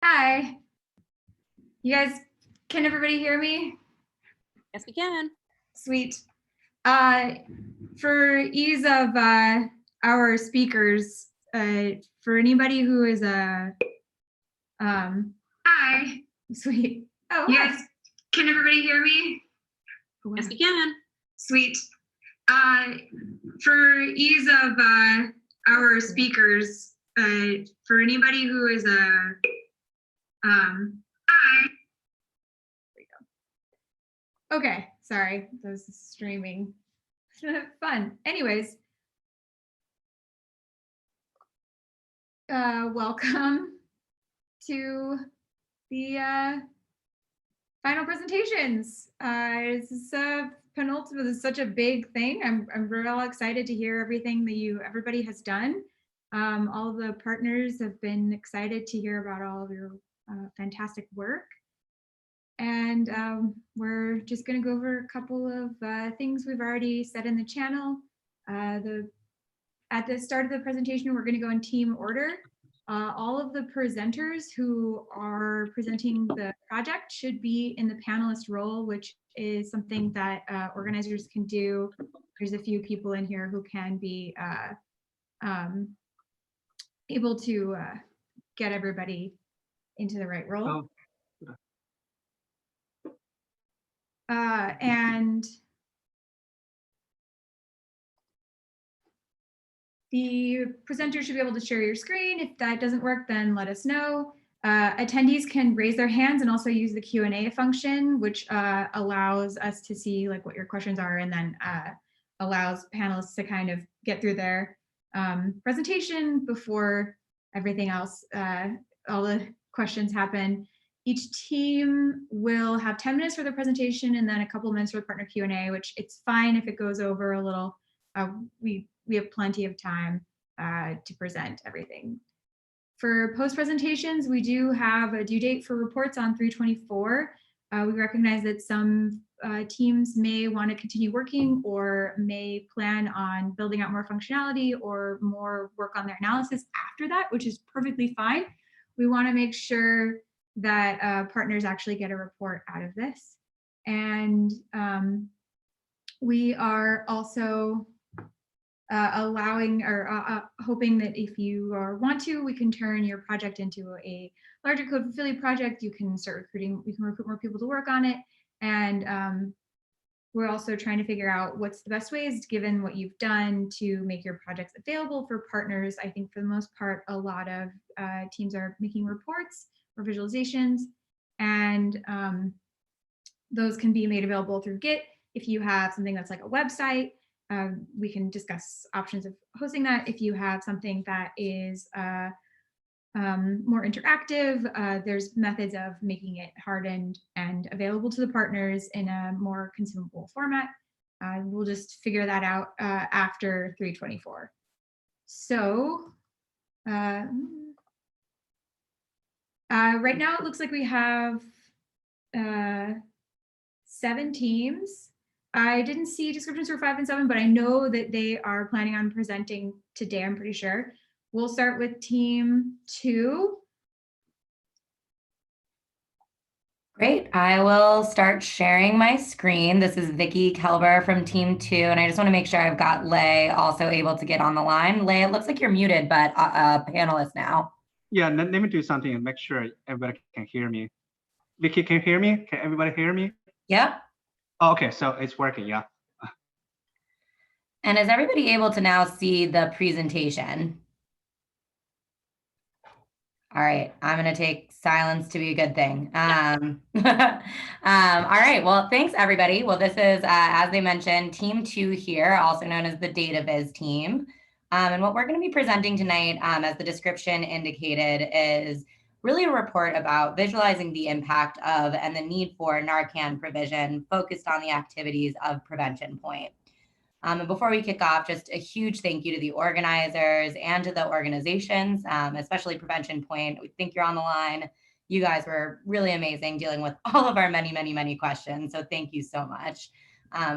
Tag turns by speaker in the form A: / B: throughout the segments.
A: Hi. You guys, can everybody hear me?
B: Yes, we can.
A: Sweet. For ease of our speakers, for anybody who is hi. Sweet. Oh, you guys, can everybody hear me?
B: Yes, we can.
A: Sweet. For ease of our speakers, for anybody who is hi. There you go. Okay, sorry, that was streaming. Fun. Anyways, welcome to the final presentations. This is penultimate. This is such a big thing. I'm real excited to hear everything that everybody has done. All of the partners have been excited to hear about all of your fantastic work. And we're just going to go over a couple of things we've already said in the channel. At the start of the presentation, we're going to go in team order. All of the presenters who are presenting the project should be in the panelist role, which is something that organizers can do. There's a few people in here who can be able to get everybody into the right role.
C: Oh.
A: And the presenter should be able to share your screen. If that doesn't work, then let us know. Attendees can raise their hands and also use the Q&A function, which allows us to see like what your questions are, and then allows panelists to kind of get through their presentation before everything else, all the questions happen. Each team will have 10 minutes for the presentation and then a couple of minutes for the partner Q&A, which it's fine if it goes over a little. We have plenty of time to present everything. For post presentations, we do have a due date for reports on 3/24. We recognize that some teams may want to continue working or may plan on building out more functionality or more work on their analysis after that, which is perfectly fine. We want to make sure that partners actually get a report out of this. And we are also allowing or hoping that if you want to, we can turn your project into a larger code affiliate project. You can start recruiting, we can recruit more people to work on it. And we're also trying to figure out what's the best ways, given what you've done, to make your projects available for partners. I think for the most part, a lot of teams are making reports or visualizations, and those can be made available through Git. If you have something that's like a website, we can discuss options of hosting that. If you have something that is more interactive, there's methods of making it hardened and available to the partners in a more consumable format. We'll just figure that out after 3/24. So right now it looks like we have 7 teams. I didn't see descriptions for 5 and 7, but I know that they are planning on presenting today, I'm pretty sure. We'll start with team 2.
D: Great, I will start sharing my screen. This is Vicky Kelber from team 2, and I just want to make sure I've got Lay also able to get on the line. Lay, it looks like you're muted, but a panelist now.
C: Yeah, let me do something and make sure everybody can hear me. Vicky, can you hear me? Can everybody hear me?
D: Yep.
C: Oh, okay, so it's working, yeah.
D: And is everybody able to now see the presentation? All right, I'm going to take silence to be a good thing. All right, well, thanks, everybody. Well, this is, as they mentioned, Team 2 here, also known as the Data Viz team. And what we're going to be presenting tonight, as the description indicated, is really a report about visualizing the impact of and the need for Narcan provision focused on the activities of Prevention Point. And before we kick off, just a huge thank you to the organizers and to the organizations, especially Prevention Point. We think you're on the line. You guys were really amazing dealing with all of our many questions. So thank you so much.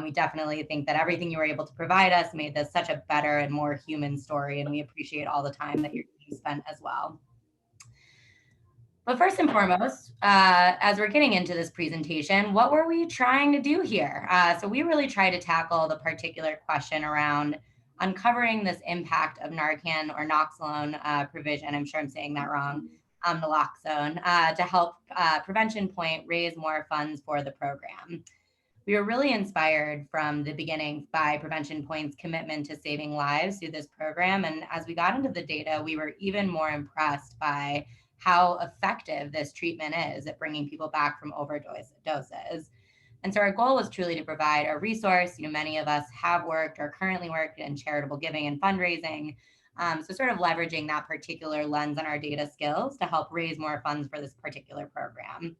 D: We definitely think that everything you were able to provide us made this such a better and more human story. And we appreciate all the time that your team spent as well. But first and foremost, as we're getting into this presentation, what were we trying to do here? So we really tried to tackle the particular question around uncovering this impact of Narcan or Naloxone provision, I'm sure I'm saying that wrong, Naloxone, to help Prevention Point raise more funds for the program. We were really inspired from the beginning by Prevention Point's commitment to saving lives through this program. And as we got into the data, we were even more impressed by how effective this treatment is at bringing people back from overdoses. And so our goal was truly to provide a resource. Many of us have worked or currently work in charitable giving and fundraising. So sort of leveraging that particular lens on our data skills to help raise more funds for this particular program.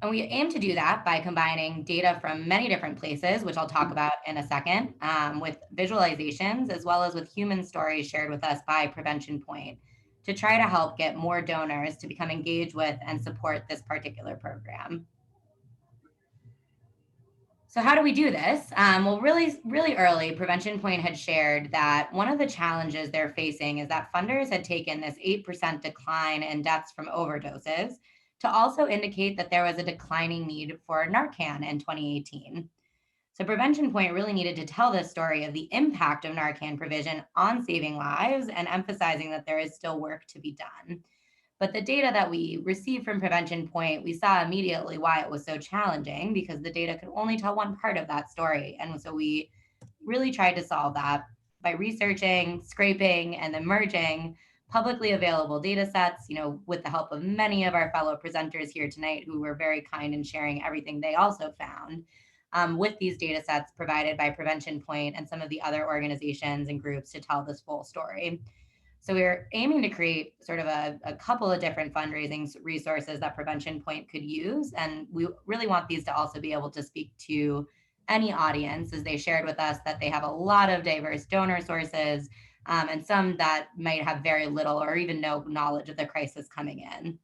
D: And we aim to do that by combining data from many different places, which I'll talk about in a second, with visualizations, as well as with human stories shared with us by Prevention Point, to try to help get more donors to become engaged with and support this particular program. So how do we do this? Well, really early, Prevention Point had shared that one of the challenges they're facing is that funders had taken this 8% decline in deaths from overdoses to also indicate that there was a declining need for Narcan in 2018. So Prevention Point really needed to tell this story of the impact of Narcan provision on saving lives and emphasizing that there is still work to be done. But the data that we received from Prevention Point, we saw immediately why it was so challenging, because the data could only tell one part of that story. And so we really tried to solve that by researching, scraping, and then merging publicly available data sets, with the help of many of our fellow presenters here tonight who were very kind in sharing everything they also found. With these data sets provided by Prevention Point and some of the other organizations and groups to tell this full story. So we're aiming to create sort of a couple of different fundraising resources that Prevention Point could use. And we really want these to also be able to speak to any audience, as they shared with us that they have a lot of diverse donor sources, and some that might have very little or even no knowledge of the crisis coming in.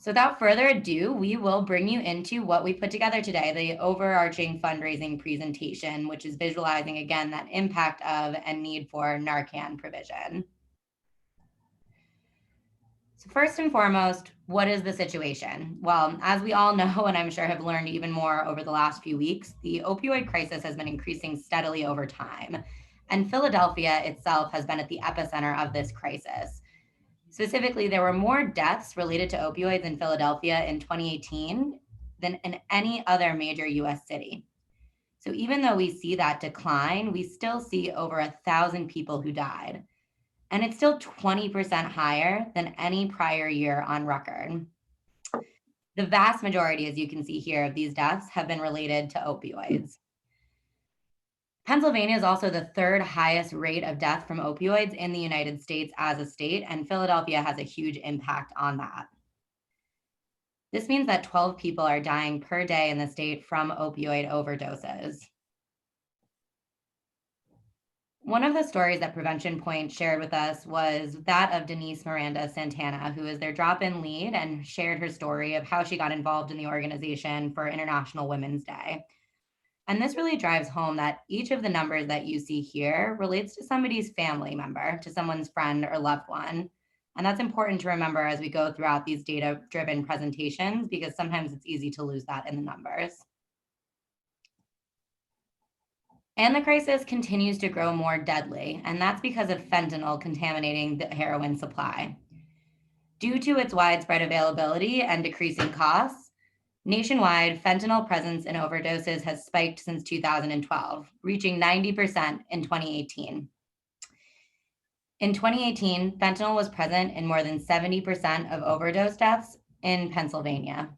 D: So without further ado, we will bring you into what we put together today, the overarching fundraising presentation, which is visualizing, again, that impact of and need for Narcan provision. So first and foremost, what is the situation? Well, as we all know, and I'm sure have learned even more over the last few weeks, the opioid crisis has been increasing steadily over time. And Philadelphia itself has been at the epicenter of this crisis. Specifically, there were more deaths related to opioids in Philadelphia in 2018 than in any other major US city. So even though we see that decline, we still see over 1,000 people who died. And it's still 20% higher than any prior year on record. The vast majority, as you can see here, of these deaths have been related to opioids. Pennsylvania is also the third highest rate of death from opioids in the United States as a state, and Philadelphia has a huge impact on that. This means that 12 people are dying per day in the state from opioid overdoses. One of the stories that Prevention Point shared with us was that of Denise Miranda Santana, who is their drop-in lead, and shared her story of how she got involved in the organization for International Women's Day. And this really drives home that each of the numbers that you see here relates to somebody's family member, to someone's friend or loved one. And that's important to remember as we go throughout these data-driven presentations, because sometimes it's easy to lose that in the numbers. And the crisis continues to grow more deadly, and that's because of fentanyl contaminating the heroin supply. Due to its widespread availability and decreasing costs, nationwide, fentanyl presence in overdoses has spiked since 2012, reaching 90% in 2018. In 2018, fentanyl was present in more than 70% of overdose deaths in Pennsylvania.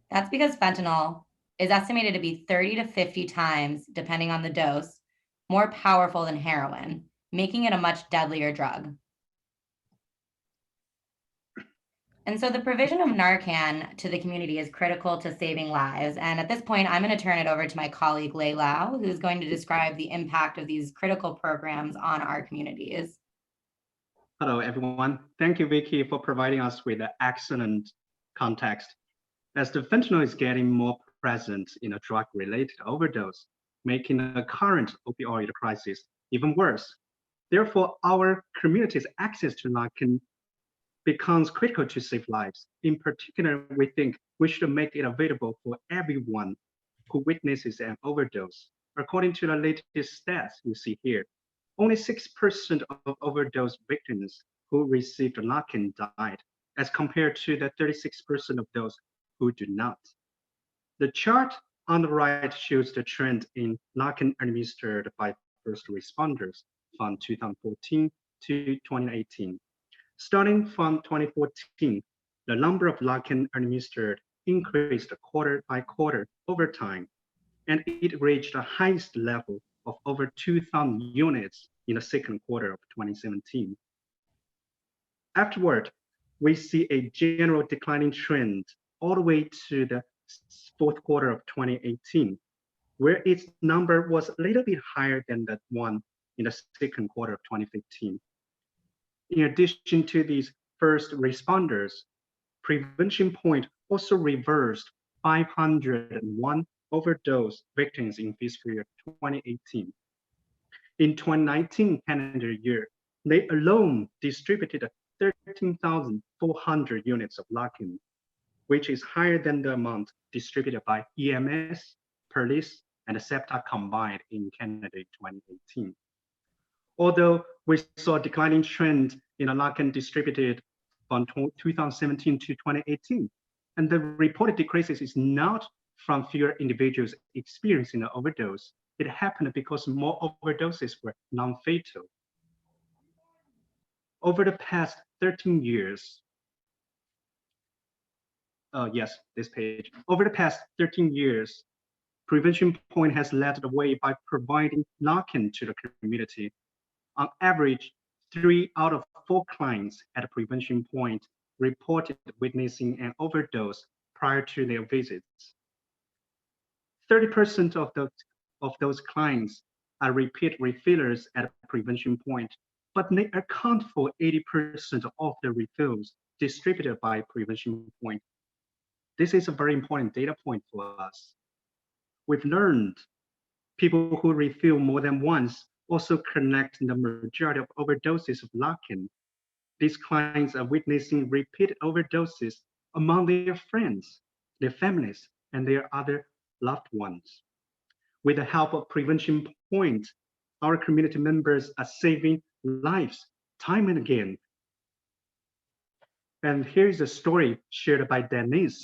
D: That's because fentanyl is estimated to be 30 to 50 times, depending on the dose, more powerful than heroin, making it a much deadlier drug. And so the provision of Narcan to the community is critical to saving lives. And at this point, I'm going to turn it over to my colleague, Lei Lau, who's going to describe the impact of these critical programs on our communities.
C: Hello, everyone. Thank you, Vicky, for providing us with an excellent context. As the fentanyl is getting more present in a drug-related overdose, making the current opioid crisis even worse, Therefore, our community's access to Narcan becomes critical to save lives. In particular, we think we should make it available for everyone who witnesses an overdose. According to the latest stats you see here, only 6% of overdose victims who received Narcan died, as compared to the 36% of those who do not. The chart on the right shows the trend in Narcan administered by first responders from 2014 to 2018. Starting from 2014, the number of Narcan administered increased quarter by quarter over time, and it reached the highest level of over 2,000 units in the second quarter of 2017. Afterward, we see a general declining trend all the way to the fourth quarter of 2018, where its number was a little bit higher than the one in the second quarter of 2015. In addition to these first responders, Prevention Point also reversed 501 overdose victims in fiscal year 2018. In 2019 calendar year, they alone distributed 13,400 units of Narcan, which is higher than the amount distributed by EMS, police, and SEPTA combined in Canada in 2018. Although we saw a declining trend in Narcan distributed from 2017 to 2018, and the reported decreases is not from fewer individuals experiencing an overdose. It happened because more overdoses were non-fatal. Over the past 13 years, yes, this page. Over the past 13 years, Prevention Point has led the way by providing Narcan to the community. On average, 3 out of 4 clients at a Prevention Point reported witnessing an overdose prior to their visits. 30% of those clients are repeat refillers at a Prevention Point, but they account for 80% of the refills distributed by Prevention Point. This is a very important data point for us. We've learned people who refill more than once also connect the majority of overdoses of Narcan. These clients are witnessing repeat overdoses among their friends, their families, and their other loved ones. With the help of Prevention Point, our community members are saving lives time and again. And here's a story shared by Denise,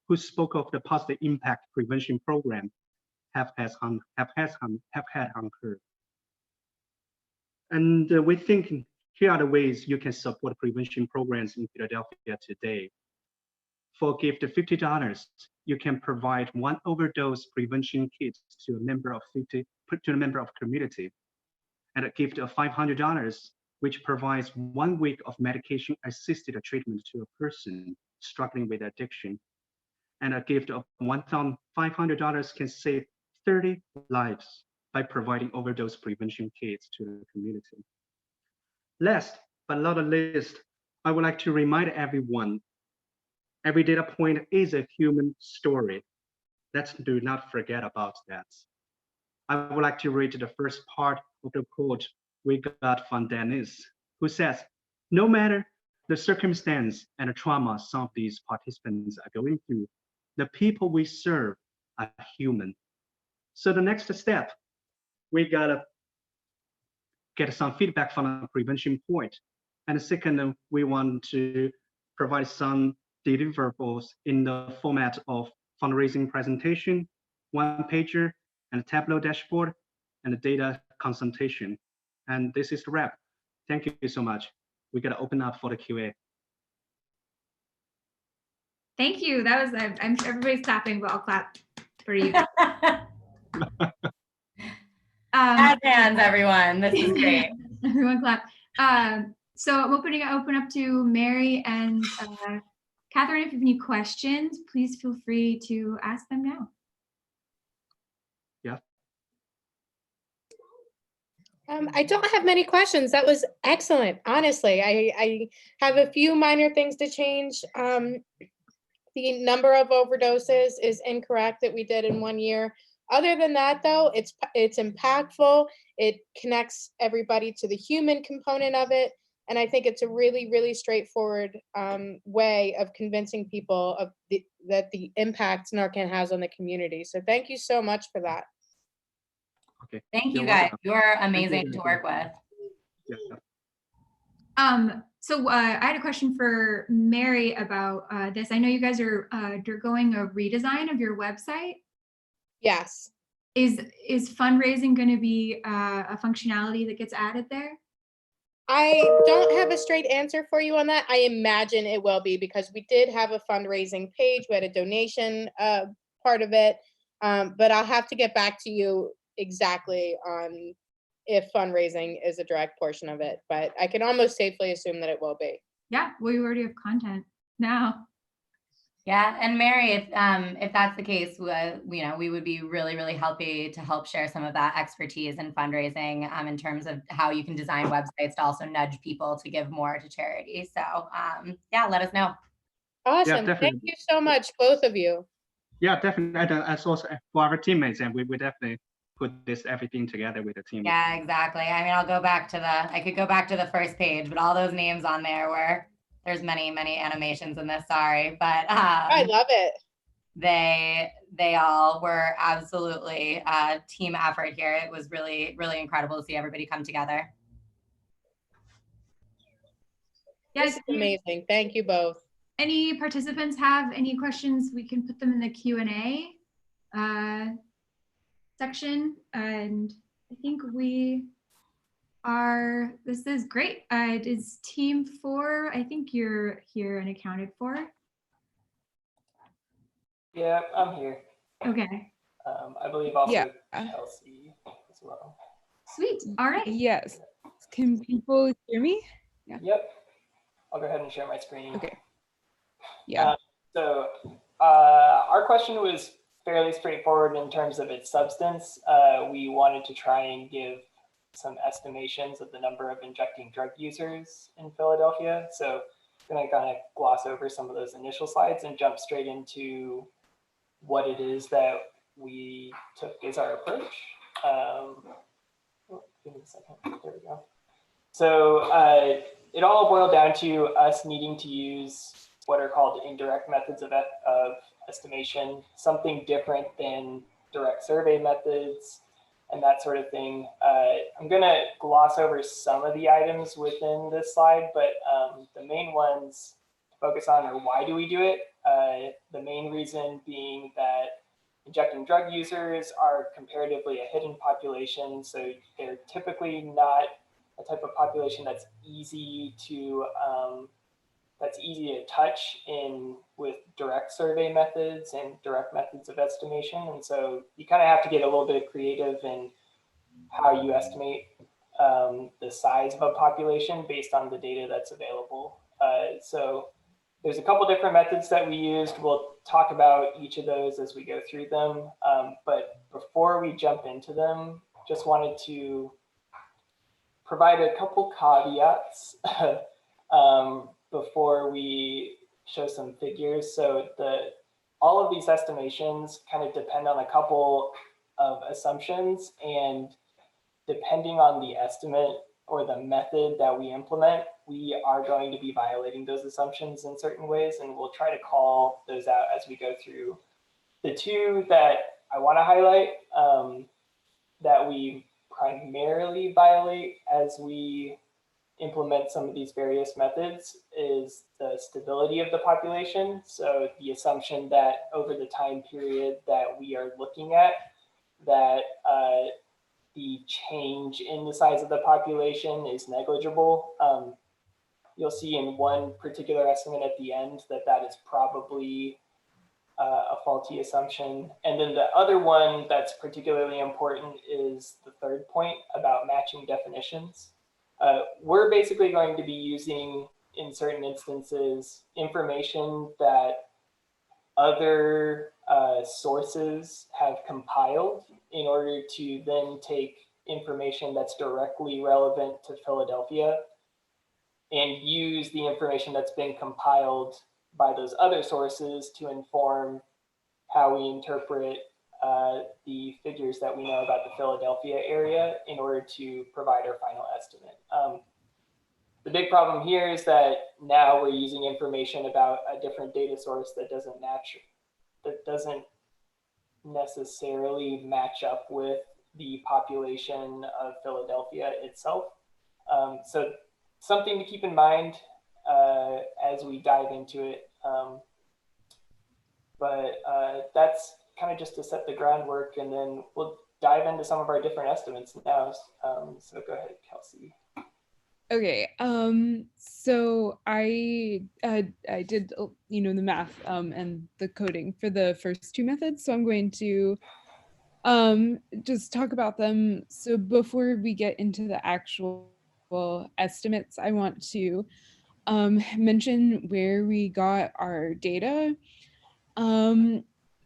C: who spoke of the positive impact prevention program have had on her. And we think here are the ways you can support prevention programs in Philadelphia today. For a gift of $50, you can provide 1 overdose prevention kit to a member of community, and a gift of $500, which provides 1 week of medication-assisted treatment to a person struggling with addiction. And a gift of $1,500 can save 30 lives by providing overdose prevention kits to the community. Last but not least, I would like to remind everyone, every data point is a human story. Let's do not forget about that. I would like to read the first part of the quote we got from Denise, who says, "No matter the circumstance and the trauma some of these participants are going through, the people we serve are human." So the next step, we gotta get some feedback from the Prevention Point. And second, we want to provide some deliverables in the format of fundraising presentation, 1-pager, and a Tableau dashboard, and a data consultation. And this is the wrap. Thank you so much. We gotta open up for the QA.
A: Thank you. That was, I'm sure everybody's clapping, but I'll clap for you.
D: Hands, everyone. This is great.
A: Everyone clap. So I'm open up to Mary and Catherine. If you have any questions, please feel free to ask them now.
C: Yeah.
E: I don't have many questions. That was excellent. Honestly, I have a few minor things to change. The number of overdoses is incorrect that we did in 1 year. Other than that, though, it's impactful. It connects everybody to the human component of it. And I think it's a really, really straightforward way of convincing people of that the impact Narcan has on the community. So thank you so much for that.
C: Okay.
D: Thank you
C: You're
D: guys.
C: welcome.
D: You're
C: Thank you,
D: amazing to work with.
C: Yeah.
A: So I had a question for Mary about this. I know you guys are undergoing a redesign of your website.
E: Yes.
A: Is fundraising going to be a functionality that gets added there?
E: I don't have a straight answer for you on that. I imagine it will be, because we did have a fundraising page. We had a donation part of it, but I'll have to get back to you exactly on if fundraising is a direct portion of it. But I can almost safely assume that it will be.
A: Yeah, well, you already have content now.
D: Yeah, and Mary, if that's the case, we would be really, really happy to help share some of that expertise in fundraising in terms of how you can design websites to also nudge people to give more to charity. So yeah, let us know.
E: Awesome.
C: Yeah,
E: Thank you so much, both of you.
C: Yeah, definitely. And as also for our teammates, and we definitely put everything together with the team.
D: Yeah, exactly. I mean, I could go back to the first page, but all those names on there there's many, many animations in this, sorry, but
E: I love it.
D: They all were absolutely a team effort here. It was really, really incredible to see everybody come together.
E: This is amazing. Thank you both.
A: Any participants have any questions, we can put them in the Q&A section. And I think this is great. It is team 4. I think you're here and accounted for.
F: Yeah, I'm here.
A: Okay.
F: I believe also
G: Yeah.
F: Kelsey as well.
A: Sweet. All right.
G: Yes. Can people hear me? Yeah.
F: Yep. I'll go ahead and share my screen.
G: Okay. Yeah.
F: So our question was fairly straightforward in terms of its substance. We wanted to try and give some estimations of the number of injecting drug users in Philadelphia. So I'm going to kind of gloss over some of those initial slides and jump straight into what it is that we took as our approach. Give me a second. There we go. So it all boiled down to us needing to use what are called indirect methods of estimation, something different than direct survey methods and that sort of thing. I'm going to gloss over some of the items within this slide, but the main ones to focus on are why do we do it? The main reason being that injecting drug users are comparatively a hidden population, so they're typically not a type of population that's easy to touch with direct survey methods and direct methods of estimation. And so you kind of have to get a little bit creative in how you estimate the size of a population based on the data that's available. So there's a couple different methods that we used. We'll talk about each of those as we go through them. But before we jump into them, just wanted to provide a couple caveats before we show some figures. So all of these estimations kind of depend on a couple of assumptions, and depending on the estimate or the method that we implement, we are going to be violating those assumptions in certain ways, and we'll try to call those out as we go through. The two that I want to highlight that we primarily violate as we implement some of these various methods is the stability of the population. So the assumption that over the time period that we are looking at, that the change in the size of the population is negligible. You'll see in one particular estimate at the end that is probably a faulty assumption. And then the other one that's particularly important is the third point about matching definitions. We're basically going to be using, in certain instances, information that other sources have compiled in order to then take information that's directly relevant to Philadelphia and use the information that's been compiled by those other sources to inform how we interpret the figures that we know about the Philadelphia area in order to provide our final estimate. The big problem here is that now we're using information about a different data source that doesn't necessarily match up with the population of Philadelphia itself. So something to keep in mind as we dive into it. That's kind of just to set the groundwork, and then we'll dive into some of our different estimates now. So go ahead, Kelsey.
G: Okay, so I did the math and the coding for the first two methods, so I'm going to just talk about them. So before we get into the actual estimates, I want to mention where we got our data.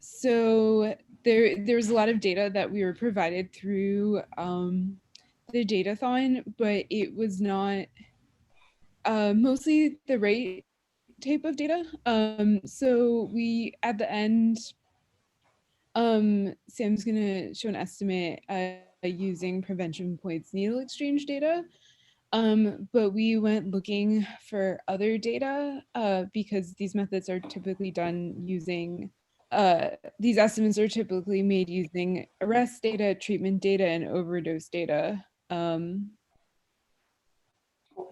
G: So there's a lot of data that we were provided through the Datathon, but it was not mostly the right type of data. So we, at the end, Sam's gonna show an estimate using Prevention Point's needle exchange data. But we went looking for other data because these methods are typically done using, these estimates are typically made using arrest data, treatment data, and overdose data.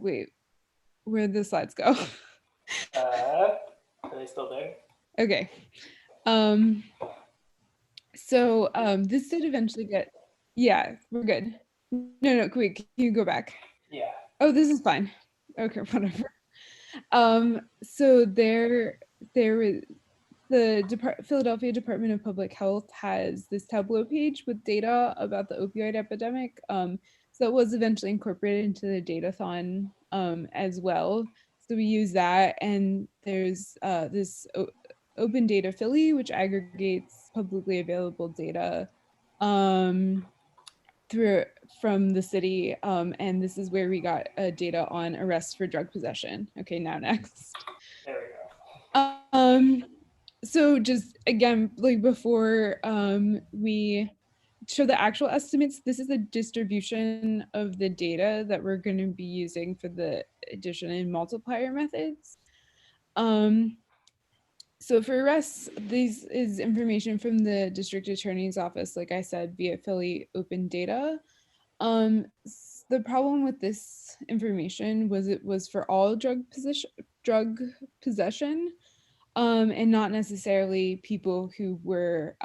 G: Wait, where'd the slides go?
F: Are they still there?
G: Okay. So this did eventually get, yeah, we're good. No, quick, can you go back?
F: Yeah.
G: Oh, this is fine. Okay, whatever. So there was the Philadelphia Department of Public Health has this Tableau page with data about the opioid epidemic. So it was eventually incorporated into the Datathon as well. So we use that, and there's this Open Data Philly, which aggregates publicly available data from the city, and this is where we got data on arrests for drug possession. Okay, now next.
F: There we go.
G: So just again, like before we show the actual estimates, this is the distribution of the data that we're going to be using for the addition and multiplier methods. So for arrests, this is information from the district attorney's office, like I said, via Philly Open Data. The problem with this information was it was for all drug possession, and not necessarily people who were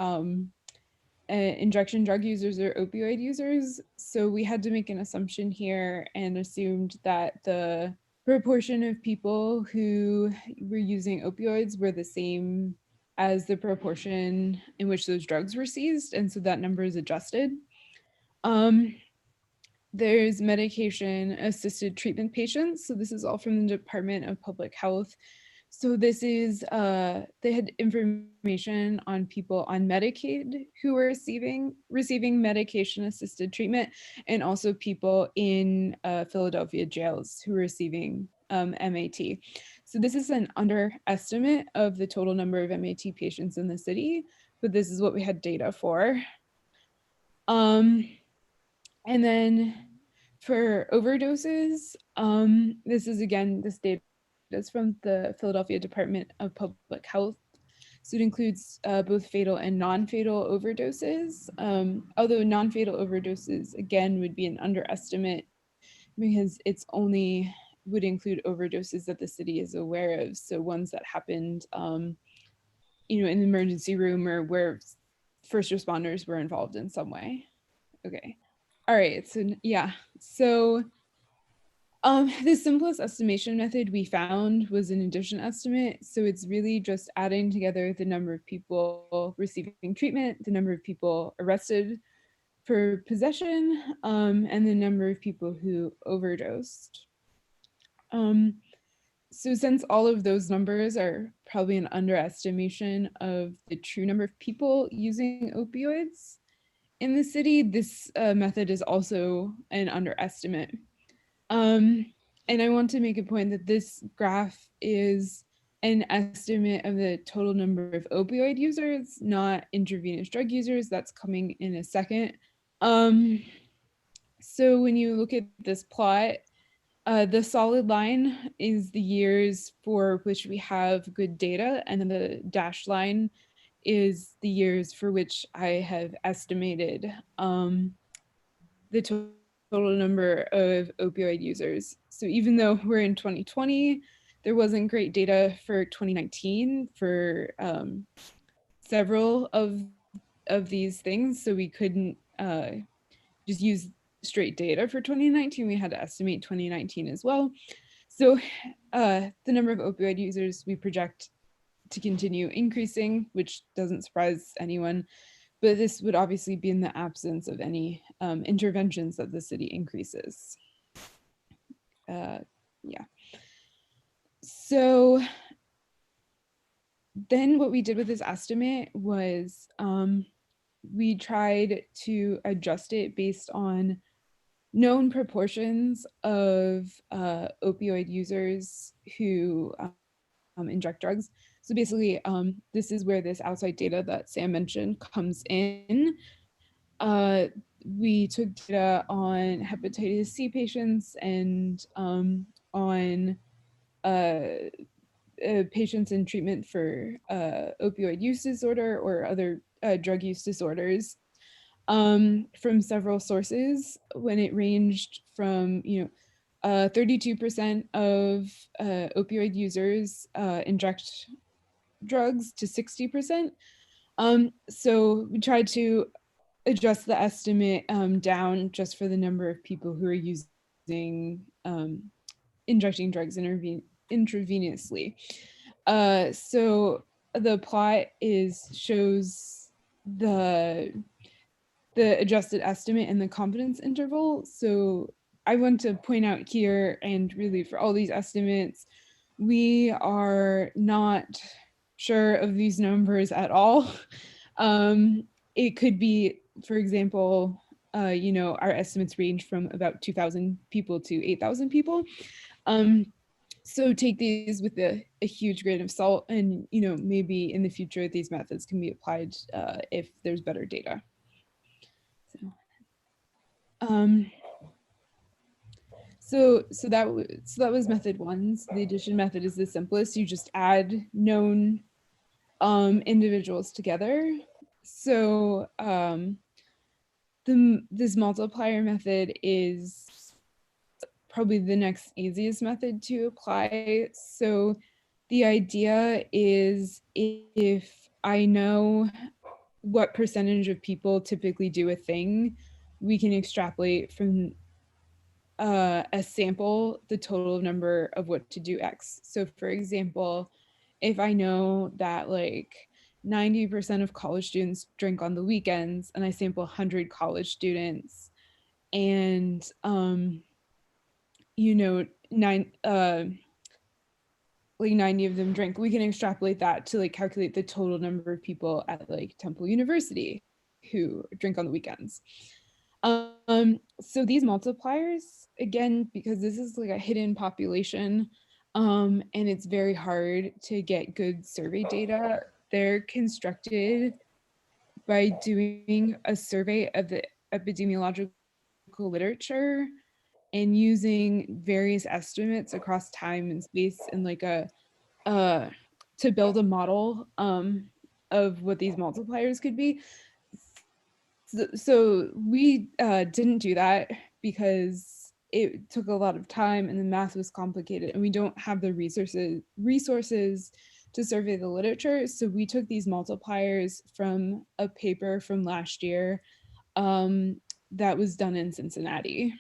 G: injection drug users or opioid users. So we had to make an assumption here and assumed that the proportion of people who were using opioids were the same as the proportion in which those drugs were seized, and so that number is adjusted. There's medication-assisted treatment patients. So this is all from the Department of Public Health. So this is, they had information on people on Medicaid who were receiving medication-assisted treatment, and also people in Philadelphia jails who were receiving MAT. So this is an underestimate of the total number of MAT patients in the city, but this is what we had data for. And then for overdoses, this is again, this data is from the Philadelphia Department of Public Health. So it includes both fatal and non-fatal overdoses, although non-fatal overdoses, again, would be an underestimate because it's only would include overdoses that the city is aware of. So ones that happened, in the emergency room or where first responders were involved in some way. Okay. All right, so yeah, so the simplest estimation method we found was an addition estimate. So it's really just adding together the number of people receiving treatment, the number of people arrested for possession, and the number of people who overdosed. So since all of those numbers are probably an underestimation of the true number of people using opioids in the city, this method is also an underestimate. And I want to make a point that this graph is an estimate of the total number of opioid users, not intravenous drug users. That's coming in a second. So when you look at this plot, the solid line is the years for which we have good data, and then the dashed line is the years for which I have estimated the total number of opioid users. So even though we're in 2020, there wasn't great data for 2019 for several of these things, so we couldn't just use straight data for 2019. We had to estimate 2019 as well. So the number of opioid users we project to continue increasing, which doesn't surprise anyone, but this would obviously be in the absence of any interventions that the city increases. Yeah. So then what we did with this estimate was we tried to adjust it based on known proportions of opioid users who inject drugs. So basically, this is where this outside data that Sam mentioned comes in. We took data on hepatitis C patients and on patients in treatment for opioid use disorder or other drug use disorders from several sources, when it ranged from 32% of opioid users inject drugs to 60%. So we tried to adjust the estimate down just for the number of people who are using injecting drugs intravenously. So the plot shows the adjusted estimate and the confidence interval. So I want to point out here, and really for all these estimates, we are not sure of these numbers at all. It could be, for example, our estimates range from about 2,000 people to 8,000 people. So take these with a huge grain of salt, and maybe in the future these methods can be applied if there's better data. So that was method one. So the addition method is the simplest. You just add known individuals together. So this multiplier method is probably the next easiest method to apply. So the idea is, if I know what percentage of people typically do a thing, we can extrapolate from a sample the total number of what to do X. So for example, if I know that like 90% of college students drink on the weekends, and I sample 100 college students, and like 90 of them drink, we can extrapolate that to like calculate the total number of people at like Temple University who drink on the weekends. So these multipliers, again, because this is like a hidden population, and it's very hard to get good survey data, they're constructed by doing a survey of the epidemiological literature and using various estimates across time and space, and like to build a model of what these multipliers could be. So we didn't do that because it took a lot of time and the math was complicated, and we don't have the resources to survey the literature. So we took these multipliers from a paper from last year that was done in Cincinnati.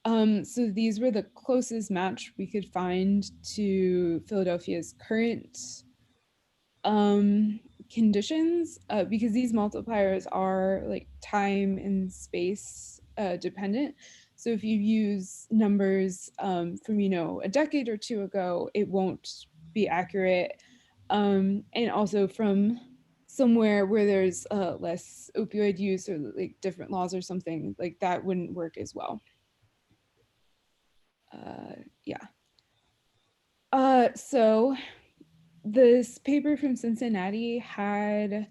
G: So these were the closest match we could find to Philadelphia's current conditions, because these multipliers are like time and space dependent. So if you use numbers from a decade or two ago, it won't be accurate, and also from somewhere where there's less opioid use or like different laws or something, like that wouldn't work as well. Yeah. So this paper from Cincinnati had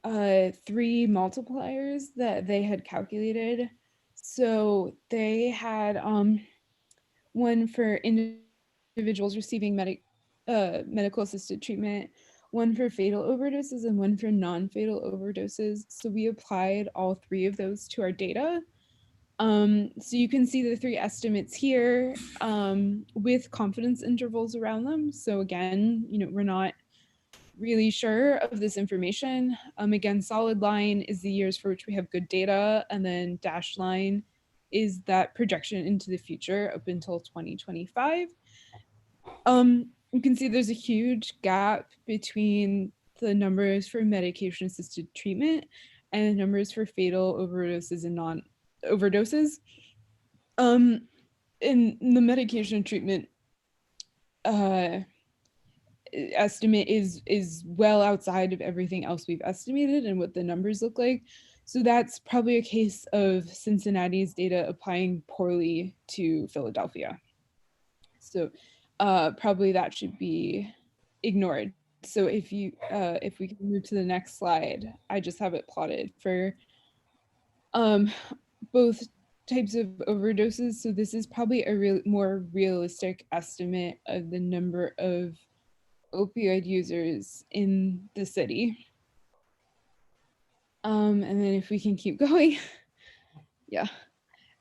G: 3 multipliers that they had calculated. So they had one for individuals receiving medical assisted treatment, one for fatal overdoses, and one for non-fatal overdoses. So we applied all 3 of those to our data. So you can see the 3 estimates here with confidence intervals around them. So again, we're not really sure of this information. Again, solid line is the years for which we have good data, and then dashed line is that projection into the future up until 2025. You can see there's a huge gap between the numbers for medication assisted treatment and numbers for fatal overdoses and non-overdoses. In the medication treatment estimate is well outside of everything else we've estimated and what the numbers look like. So that's probably a case of Cincinnati's data applying poorly to Philadelphia. So probably that should be ignored. So if we can move to the next slide, I just have it plotted for both types of overdoses. So this is probably a more realistic estimate of the number of opioid users in the city. And then if we can keep going, yeah.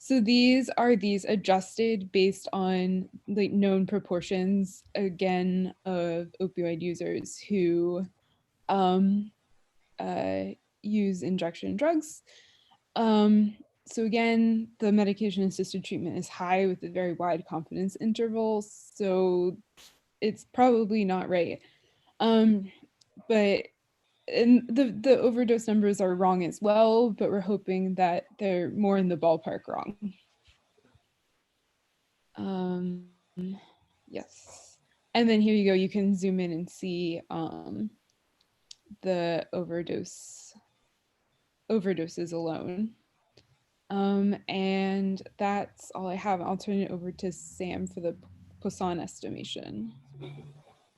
G: So these are adjusted based on like known proportions, again, of opioid users who use injection drugs. So again, the medication assisted treatment is high with a very wide confidence interval. So it's probably not right. But and the overdose numbers are wrong as well, but we're hoping that they're more in the ballpark wrong. Yes. And then here you go, you can zoom in and see the overdoses alone. And that's all I have. I'll turn it over to Sam for the Poisson estimation.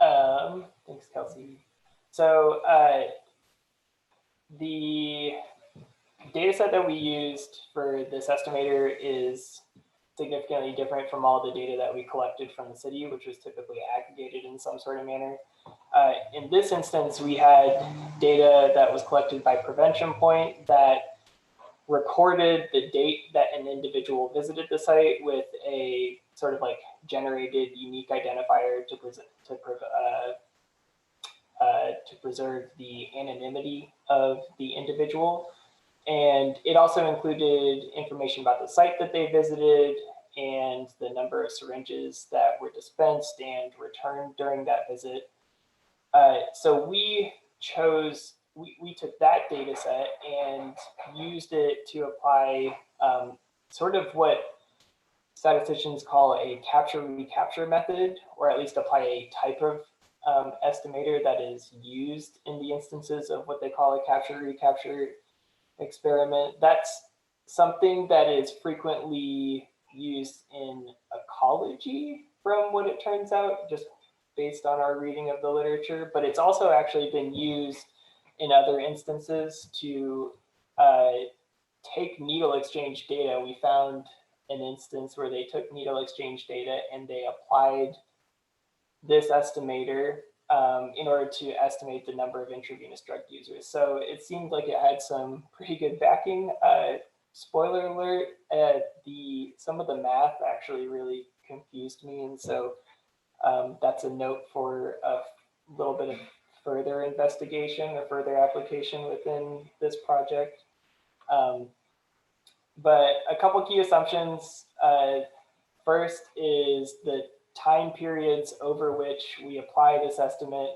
F: Thanks, Kelsey. So the data set that we used for this estimator is significantly different from all the data that we collected from the city, which was typically aggregated in some sort of manner. In this instance, we had data that was collected by Prevention Point that recorded the date that an individual visited the site with a sort of like generated unique identifier to preserve the anonymity of the individual. And it also included information about the site that they visited and the number of syringes that were dispensed and returned during that visit. So we took that data set and used it to apply sort of what statisticians call a capture-recapture method, or at least apply a type of estimator that is used in the instances of what they call a capture-recapture experiment. That's something that is frequently used in ecology, from what it turns out, just based on our reading of the literature, but it's also actually been used in other instances to take needle exchange data. We found an instance where they took needle exchange data and they applied this estimator in order to estimate the number of intravenous drug users. So it seemed like it had some pretty good backing. Spoiler alert, some of the math actually really confused me. And so that's a note for a little bit of further investigation or further application within this project. But a couple key assumptions. First is the time periods over which we apply this estimate.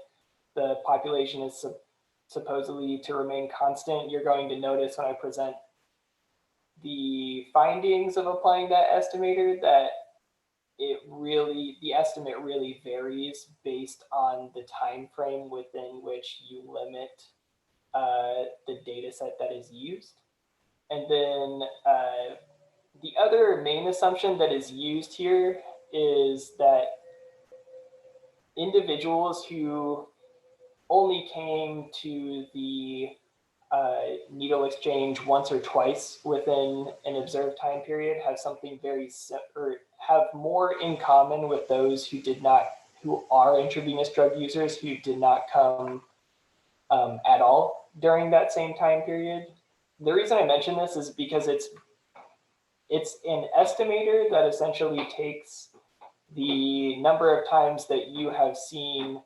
F: The population is supposedly to remain constant. You're going to notice when I present the findings of applying that estimator that the estimate really varies based on the time frame within which you limit the data set that is used. And then the other main assumption that is used here is that individuals who only came to the needle exchange once or twice within an observed time period have something or have more in common with those who are intravenous drug users who did not come at all during that same time period. The reason I mention this is because it's an estimator that essentially takes the number of times that you have seen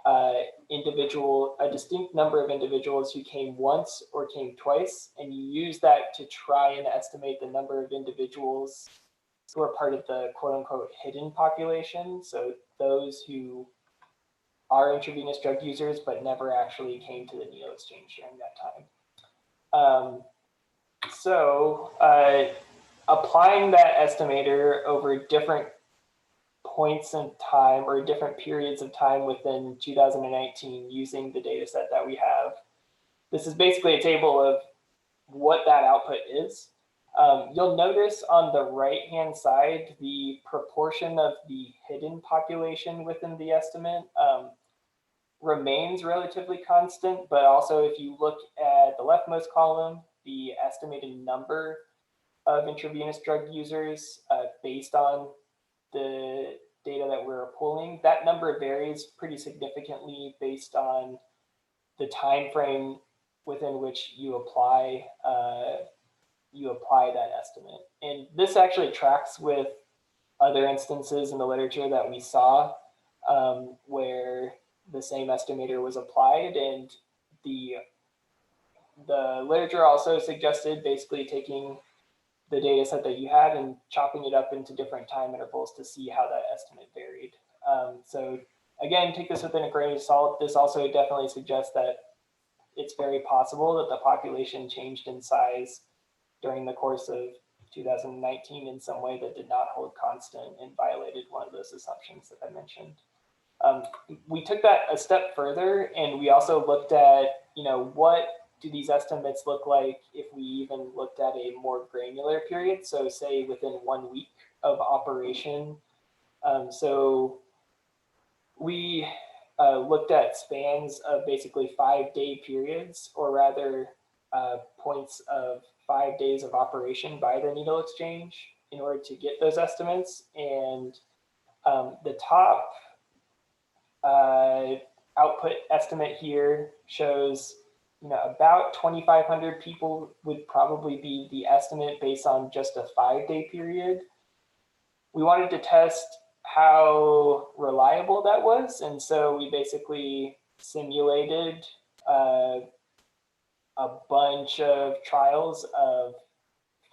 F: a distinct number of individuals who came once or came twice, and you use that to try and estimate the number of individuals who are part of the quote unquote hidden population. So those who are intravenous drug users but never actually came to the needle exchange during that time. Applying that estimator over different points in time or different periods of time within 2019 using the data set that we have. This is basically a table of what that output is. You'll notice on the right-hand side, the proportion of the hidden population within the estimate remains relatively constant, but also if you look at the leftmost column, the estimated number of intravenous drug users based on the data that we're pulling, that number varies pretty significantly based on the time frame within which you apply that estimate. And this actually tracks with other instances in the literature that we saw where the same estimator was applied, and the literature also suggested basically taking the data set that you had and chopping it up into different time intervals to see how that estimate varied. So again, take this within a grain of salt. This also definitely suggests that it's very possible that the population changed in size during the course of 2019 in some way that did not hold constant and violated one of those assumptions that I mentioned. We took that a step further, and we also looked at, what do these estimates look like if we even looked at a more granular period? So say within 1 week of operation. So we looked at spans of basically 5-day periods, or rather points of 5 days of operation by the needle exchange in order to get those estimates. And the top output estimate here shows about 2,500 people would probably be the estimate based on just a 5-day period. We wanted to test how reliable that was, and so we basically simulated a bunch of trials of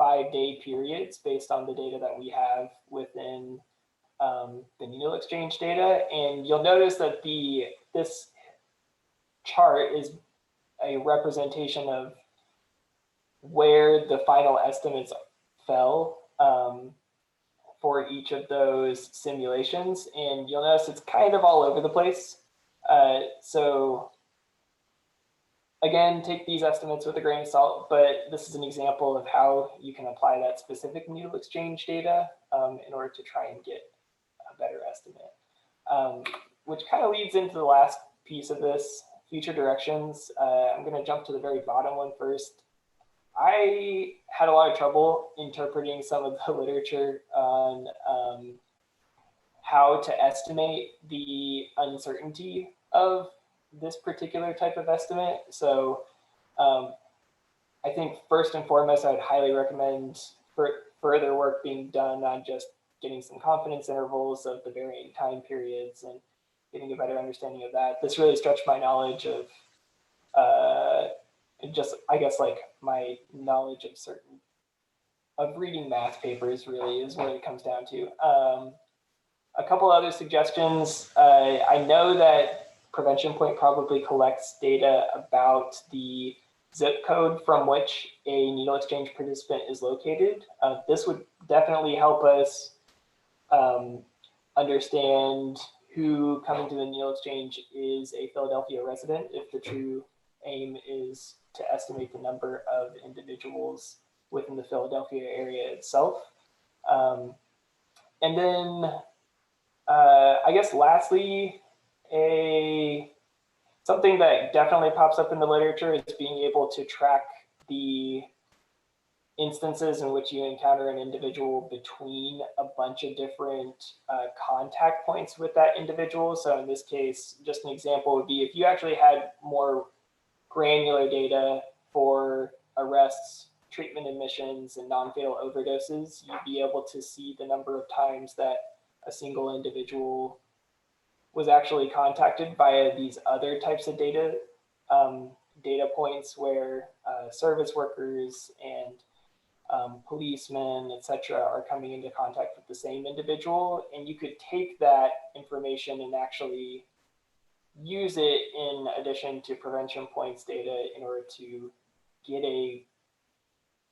F: 5-day periods based on the data that we have within the needle exchange data. And you'll notice that this chart is a representation of where the final estimates fell for each of those simulations. And you'll notice it's kind of all over the place. So again, take these estimates with a grain of salt, but this is an example of how you can apply that specific needle exchange data in order to try and get a better estimate, which kind of leads into the last piece of this, future directions. I'm going to jump to the very bottom one first. I had a lot of trouble interpreting some of the literature on how to estimate the uncertainty of this particular type of estimate. So I think first and foremost, I would highly recommend further work being done on just getting some confidence intervals of the varying time periods and getting a better understanding of that. This really stretched my knowledge of just, I guess, like my knowledge of reading math papers really is what it comes down to. A couple other suggestions. I know that Prevention Point probably collects data about the zip code from which a needle exchange participant is located. This would definitely help us understand who coming to the needle exchange is a Philadelphia resident, if the true aim is to estimate the number of individuals within the Philadelphia area itself. And then I guess lastly, something that definitely pops up in the literature is being able to track the instances in which you encounter an individual between a bunch of different contact points with that individual. So in this case, just an example would be if you actually had more granular data for arrests, treatment admissions, and non-fatal overdoses, you'd be able to see the number of times that a single individual was actually contacted via these other types of data points where service workers and policemen, etc., are coming into contact with the same individual. And you could take that information and actually use it in addition to prevention points data in order to get a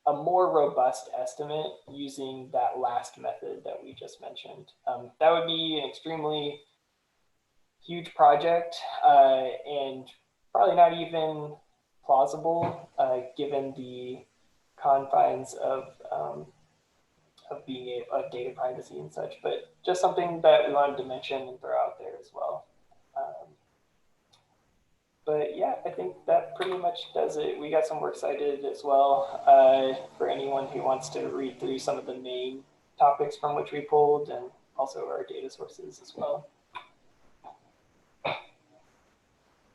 F: more robust estimate using that last method that we just mentioned. That would be an extremely huge project and probably not even plausible given the confines of data privacy and such, but just something that we wanted to mention and throw out there as well. But yeah, I think that pretty much does it. We got some works cited as well for anyone who wants to read through some of the main topics from which we pulled and also our data sources as well.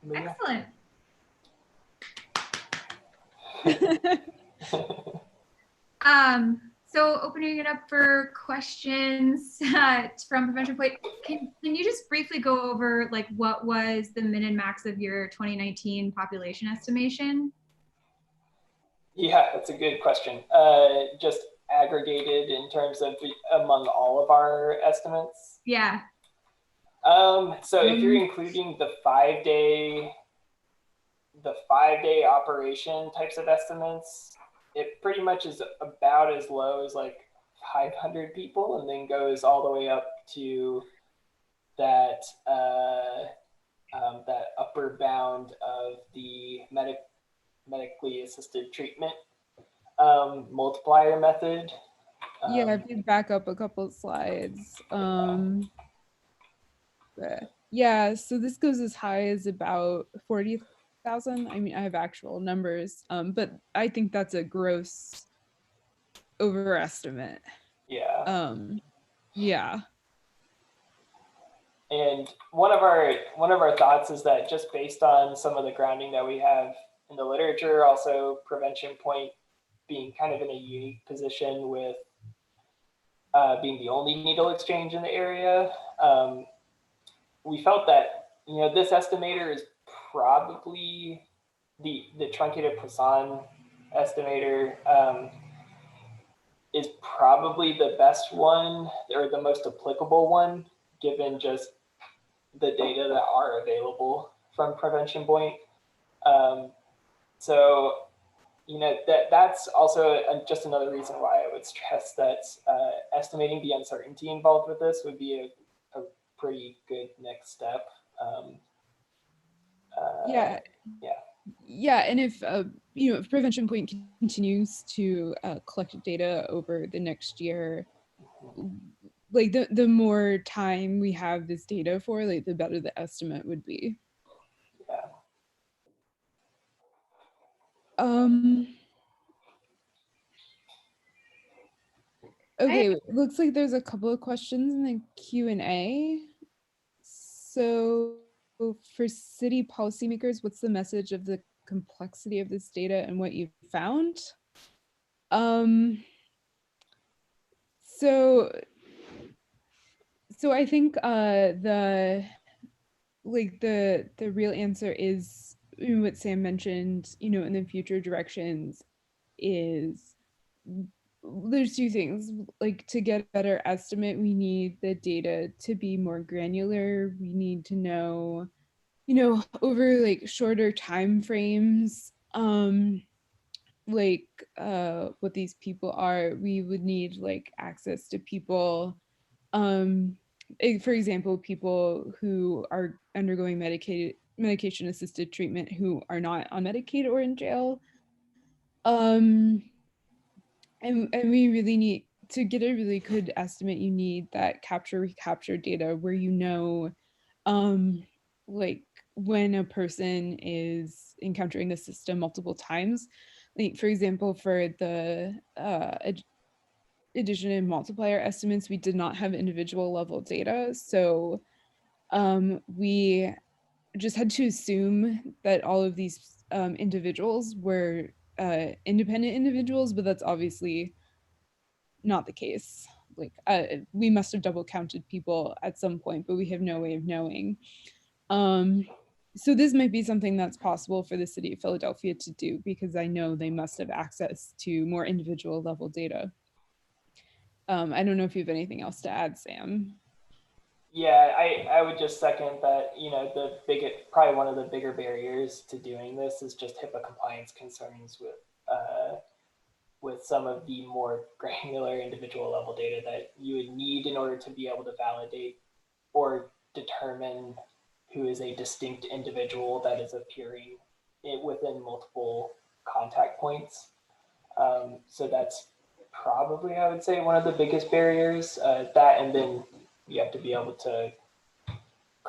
F: But
A: Excellent. So opening it up for questions from Prevention Point, can you just briefly go over like what was the min and max of your 2019 population estimation?
F: Yeah, that's a good question. Just aggregated in terms of among all of our estimates.
A: Yeah.
F: So if you're including the 5-day operation types of estimates, it pretty much is about as low as like 500 people, and then goes all the way up to that that upper bound of the medically assisted treatment multiplier method.
G: Yeah, if you back up a couple of slides. Yeah, so this goes as high as about 40,000. I mean, I have actual numbers, but I think that's a gross overestimate.
F: Yeah.
G: Yeah.
F: And one of our thoughts is that just based on some of the grounding that we have in the literature, also Prevention Point being kind of in a unique position with being the only needle exchange in the area, we felt that this estimator is probably the truncated Poisson estimator is probably the best one or the most applicable one, given just the data that are available from Prevention Point. So, that's also just another reason why I would stress that estimating the uncertainty involved with this would be a pretty good next step.
G: Yeah. Yeah, and if if Prevention Point continues to collect data over the next year, like the more time we have this data for, like the better the estimate would be.
F: Yeah.
G: Okay, it looks like there's a couple of questions in the Q&A. So for city policymakers, what's the message of the complexity of this data and what you've found? So I think the real answer is what Sam mentioned, in the future directions is there's two things. Like, to get a better estimate, we need the data to be more granular. We need to know, over like shorter time frames, what these people are. We would need like access to people, for example, people who are undergoing medication assisted treatment who are not on Medicaid or in jail. And we really need to get a really good estimate. You need that capture recapture data where like when a person is encountering the system multiple times. Like, for example, for the addition and multiplier estimates, we did not have individual level data. So we just had to assume that all of these individuals were independent individuals, but that's obviously not the case. Like we must have double counted people at some point, but we have no way of knowing. So this might be something that's possible for the city of Philadelphia to do, because I know they must have access to more individual level data. I don't know if you have anything else to add, Sam.
F: Yeah, I would just second that, probably one of the bigger barriers to doing this is just HIPAA compliance concerns with some of the more granular individual level data that you would need in order to be able to validate or determine who is a distinct individual that is appearing within multiple contact points. So that's probably, I would say, one of the biggest barriers. That, and then you have to be able to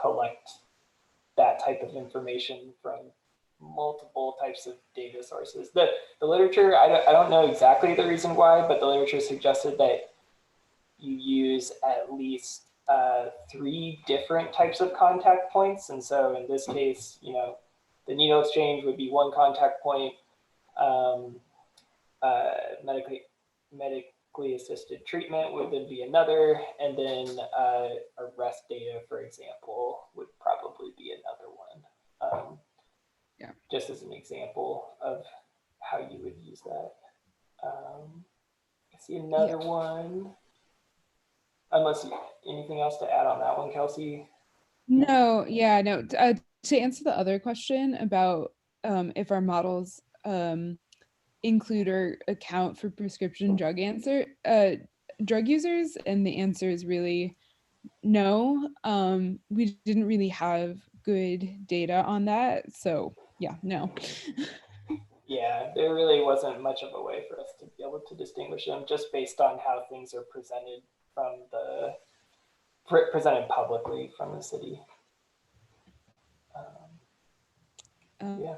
F: collect that type of information from multiple types of data sources. The literature, I don't know exactly the reason why, but the literature suggested that you use at least 3 different types of contact points. And so in this case, the needle exchange would be one contact point, medically assisted treatment would then be another, and then arrest data, for example, would probably be another one.
G: Yeah.
F: Just as an example of how you would use that. I see another one. Unless anything else to add on that one, Kelsey?
G: No, yeah, no. To answer the other question about if our models include or account for prescription drug users, and the answer is really no. We didn't really have good data on that, so yeah, no.
F: Yeah, there really wasn't much of a way for us to be able to distinguish them just based on how things are presented presented publicly from the city. Yeah.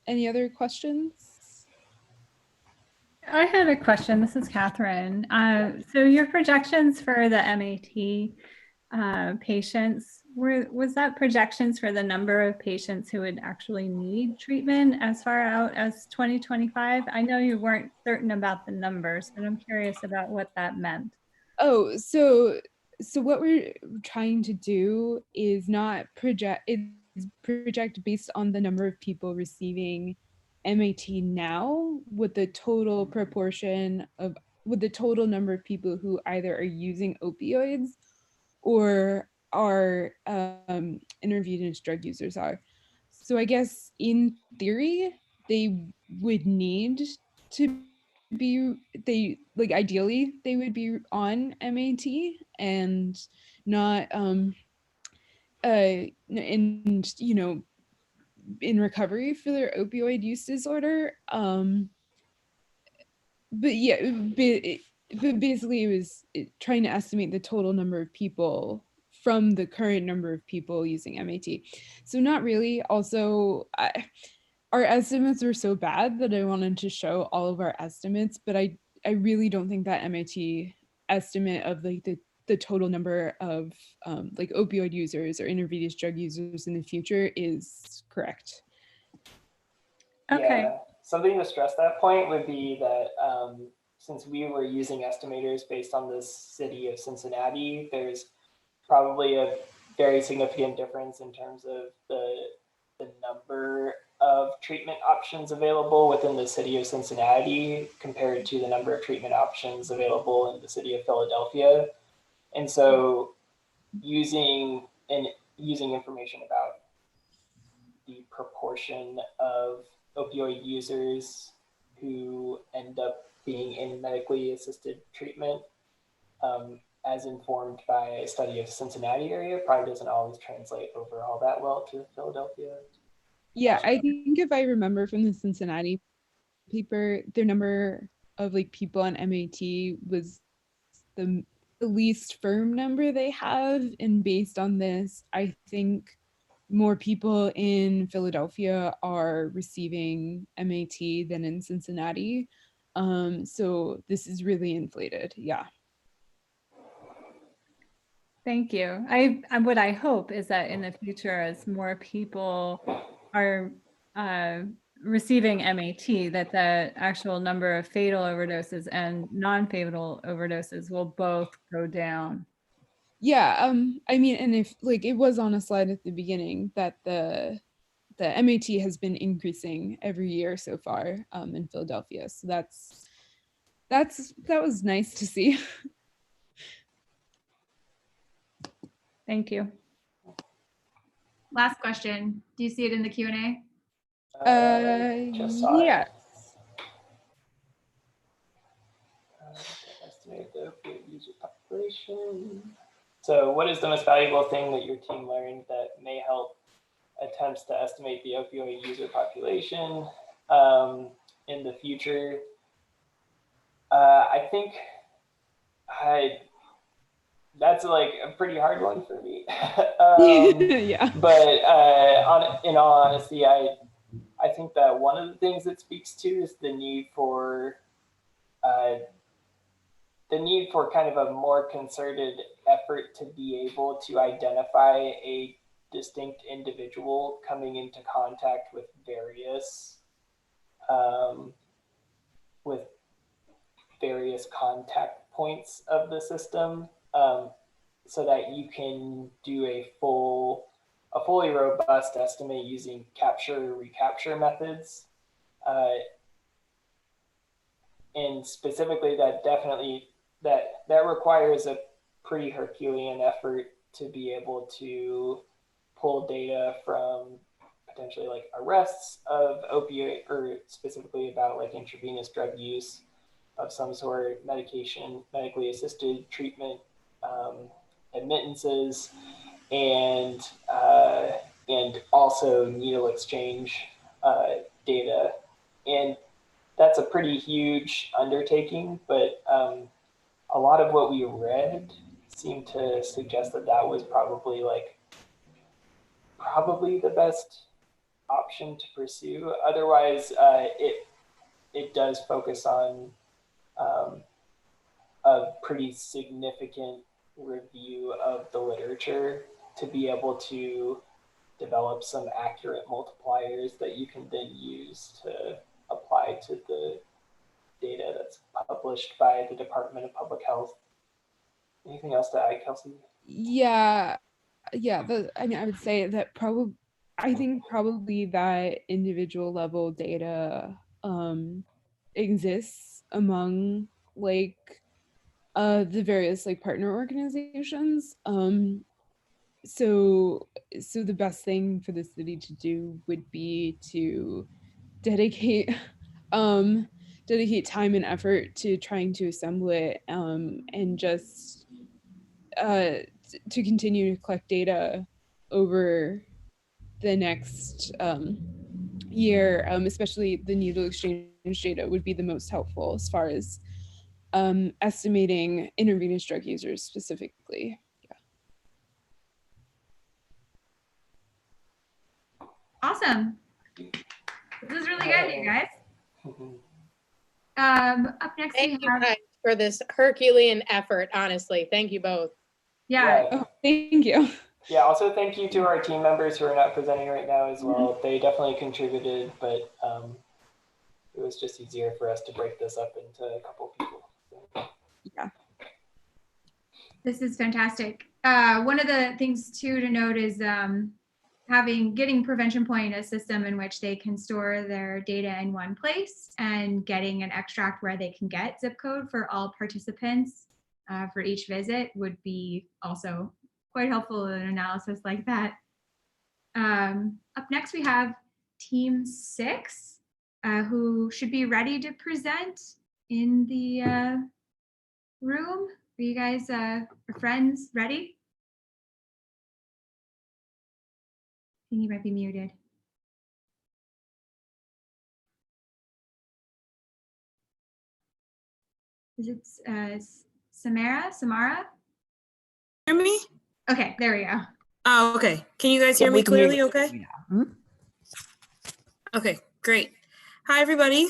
G: Any other questions?
H: I had a question. This is Catherine. So your projections for the MAT patients, was that projections for the number of patients who would actually need treatment as far out as 2025? I know you weren't certain about the numbers, but I'm curious about what that meant.
G: Oh, so what we're trying to do is not project based on the number of people receiving MAT now, with the total proportion of, with the total number of people who either are using opioids or are intravenous drug users are. So I guess in theory, they would need to be, ideally they would be on MAT and not and in recovery for their opioid use disorder. But yeah, but basically it was trying to estimate the total number of people from the current number of people using MAT. So not really. Also, our estimates were so bad that I wanted to show all of our estimates, but I really don't think that MAT estimate of the total number of opioid users or intravenous drug users in the future is correct.
H: Okay.
F: Yeah. Something to stress that point would be that since we were using estimators based on the city of Cincinnati, there's probably a very significant difference in terms of the number of treatment options available within the city of Cincinnati compared to the number of treatment options available in the city of Philadelphia. And so using information about the proportion of opioid users who end up being in medically assisted treatment, as informed by a study of Cincinnati area, probably doesn't always translate over all that well to Philadelphia.
G: Yeah, I think if I remember from the Cincinnati paper, their number of people on MAT was the least firm number they have, and based on this, I think more people in Philadelphia are receiving MAT than in Cincinnati. So this is really inflated. Yeah.
H: Thank you. What I hope is that in the future, as more people are receiving MAT, that the actual number of fatal overdoses and non-fatal overdoses will both go down.
G: Yeah, I mean, and if like it was on a slide at the beginning that the MAT has been increasing every year so far in Philadelphia. So that was nice to see.
H: Thank you.
A: Last question. Do you see it in the Q&A?
F: Just saw it.
G: Yeah.
F: Estimate the opioid user population. So what is the most valuable thing that your team learned that may help attempts to estimate the opioid user population in the future? I think that's like a pretty hard one for me.
G: Yeah.
F: But in all honesty, I think that one of the things that speaks to is the need for kind of a more concerted effort to be able to identify a distinct individual coming into contact with various contact points of the system, so that you can do a fully robust estimate using capture-recapture methods. And specifically that requires a pretty Herculean effort to be able to pull data from potentially like arrests of opioid, or specifically about like intravenous drug use of some sort, medication, medically assisted treatment, admittances, and also needle exchange data. And that's a pretty huge undertaking, but a lot of what we read seemed to suggest that that was probably the best option to pursue. Otherwise, it does focus on a pretty significant review of the literature to be able to develop some accurate multipliers that you can then use to apply to the data that's published by the Department of Public Health. Anything else to add, Kelsey?
G: Yeah. I mean, I would say that I think probably that individual level data exists among like the various like partner organizations. So the best thing for the city to do would be to dedicate time and effort to trying to assemble it, and just to continue to collect data over the next year, especially the needle exchange data would be the most helpful as far as estimating intravenous drug users specifically.
A: Awesome. This is really good, you guys. Up next,
E: Thank
A: we
E: you
A: have,
E: guys for this Herculean effort, honestly. Thank you both.
A: yeah.
G: Oh, thank you.
F: Yeah, also thank you to our team members who are not presenting right now as well. They definitely contributed, but it was just easier for us to break this up into a couple people.
G: Yeah.
A: This is fantastic. One of the things too to note is getting Prevention Point a system in which they can store their data in one place, and getting an extract where they can get zip code for all participants for each visit would be also quite helpful in an analysis like that. Up next, we have Team 6, who should be ready to present in the room. Are you guys, friends, ready? I think you might be muted. Is it Samara?
I: Hear me?
A: Okay, there we go.
I: Oh, okay. Can you guys hear me clearly? Okay. Okay, great. Hi, everybody.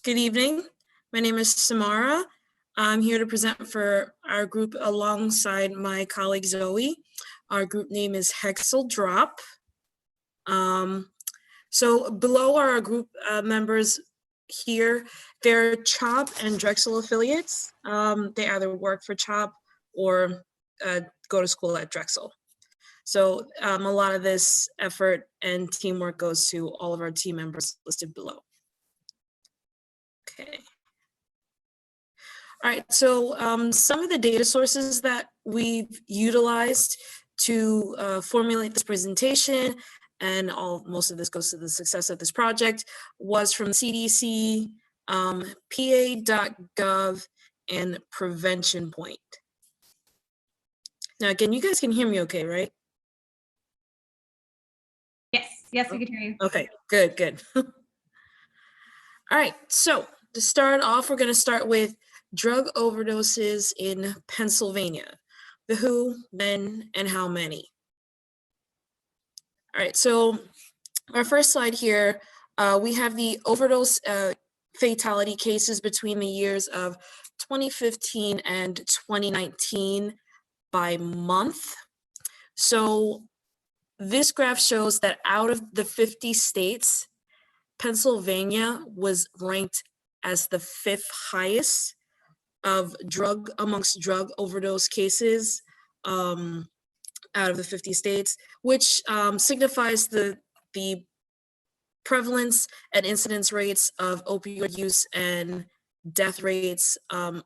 I: Good evening. My name is Samara. I'm here to present for our group alongside my colleague Zoe. Our group name is Hexel Drop. So below are our group members here. They're CHOP and Drexel affiliates. They either work for CHOP or go to school at Drexel. So a lot of this effort and teamwork goes to all of our team members listed below. Okay. All right, so some of the data sources that we've utilized to formulate this presentation, and most of this goes to the success of this project, was from CDC, PA.gov, and Prevention Point. Now, again, you guys can hear me okay, right?
A: Yes, we can hear you.
I: Okay, good. All right, so to start off, we're going to start with drug overdoses in Pennsylvania. The who, when, and how many. All right, so our first slide here, we have the overdose fatality cases between the years of 2015 and 2019 by month. So this graph shows that out of the 50 states, Pennsylvania was ranked as the 5th highest of amongst drug overdose cases out of the 50 states, which signifies the prevalence and incidence rates of opioid use and death rates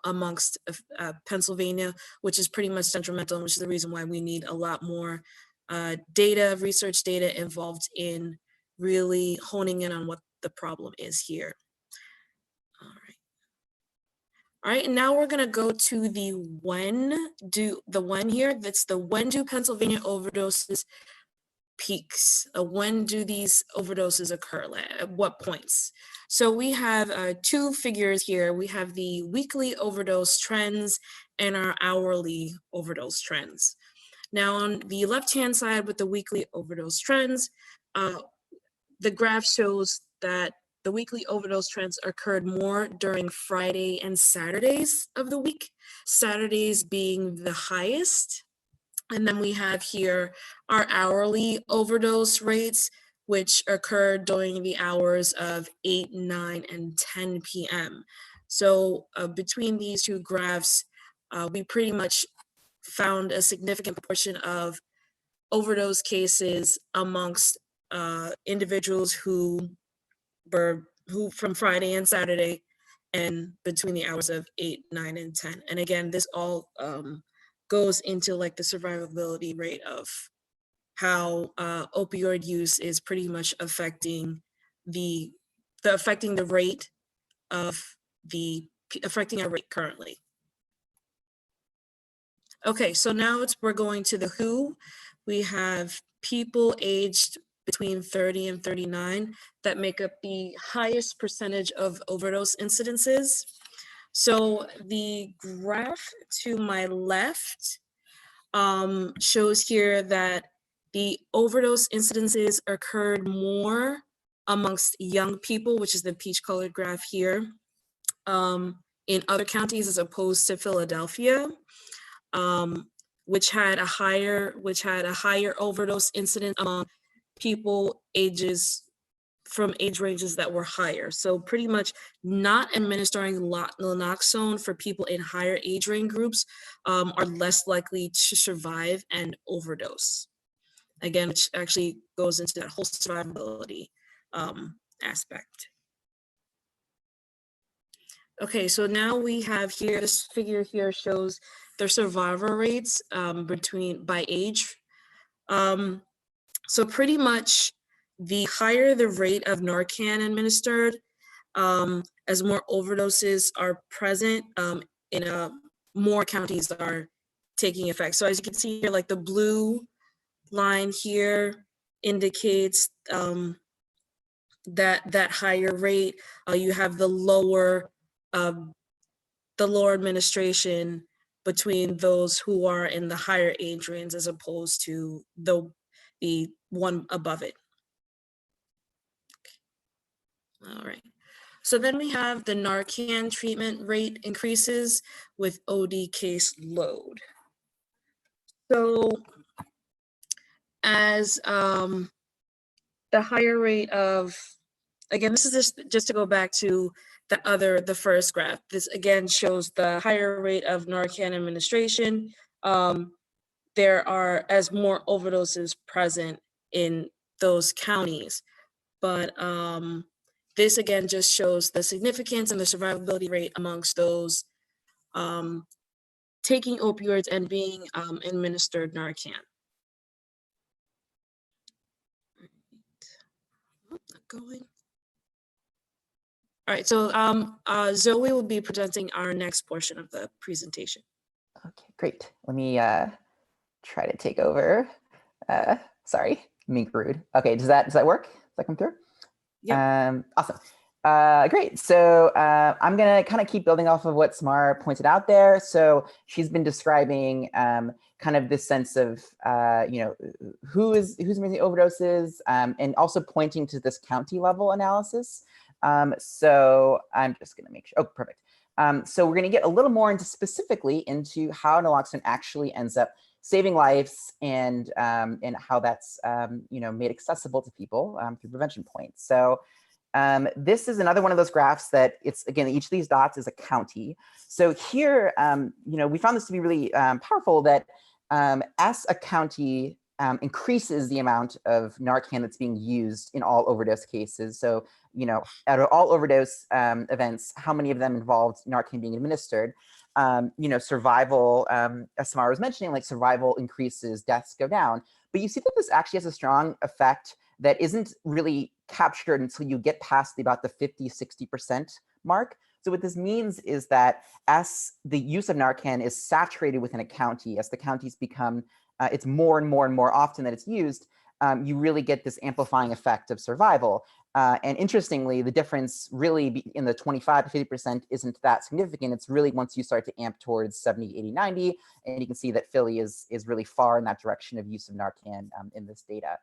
I: amongst Pennsylvania, which is pretty much detrimental, which is the reason why we need a lot more research data involved in really honing in on what the problem is here. All right, and now we're gonna go to the when here. That's the when do Pennsylvania overdoses peaks? When do these overdoses occur? At what points? So we have two figures here. We have the weekly overdose trends and our hourly overdose trends. Now on the left-hand side with the weekly overdose trends, the graph shows that the weekly overdose trends occurred more during Friday and Saturdays of the week, Saturdays being the highest. And then we have here our hourly overdose rates, which occurred during the hours of 8, 9, and 10 p.m. So between these two graphs, we pretty much found a significant proportion of overdose cases amongst individuals who from Friday and Saturday and between the hours of 8, 9, and 10. And again, this all goes into like the survivability rate of how opioid use is pretty much affecting affecting our rate currently. Okay, so now we're going to the who. We have people aged between 30 and 39 that make up the highest percentage of overdose incidences. So the graph to my left shows here that the overdose incidences occurred more amongst young people, which is the peach-colored graph here, in other counties as opposed to Philadelphia, which had a higher overdose incidence among people from age ranges that were higher. So pretty much not administering Naloxone for people in higher age range groups are less likely to survive and overdose. Again, which actually goes into that whole survivability aspect. Okay, so now we have here, this figure here shows their survival rates by age. So pretty much the higher the rate of Narcan administered, as more overdoses are present, more counties are taking effect. So as you can see here, like the blue line here indicates that higher rate. You have the lower administration between those who are in the higher age range as opposed to the one above it. All right. So then we have the Narcan treatment rate increases with OD case load. So as the higher rate of, again, this is just to go back to the first graph. This again shows the higher rate of Narcan administration. There are as more overdoses present in those counties. But this again just shows the significance and the survivability rate amongst those taking opioids and being administered Narcan. Not going. All right, so Zoe will be presenting our next portion of the presentation.
J: Okay, great. Let me try to take over. Sorry, being rude. Okay, does that work? Does that come through?
I: Yeah.
J: Awesome. Great. So I'm gonna kind of keep building off of what Samara pointed out there. So she's been describing kind of this sense of who's making overdoses, and also pointing to this county level analysis. So I'm just gonna make sure. Oh, perfect. So we're gonna get a little more specifically into how naloxone actually ends up saving lives and how that's made accessible to people through prevention points. So this is another one of those graphs that it's, again, each of these dots is a county. So here, we found this to be really powerful that as a county increases the amount of Narcan that's being used in all overdose cases. So, out of all overdose events, how many of them involved Narcan being administered? Survival, as Samara was mentioning, like survival increases, deaths go down. But you see that this actually has a strong effect that isn't really captured until you get past about the 50–60% mark. So what this means is that as the use of Narcan is saturated within a county, as the counties become, it's more and more and more often that it's used, you really get this amplifying effect of survival. And interestingly, the difference really in the 25 to 50% isn't that significant. It's really once you start to amp towards 70, 80, 90, and you can see that Philly is really far in that direction of use of Narcan in this data.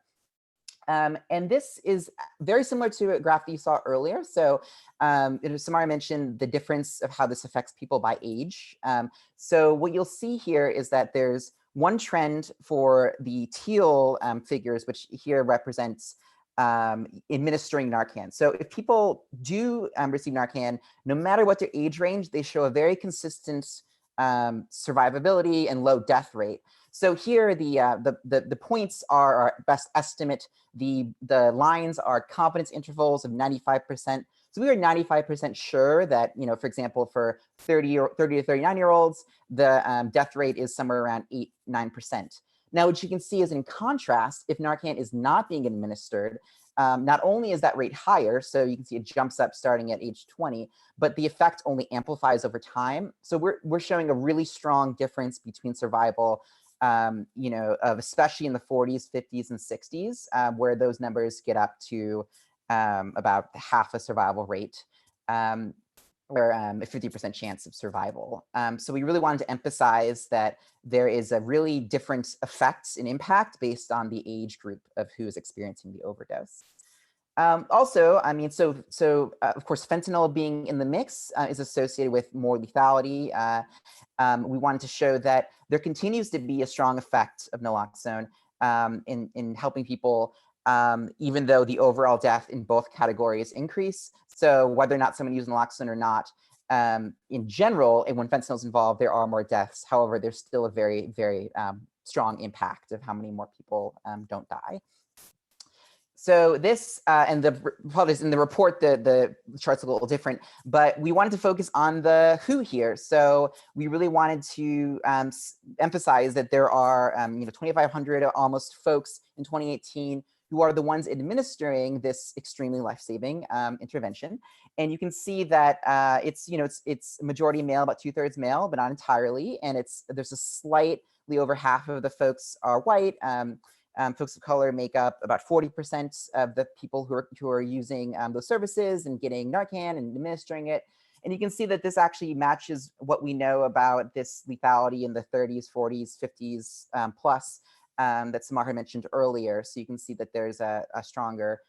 J: And this is very similar to a graph that you saw earlier. So Samara mentioned the difference of how this affects people by age. So what you'll see here is that there's one trend for the teal figures, which here represents administering Narcan. So if people do receive Narcan, no matter what their age range, they show a very consistent survivability and low death rate. So here the points are our best estimate. The lines are confidence intervals of 95%. So we are 95% sure that, for example, for 30 to 39-year-olds, the death rate is somewhere around 8–9%. Now, what you can see is in contrast, if Narcan is not being administered, not only is that rate higher, so you can see it jumps up starting at age 20, but the effect only amplifies over time. So we're showing a really strong difference between survival, of especially in the 40s, 50s, and 60s, where those numbers get up to about half a survival rate, or a 50% chance of survival. So we really wanted to emphasize that there is a really different effects and impact based on the age group of who is experiencing the overdose. Also, of course, fentanyl being in the mix is associated with more lethality. We wanted to show that there continues to be a strong effect of naloxone in helping people, even though the overall death in both categories increase. So whether or not someone uses naloxone or not, in general, and when fentanyl is involved, there are more deaths. However, there's still a very, very strong impact of how many more people don't die. So this, and apologies, in the report, the chart's a little different, but we wanted to focus on the who here. So we really wanted to emphasize that there are 2,500 almost folks in 2018 who are the ones administering this extremely life-saving intervention. And you can see that it's majority male, about 2/3 male, but not entirely. And there's a slightly over half of the folks are white. Folks of color make up about 40% of the people who are using those services and getting Narcan and administering it. And you can see that this actually matches what we know about this lethality in the 30s, 40s, 50s plus that Samar had mentioned earlier. So you can see that there's a stronger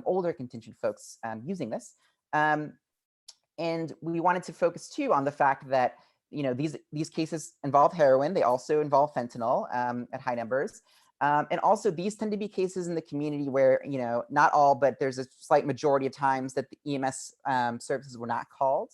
J: older contingent folks using this. And we wanted to focus too on the fact that these cases involve heroin. They also involve fentanyl at high numbers. And also these tend to be cases in the community where, not all, but there's a slight majority of times that the EMS services were not called,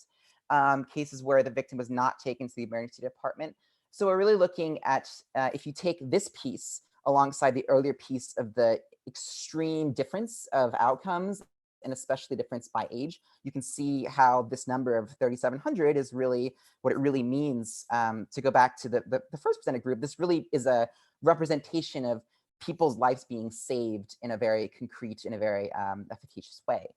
J: cases where the victim was not taken to the emergency department. So we're really looking at, if you take this piece alongside the earlier piece of the extreme difference of outcomes, and especially difference by age, you can see how this number of 3,700 is really what it really means. To go back to the first presented group, this really is a representation of people's lives being saved in a very concrete, in a very efficacious way.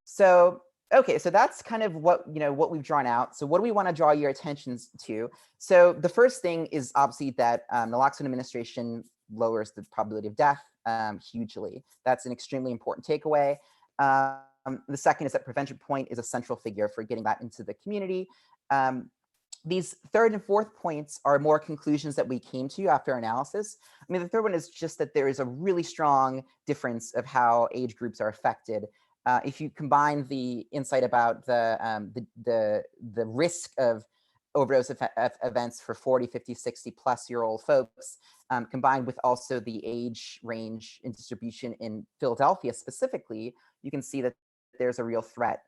J: So, okay, so that's kind of what we've drawn out. So what do we want to draw your attentions to? So the first thing is obviously that naloxone administration lowers the probability of death hugely. That's an extremely important takeaway. The second is that Prevention Point is a central figure for getting that into the community. These third and fourth points are more conclusions that we came to after analysis. I mean, the third one is just that there is a really strong difference of how age groups are affected. If you combine the insight about the risk of overdose events for 40, 50, 60 plus year old folks, combined with also the age range and distribution in Philadelphia specifically, you can see that there's a real threat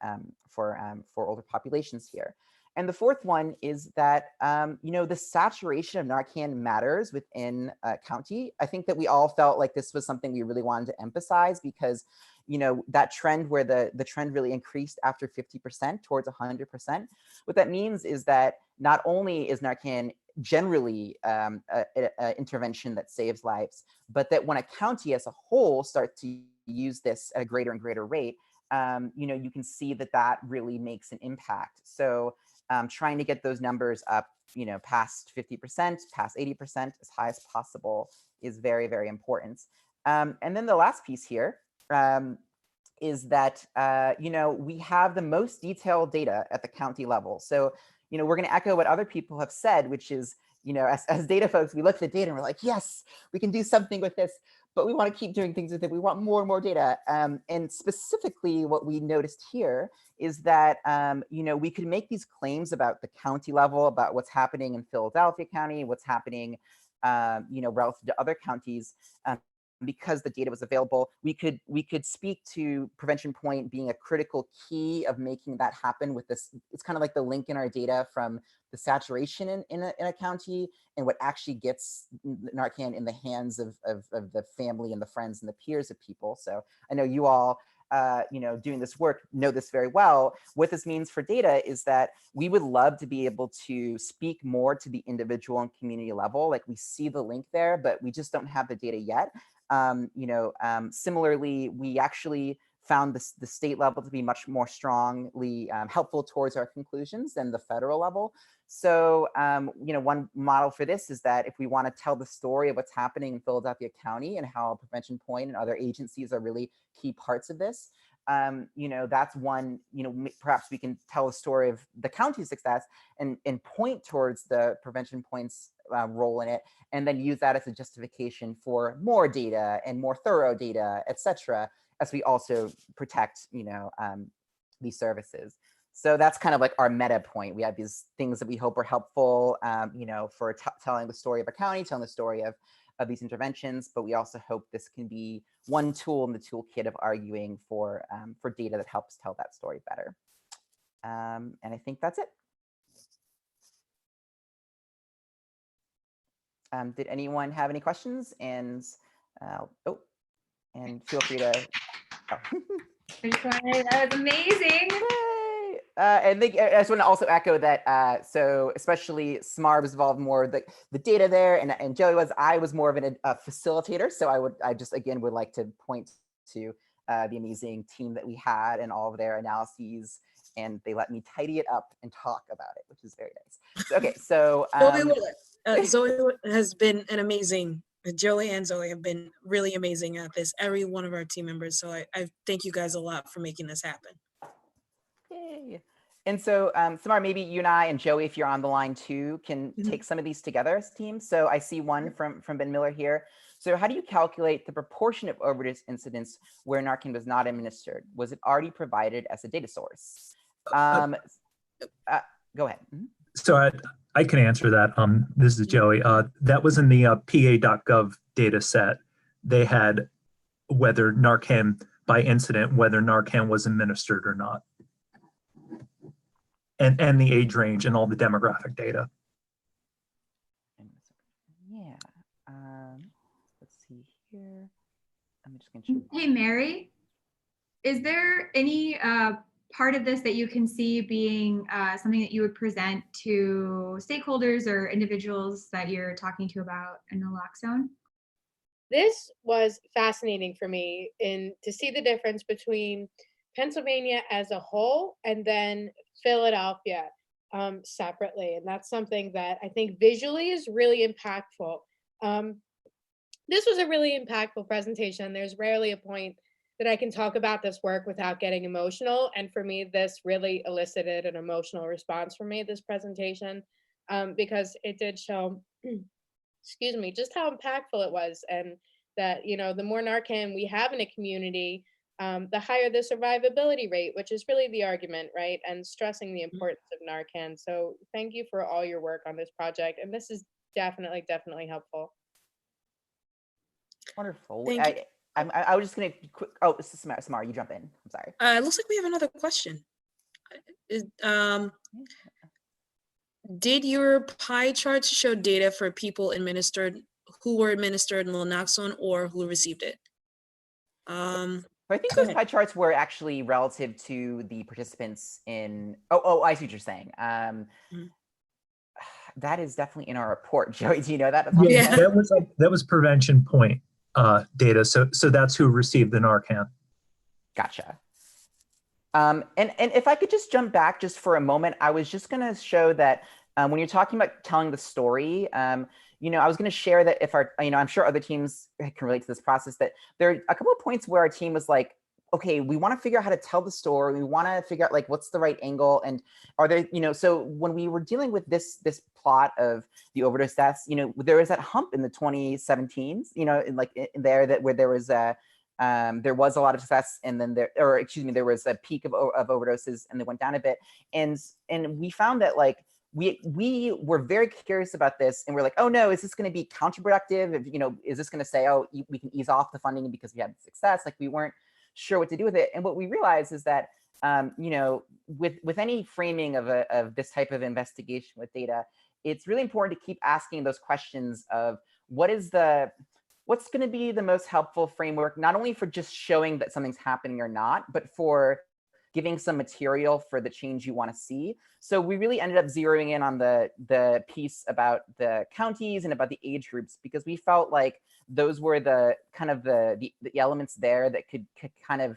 J: for older populations here. And the fourth one is that, the saturation of Narcan matters within a county. I think that we all felt like this was something we really wanted to emphasize because, that trend where the trend really increased after 50% towards 100%. What that means is that not only is Narcan generally an intervention that saves lives, but that when a county as a whole starts to use this at a greater and greater rate, you can see that really makes an impact. So trying to get those numbers up, past 50%, past 80%, as high as possible is very, very important. And then the last piece here is that, we have the most detailed data at the county level. So, we're going to echo what other people have said, which is, as data folks, we look at the data and we're like, yes, we can do something with this, but we want to keep doing things with it. We want more and more data. And specifically what we noticed here is that, we could make these claims about the county level, about what's happening in Philadelphia County, what's happening, relative to other counties. Because the data was available, we could speak to Prevention Point being a critical key of making that happen with this. It's kind of like the link in our data from the saturation in a county and what actually gets Narcan in the hands of the family and the friends and the peers of people. So I know you all, doing this work know this very well. What this means for data is that we would love to be able to speak more to the individual and community level. Like we see the link there, but we just don't have the data yet. Similarly, we actually found the state level to be much more strongly helpful towards our conclusions than the federal level. So, one model for this is that if we want to tell the story of what's happening in Philadelphia County and how Prevention Point and other agencies are really key parts of this, that's one, perhaps we can tell a story of the county's success and point towards the Prevention Point's role in it, and then use that as a justification for more data and more thorough data, et cetera, as we also protect, these services. So that's kind of like our meta point. We have these things that we hope are helpful, for telling the story of a county, telling the story of these interventions, but we also hope this can be one tool in the toolkit of arguing for data that helps tell that story better. And I think that's it. Did anyone have any questions? And and feel free to. Oh.
A: That was amazing.
J: I just want to also echo that. So especially Samar was involved more the data there, and Joey was. I was more of a facilitator. So I just again would like to point to the amazing team that we had and all of their analyses, and they let me tidy it up and talk about it, which is very nice. So, okay, so
I: Zoe has been an amazing. Joey and Zoe have been really amazing at this. Every one of our team members. So I thank you guys a lot for making this happen.
J: Yay. And so, Samar, maybe you and I and Joey, if you're on the line too, can
I: Mhm.
J: take some of these together as teams. So I see one from Ben Miller here. So how do you calculate the proportion of overdose incidents where Narcan was not administered? Was it already provided as a data source? Go ahead. Mhm.
K: So I can answer that. This is Joey. That was in the PA.gov data set. They had whether Narcan by incident, whether Narcan was administered or not. And the age range and all the demographic data.
J: Yeah. Let's see here. I'm just going to.
A: Hey, Mary, is there any part of this that you can see being something that you would present to stakeholders or individuals that you're talking to about naloxone?
E: This was fascinating for me to see the difference between Pennsylvania as a whole and then Philadelphia separately. And that's something that I think visually is really impactful. This was a really impactful presentation. There's rarely a point that I can talk about this work without getting emotional. And for me, this really elicited an emotional response from me, this presentation, because it did show, excuse me, just how impactful it was. And that, you know, the more Narcan we have in a community, the higher the survivability rate, which is really the argument, right? And stressing the importance of Narcan. So thank you for all your work on this project. And this is definitely, definitely helpful.
J: Wonderful.
I: Thank you.
J: I was just going to quick. Oh, this is Samar, you jump in. I'm sorry.
I: It looks like we have another question. Did your pie charts show data for people who were administered naloxone or who received it?
J: So I think those pie charts were actually relative to the participants in. Oh, I see what you're saying. That is definitely in our report. Joey, do you know that?
K: Yeah, that was prevention point data. So that's who received the Narcan.
J: Gotcha. And if I could just jump back just for a moment, I was just going to show that when you're talking about telling the story, you know, I was going to share that if I'm sure other teams can relate to this process, that there are a couple of points where our team was like, okay, we want to figure out how to tell the story. We want to figure out like what's the right angle, and are there, you know, so when we were dealing with this plot of the overdose deaths, you know, there was that hump in the 2017s, you know, where there was a there was a lot of success, and then there was a peak of overdoses, and they went down a bit, and we found that like we were very curious about this, and we're like, oh no, is this going to be counterproductive? You know, is this going to say, oh, we can ease off the funding because we had success? Like we weren't sure what to do with it. And what we realized is that, you know, with any framing of this type of investigation with data, it's really important to keep asking those questions of what's going to be the most helpful framework, not only for just showing that something's happening or not, but for giving some material for the change you want to see. So we really ended up zeroing in on the piece about the counties and about the age groups, because we felt like those were the kind of the elements there that could kind of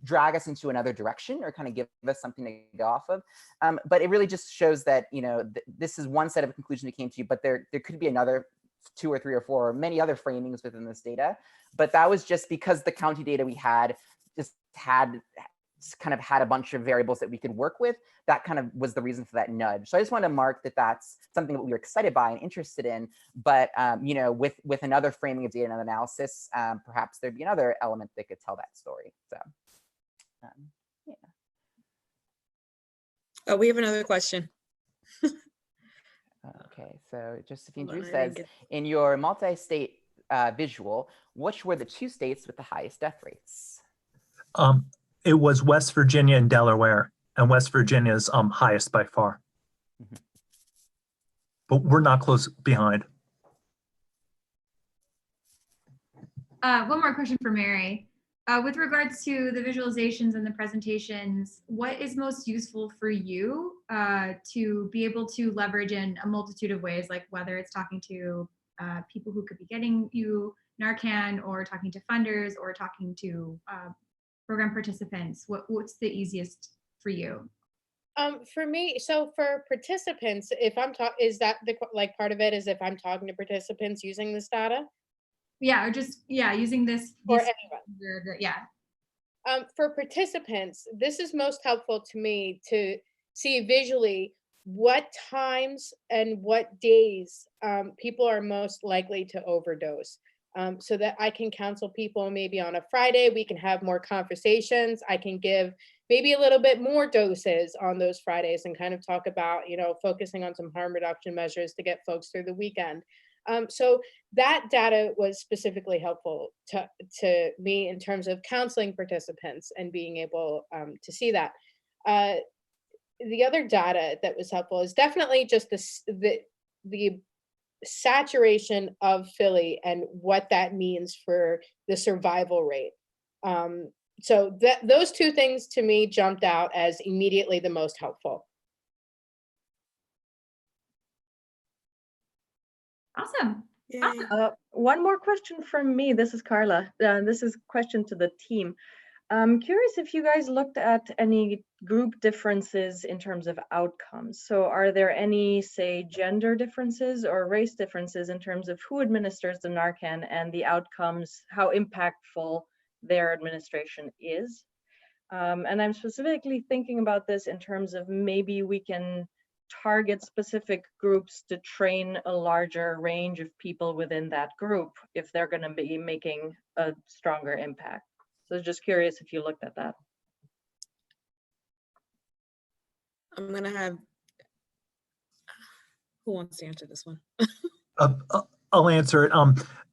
J: drag us into another direction, or kind of give us something to go off of. But it really just shows that, you know, this is one set of conclusions we came to, but there could be another 2 or 3 or 4 or many other framings within this data. But that was just because the county data we had had a bunch of variables that we could work with. That kind of was the reason for that nudge. So I just want to mark that that's something that we were excited by and interested in. But you know, with another framing of data and analysis, perhaps there'd be another element that could tell that story. So
I: yeah. We have another question.
J: Okay, so Josephine Drew says, in your multi-state visual, which were the 2 states with the highest death rates?
K: It was West Virginia and Delaware, and West Virginia is highest by far. Mm-hmm. But we're not close behind.
A: One more question for Mary. With regards to the visualizations and the presentations, what is most useful for you to be able to leverage in a multitude of ways, like whether it's talking to people who could be getting you Narcan, or talking to funders, or talking to program participants? What's the easiest for you?
E: For me, so for participants, if I'm is that the like part of it is if I'm talking to participants using this data?
A: Yeah, or just using this.
E: Or anyone.
A: Yeah.
E: For participants, this is most helpful to me to see visually what times and what days people are most likely to overdose. So that I can counsel people maybe on a Friday, we can have more conversations. I can give maybe a little bit more doses on those Fridays and kind of talk about, focusing on some harm reduction measures to get folks through the weekend. So that data was specifically helpful to me in terms of counseling participants and being able to see that. The other data that was helpful is definitely just the saturation of Philly and what that means for the survival rate. So those two things to me jumped out as immediately the most helpful.
A: Awesome.
B: Yay.
L: One more question from me. This is Carla. This is a question to the team. I'm curious if you guys looked at any group differences in terms of outcomes. So are there any, say, gender differences or race differences in terms of who administers the Narcan and the outcomes, how impactful their administration is? And I'm specifically thinking about this in terms of maybe we can target specific groups to train a larger range of people within that group if they're going to be making a stronger impact. So just curious if you looked at that.
I: I'm going to have, who wants to answer this one?
K: I'll answer it.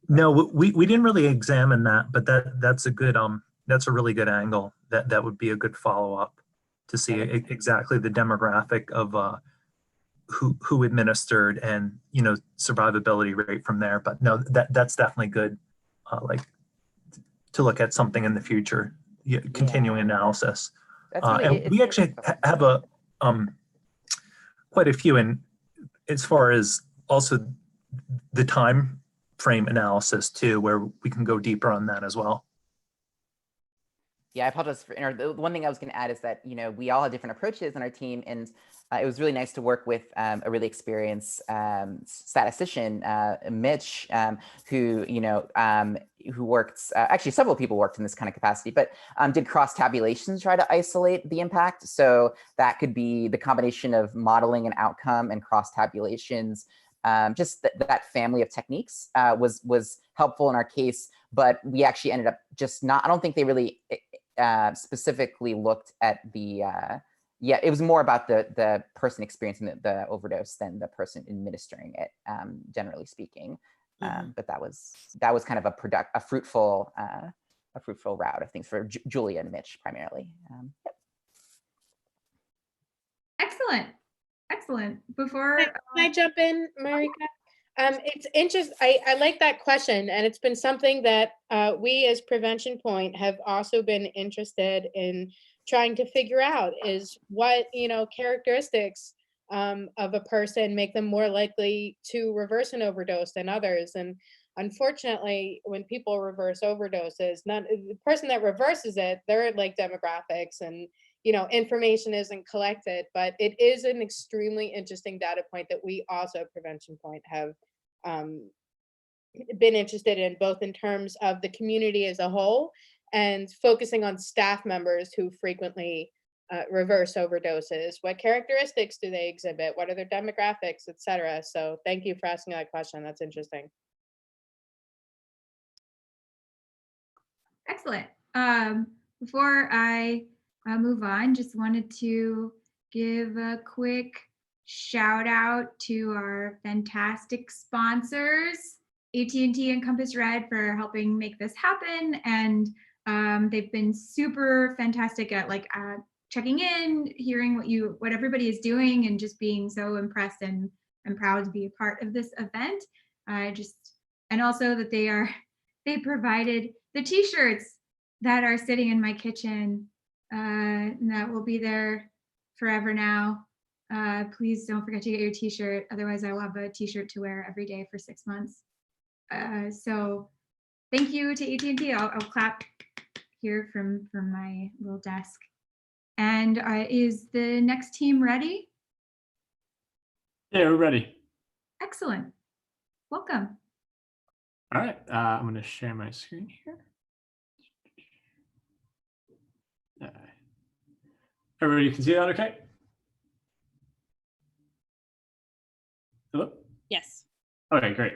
K: No, we didn't really examine that, but that's a really good angle. That would be a good follow-up to see exactly the demographic of who administered and survivability rate from there. But no, that's definitely good. Like to look at something in the future, continuing analysis. And we actually have a quite a few in as far as also the time frame analysis too, where we can go deeper on that as well.
J: Yeah, I apologize for the one thing I was going to add is that we all have different approaches in our team, and it was really nice to work with a really experienced statistician, Mitch, who worked. Actually, several people worked in this kind of capacity, but did cross tabulations to try to isolate the impact. So that could be the combination of modeling an outcome and cross tabulations. Just that family of techniques was helpful in our case, but we actually ended up just not. I don't think they really specifically looked at the. It was more about the person experiencing the overdose than the person administering it, generally speaking. But that was kind of a fruitful route of things for Julia and Mitch primarily. Yep.
A: Excellent. Before
E: Can I jump in, Marika? It's interesting. I like that question, and it's been something that we as Prevention Point have also been interested in trying to figure out is what characteristics of a person make them more likely to reverse an overdose than others. And unfortunately, when people reverse overdoses, the person that reverses it, their demographics and information isn't collected, but it is an extremely interesting data point that we also at Prevention Point have been interested in, both in terms of the community as a whole and focusing on staff members who frequently reverse overdoses. What characteristics do they exhibit? What are their demographics, et cetera? So thank you for asking that question. That's interesting.
A: Excellent. Before I move on, just wanted to give a quick shout out to our fantastic sponsors, AT&T and CompassRed, for helping make this happen. And they've been super fantastic at checking in, hearing what everybody is doing, and just being so impressed and proud to be a part of this event. And also that they provided the t-shirts that are sitting in my kitchen, and that will be there forever now. Please don't forget to get your t-shirt. Otherwise I will have a t-shirt to wear every day for 6 months. So thank you to AT&T. I'll clap here from my little desk. And is the next team ready?
M: Yeah, we're ready.
A: Excellent. Welcome.
M: All right, I'm going to share my screen here. Everybody can see that okay? Hello?
B: Yes.
M: Okay, great.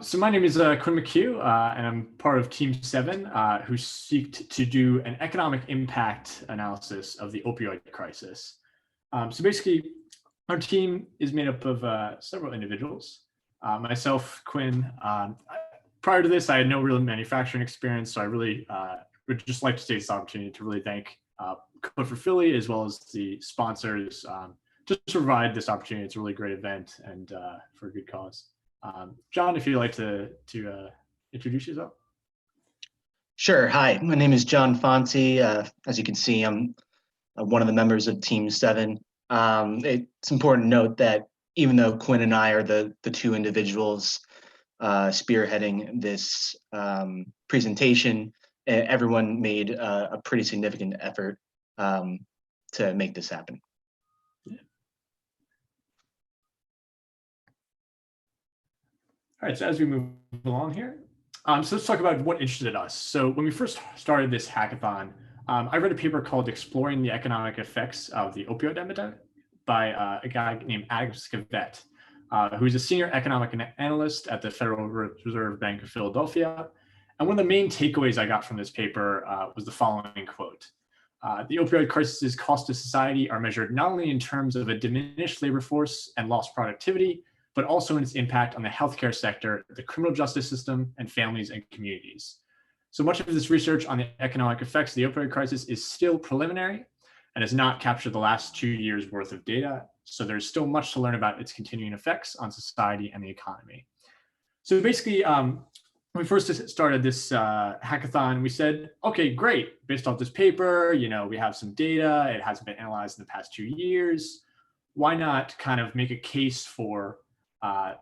M: So my name is Quinn McHugh, and I'm part of Team 7, who seek to do an economic impact analysis of the opioid crisis. So basically, our team is made up of several individuals. Myself, Quinn. Prior to this, I had no real manufacturing experience, so I really would just like to take this opportunity to really thank Code for Philly, as well as the sponsors, just to provide this opportunity. It's a really great event and for a good cause. John, if you'd like to introduce yourself.
N: Sure. Hi, my name is John Fonte. As you can see, I'm one of the members of Team 7. It's important to note that even though Quinn and I are the two individuals spearheading this presentation, everyone made a pretty significant effort to make this happen.
M: All right, so as we move along here, so let's talk about what interested us. So when we first started this hackathon, I read a paper called Exploring the Economic Effects of the Opioid Epidemic by a guy named Adam Scavett, who's a senior economic analyst at the Federal Reserve Bank of Philadelphia. And one of the main takeaways I got from this paper was the following quote. The opioid crisis's cost to society are measured not only in terms of a diminished labor force and lost productivity, but also in its impact on the healthcare sector, the criminal justice system, and families and communities. So much of this research on the economic effects of the opioid crisis is still preliminary and has not captured the last 2 years worth of data. So there's still much to learn about its continuing effects on society and the economy. So basically, when we first started this hackathon, we said, okay, great. Based off this paper, we have some data. It hasn't been analyzed in the past 2 years. Why not kind of make a case for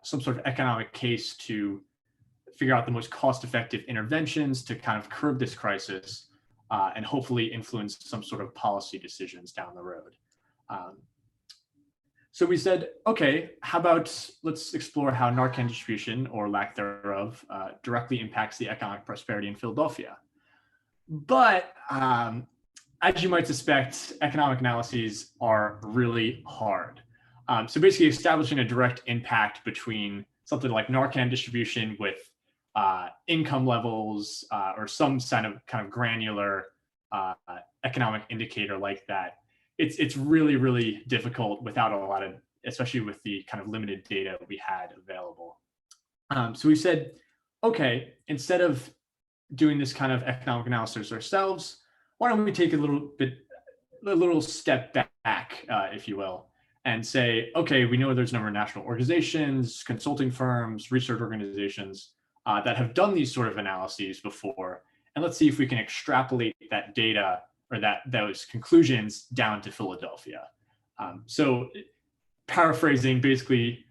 M: some sort of economic case to figure out the most cost-effective interventions to kind of curb this crisis and hopefully influence some sort of policy decisions down the road. So we said, okay, how about let's explore how Narcan distribution, or lack thereof, directly impacts the economic prosperity in Philadelphia. But as you might suspect, economic analyses are really hard. So basically establishing a direct impact between something like Narcan distribution with income levels or some kind of granular economic indicator like that, it's really, really difficult without a lot of, especially with the kind of limited data we had available. So we said, okay, instead of doing this kind of economic analysis ourselves, why don't we take a little step back, if you will, and say, okay, we know there's a number of national organizations, consulting firms, research organizations that have done these sort of analyses before, and let's see if we can extrapolate that data or those conclusions down to Philadelphia. So paraphrasing, basically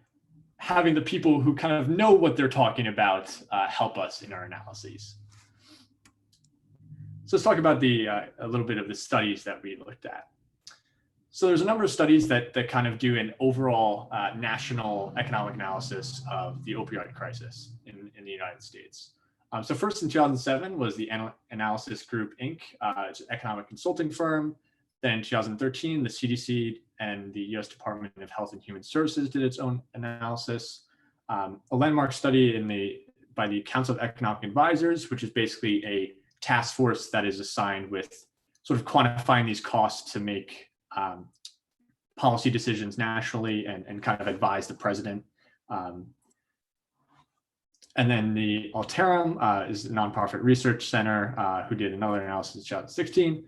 M: having the people who kind of know what they're talking about help us in our analyses. So let's talk about a little bit of the studies that we looked at. So there's a number of studies that kind of do an overall national economic analysis of the opioid crisis in the United States. So first in 2007 was the Analysis Group, Inc., it's an economic consulting firm. Then in 2013, the CDC and the US Department of Health and Human Services did its own analysis. A landmark study by the Council of Economic Advisors, which is basically a task force that is assigned with sort of quantifying these costs to make policy decisions nationally and kind of advise the president. And then the Alterum is a nonprofit research center who did another analysis in 2016.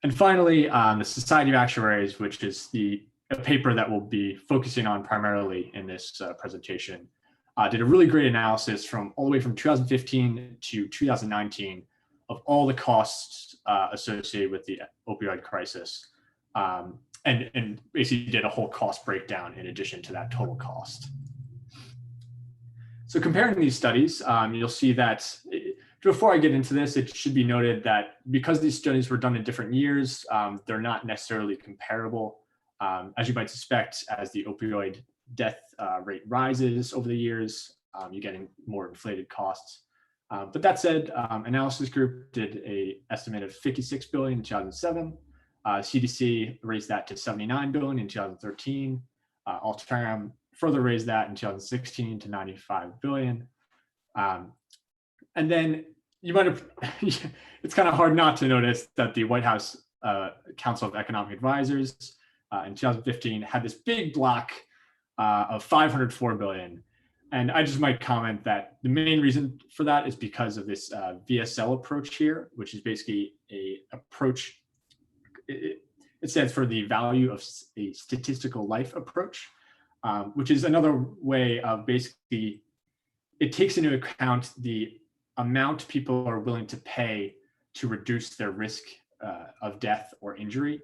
M: And finally, the Society of Actuaries, which is a paper that we'll be focusing on primarily in this presentation, did a really great analysis from all the way from 2015 to 2019 of all the costs associated with the opioid crisis. And basically did a whole cost breakdown in addition to that total cost. So comparing these studies, you'll see that before I get into this, it should be noted that because these studies were done in different years, they're not necessarily comparable. As you might suspect, as the opioid death rate rises over the years, you're getting more inflated costs. But that said, analysis group did a estimate of 56 billion in 2007. CDC raised that to 79 billion in 2013. Alteram further raised that in 2016 to 95 billion. And then you might have, it's kind of hard not to notice that the White House Council of Economic Advisors in 2015 had this big block of 504 billion. And I just might comment that the main reason for that is because of this VSL approach here, which is basically a approach. It stands for the value of a statistical life approach, which is another way of basically, it takes into account the amount people are willing to pay to reduce their risk of death or injury.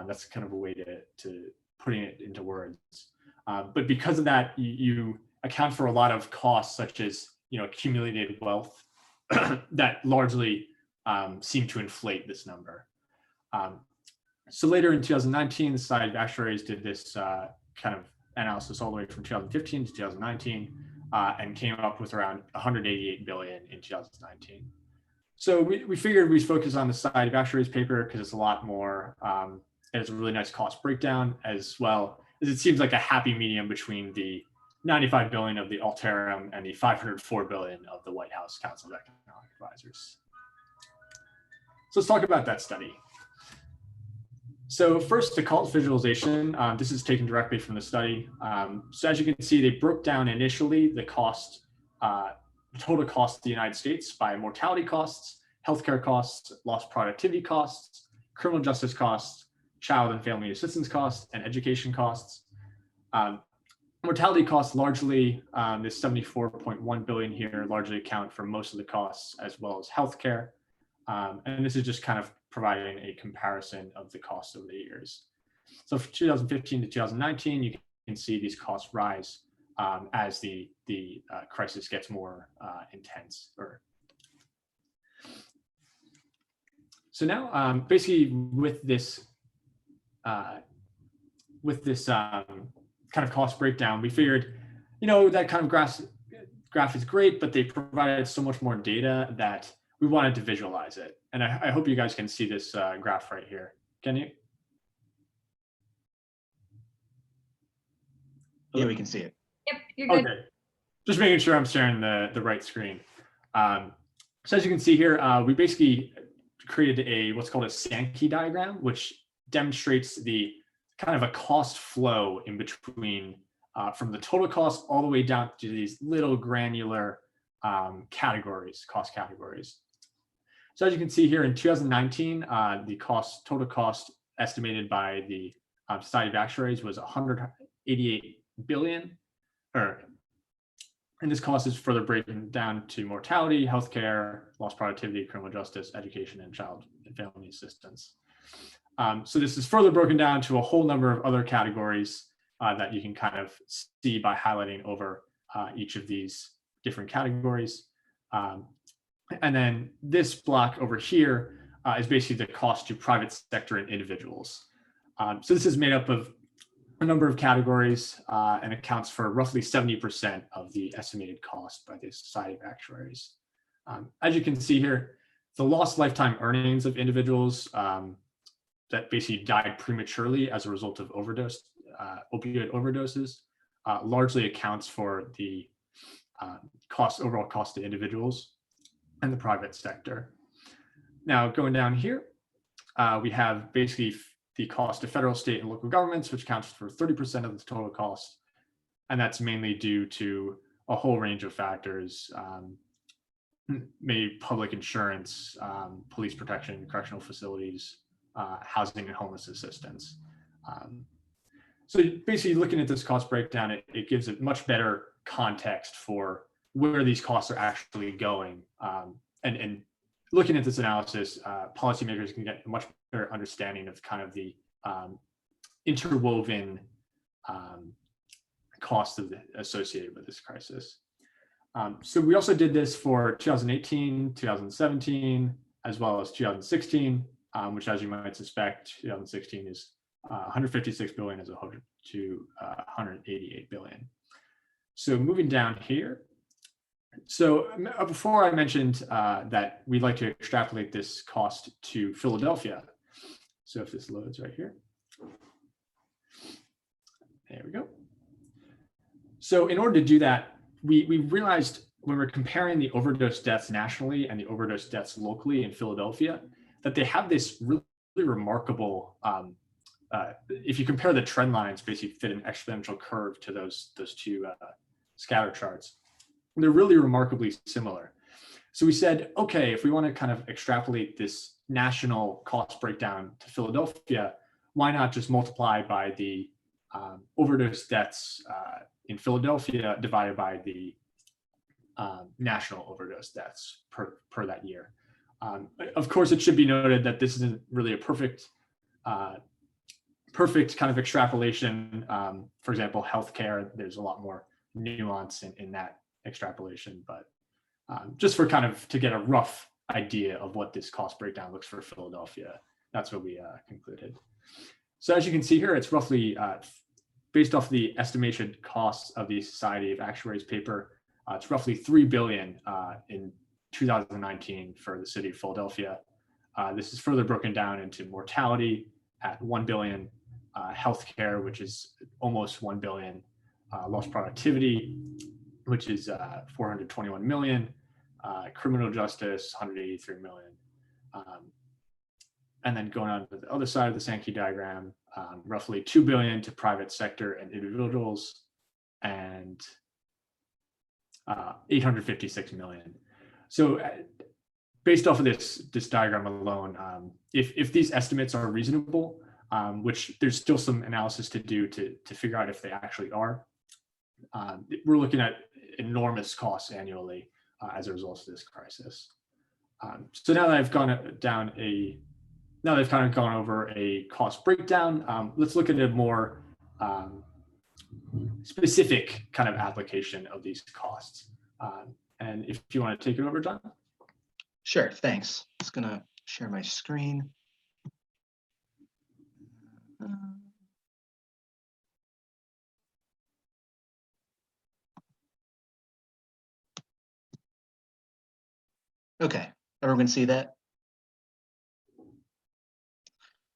M: That's kind of a way to putting it into words. But because of that, you account for a lot of costs, such as accumulated wealth, that largely seem to inflate this number. So later in 2019, the Society of Actuaries did this kind of analysis all the way from 2015 to 2019, and came up with around 188 billion in 2019. So we figured we'd focus on the Society of Actuaries paper because it's a lot more, it has a really nice cost breakdown, as well as it seems like a happy medium between the 95 billion of the Alteram and the 504 billion of the White House Council of Economic Advisors. So let's talk about that study. So first, the cost visualization. This is taken directly from the study. So as you can see, they broke down initially the cost, total cost of the United States by mortality costs, healthcare costs, lost productivity costs, criminal justice costs, child and family assistance costs, and education costs. Mortality costs largely, this 74.1 billion here, largely account for most of the costs, as well as healthcare. And this is just kind of providing a comparison of the costs over the years. So from 2015 to 2019, you can see these costs rise as the crisis gets more intense. So now, basically, with this kind of cost breakdown, we figured, that kind of graph is great, but they provided so much more data that we wanted to visualize it. And I hope you guys can see this graph right here. Can you?
N: Yeah, we can see it.
A: Yep, you're good.
M: Okay. Just making sure I'm sharing the right screen. So as you can see here, we basically created what's called a Sankey diagram, which demonstrates the kind of a cost flow in between from the total cost all the way down to these little granular categories, cost categories. So as you can see here in 2019, the total cost estimated by the Society of Actuaries was 188 billion, and this cost is further breaking down to mortality, healthcare, lost productivity, criminal justice, education, and child and family assistance. So this is further broken down to a whole number of other categories that you can kind of see by highlighting over each of these different categories. And then this block over here is basically the cost to private sector and individuals. So this is made up of a number of categories and accounts for roughly 70% of the estimated cost by the Society of Actuaries. As you can see here, the lost lifetime earnings of individuals that basically died prematurely as a result of opioid overdoses largely accounts for the overall cost to individuals and the private sector. Now going down here, we have basically the cost to federal, state, and local governments, which accounts for 30% of the total cost. And that's mainly due to a whole range of factors, maybe public insurance, police protection, correctional facilities, housing and homeless assistance. So basically looking at this cost breakdown, it gives a much better context for where these costs are actually going. And looking at this analysis, policymakers can get a much better understanding of kind of the interwoven costs associated with this crisis. So we also did this for 2018, 2017, as well as 2016, which, as you might suspect, 2016 is 156 billion as opposed to 188 billion. So moving down here, So before I mentioned that we'd like to extrapolate this cost to Philadelphia. So if this loads right here. There we go. So in order to do that, we realized when we're comparing the overdose deaths nationally and the overdose deaths locally in Philadelphia, that they have this really remarkable, if you compare the trend lines, basically fit an exponential curve to those two scatter charts. They're really remarkably similar. So we said, okay, if we want to kind of extrapolate this national cost breakdown to Philadelphia, why not just multiply by the overdose deaths in Philadelphia divided by the national overdose deaths per that year. Of course, it should be noted that this isn't really a perfect kind of extrapolation. For example, healthcare, there's a lot more nuance in that extrapolation, but just for kind of to get a rough idea of what this cost breakdown looks for Philadelphia, that's what we concluded. So as you can see here, it's roughly based off the estimation costs of the Society of Actuaries paper. It's roughly $3 billion in 2019 for the city of Philadelphia. This is further broken down into mortality at $1 billion, healthcare, which is almost $1 billion, lost productivity, which is 421 million, criminal justice, 183 million. And then going on to the other side of the Sankey diagram, roughly 2 billion to private sector and individuals, and 856 million. So based off of this diagram alone, if these estimates are reasonable, which there's still some analysis to do to figure out if they actually are, we're looking at enormous costs annually as a result of this crisis. So now that I've now they've kind of gone over a cost breakdown, let's look at a more specific kind of application of these costs. And if you want to take it over, John.
N: Sure, thanks. Just gonna share my screen. Okay, everyone see that?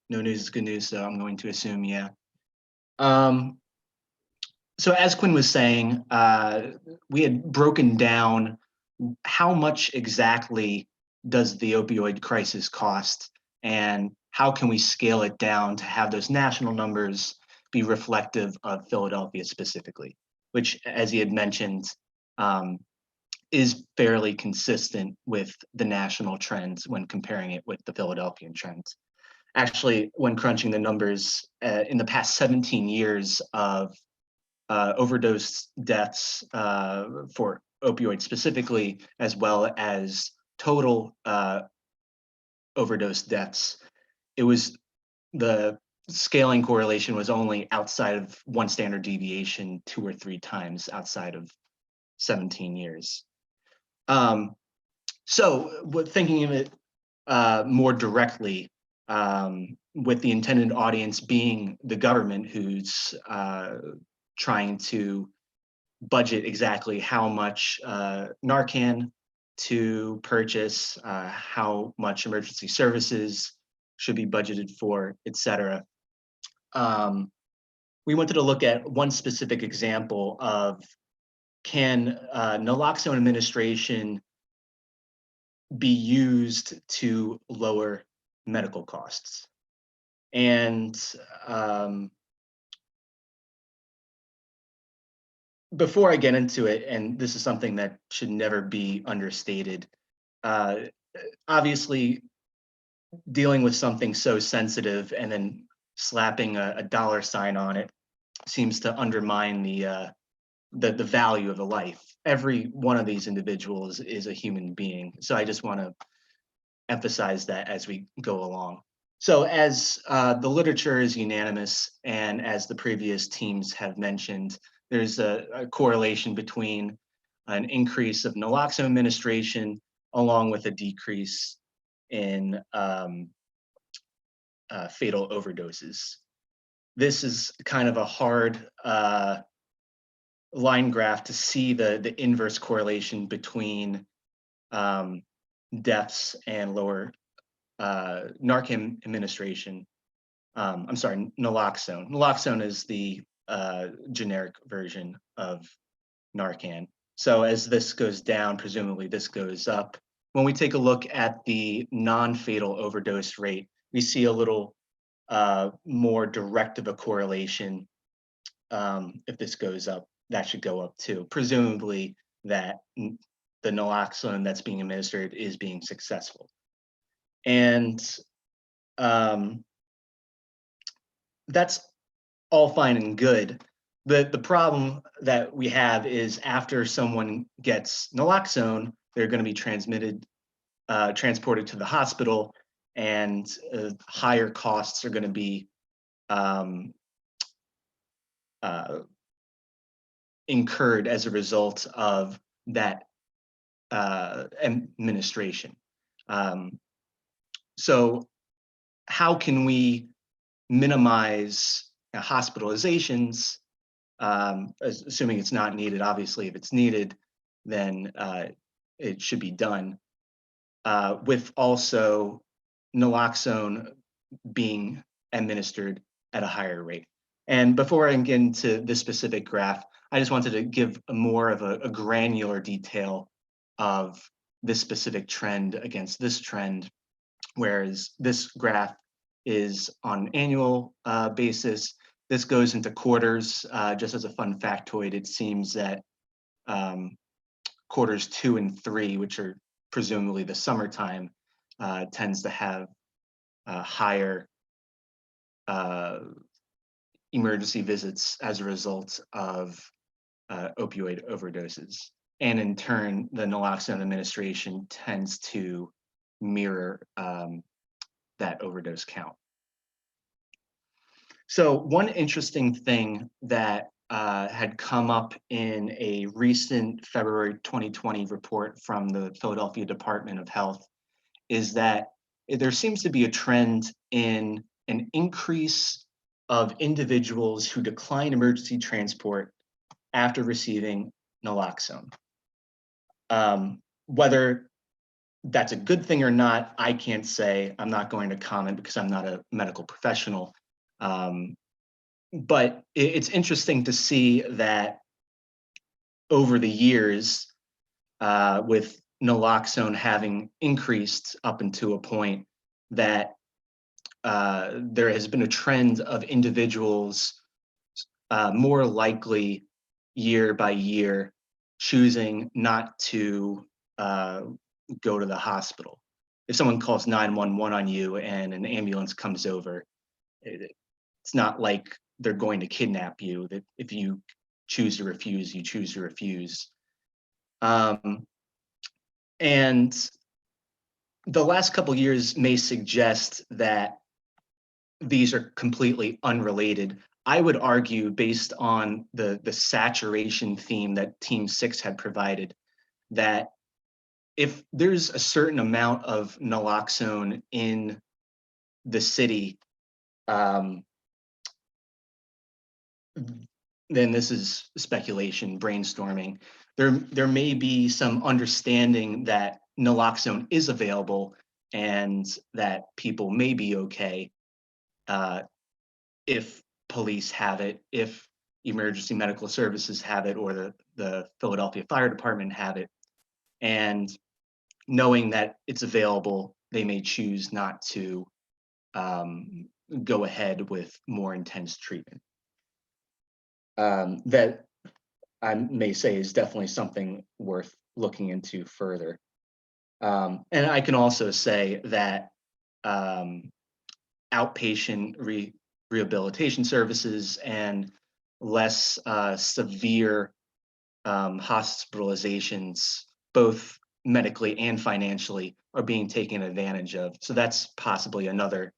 N: No news is good news, so I'm going to assume, yeah. So as Quinn was saying, we had broken down how much exactly does the opioid crisis cost, and how can we scale it down to have those national numbers be reflective of Philadelphia specifically, which, as he had mentioned, is fairly consistent with the national trends when comparing it with the Philadelphian trends. Actually, when crunching the numbers, in the past 17 years of overdose deaths for opioids specifically, as well as total overdose deaths, it was the scaling correlation was only outside of one standard deviation 2 or 3 times outside of 17 years. So thinking of it more directly, with the intended audience being the government, who's trying to budget exactly how much Narcan to purchase, how much emergency services should be budgeted for, etc. We wanted to look at one specific example of, can naloxone administration be used to lower medical costs? And before I get into it, and this is something that should never be understated, obviously dealing with something so sensitive and then slapping a dollar sign on it seems to undermine the value of a life. Every one of these individuals is a human being. So I just want to emphasize that as we go along. So as the literature is unanimous, and as the previous teams have mentioned, there's a correlation between an increase of naloxone administration along with a decrease in fatal overdoses. This is kind of a hard line graph to see the inverse correlation between deaths and lower Narcan administration. I'm sorry, Naloxone. Naloxone is the generic version of Narcan. So as this goes down, presumably this goes up. When we take a look at the non-fatal overdose rate, we see a little more direct of a correlation. If this goes up, that should go up too. Presumably that the naloxone that's being administered is being successful. And that's all fine and good. The problem that we have is after someone gets naloxone, they're going to be transported to the hospital, and higher costs are going to be incurred as a result of that administration. So how can we minimize hospitalizations, assuming it's not needed? Obviously, if it's needed, then it should be done, with also naloxone being administered at a higher rate. And before I get into this specific graph, I just wanted to give more of a granular detail of this specific trend against this trend, whereas this graph is on an annual basis. This goes into quarters. Just as a fun factoid, it seems that quarters 2 and 3, which are presumably the summertime, tends to have higher emergency visits as a result of opioid overdoses. And in turn, the naloxone administration tends to mirror that overdose count. So one interesting thing that had come up in a recent February 2020 report from the Philadelphia Department of Health is that there seems to be a trend in an increase of individuals who decline emergency transport after receiving naloxone. Whether that's a good thing or not, I can't say. I'm not going to comment because I'm not a medical professional. But it's interesting to see that over the years, with naloxone having increased up into a point, that there has been a trend of individuals more likely year by year choosing not to go to the hospital. If someone calls 911 on you and an ambulance comes over, it's not like they're going to kidnap you. That if you choose to refuse, you choose to refuse. And the last couple of years may suggest that these are completely unrelated. I would argue, based on the saturation theme that Team 6 had provided, that if there's a certain amount of naloxone in the city, then this is speculation, brainstorming. There may be some understanding that naloxone is available and that people may be okay if police have it, if emergency medical services have it, or the Philadelphia Fire Department have it. And knowing that it's available, they may choose not to go ahead with more intense treatment. That I may say is definitely something worth looking into further. And I can also say that outpatient rehabilitation services and less severe hospitalizations, both medically and financially, are being taken advantage of. So that's possibly another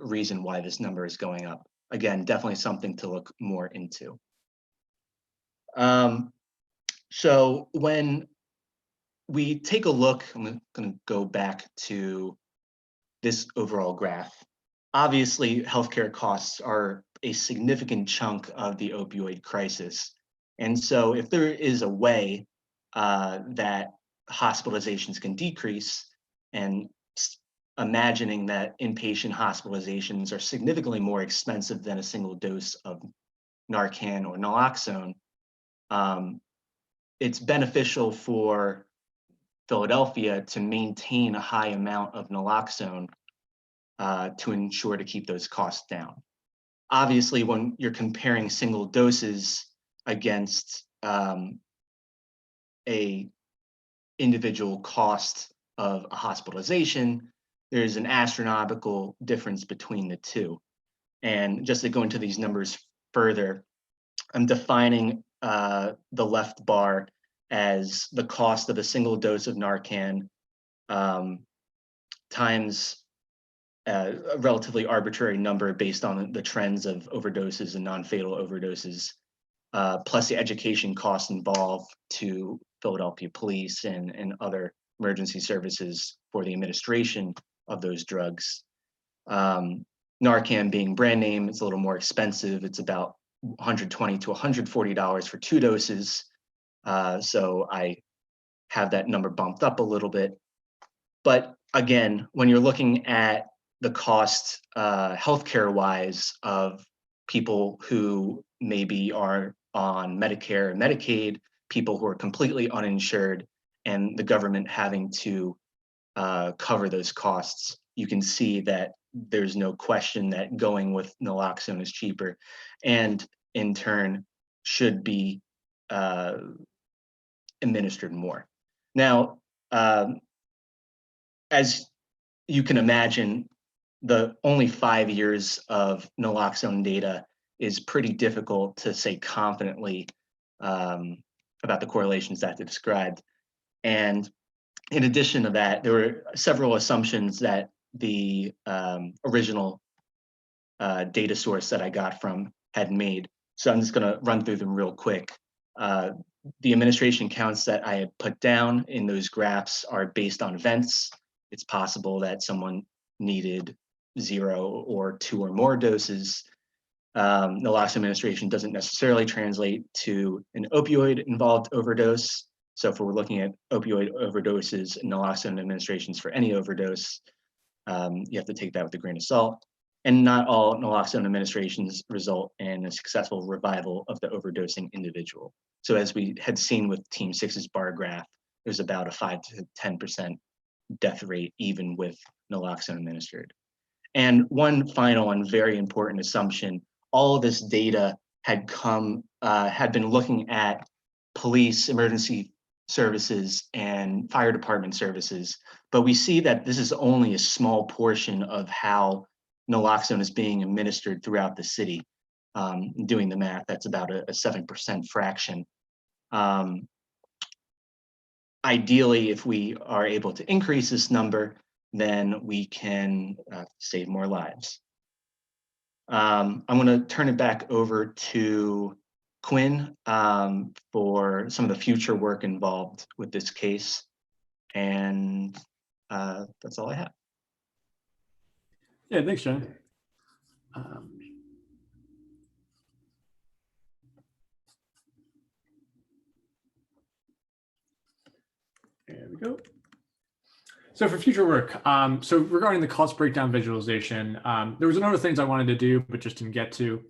N: reason why this number is going up. Again, definitely something to look more into. So when we take a look, I'm going to go back to this overall graph. Obviously, healthcare costs are a significant chunk of the opioid crisis. And so if there is a way that hospitalizations can decrease, and imagining that inpatient hospitalizations are significantly more expensive than a single dose of Narcan or Naloxone, it's beneficial for Philadelphia to maintain a high amount of Naloxone to ensure to keep those costs down. Obviously, when you're comparing single doses against a individual cost of a hospitalization, there's an astronomical difference between the two. And just to go into these numbers further, I'm defining the left bar as the cost of a single dose of Narcan times a relatively arbitrary number based on the trends of overdoses and non-fatal overdoses, plus the education costs involved to Philadelphia police and other emergency services for the administration of those drugs. Narcan being brand name, it's a little more expensive. It's about $120 to $140 for 2 doses. So I have that number bumped up a little bit. But again, when you're looking at the cost healthcare wise of people who maybe are on Medicare and Medicaid, people who are completely uninsured, and the government having to cover those costs, you can see that there's no question that going with naloxone is cheaper, and in turn should be administered more. Now, as you can imagine, the only 5 years of naloxone data is pretty difficult to say confidently about the correlations that they described. And in addition to that, there were several assumptions that the original data source that I got from had made. So I'm just going to run through them real quick. The administration counts that I had put down in those graphs are based on events. It's possible that someone needed 0 or 2 or more doses. Naloxone administration doesn't necessarily translate to an opioid-involved overdose. So if we're looking at opioid overdoses and naloxone administrations for any overdose, you have to take that with a grain of salt. And not all naloxone administrations result in a successful revival of the overdosing individual. So as we had seen with Team 6's bar graph, there's about a 5 to 10% death rate even with naloxone administered. And one final and very important assumption, all of this data had been looking at police, emergency services, and fire department services, but we see that this is only a small portion of how naloxone is being administered throughout the city. Doing the math, that's about a 7% fraction. Ideally, if we are able to increase this number, then we can save more lives. I'm going to turn it back over to Quinn for some of the future work involved with this case. And that's all I have.
M: Yeah, thanks, John. There we go. So for future work, so regarding the cost breakdown visualization, there was a number of things I wanted to do, but just didn't get to,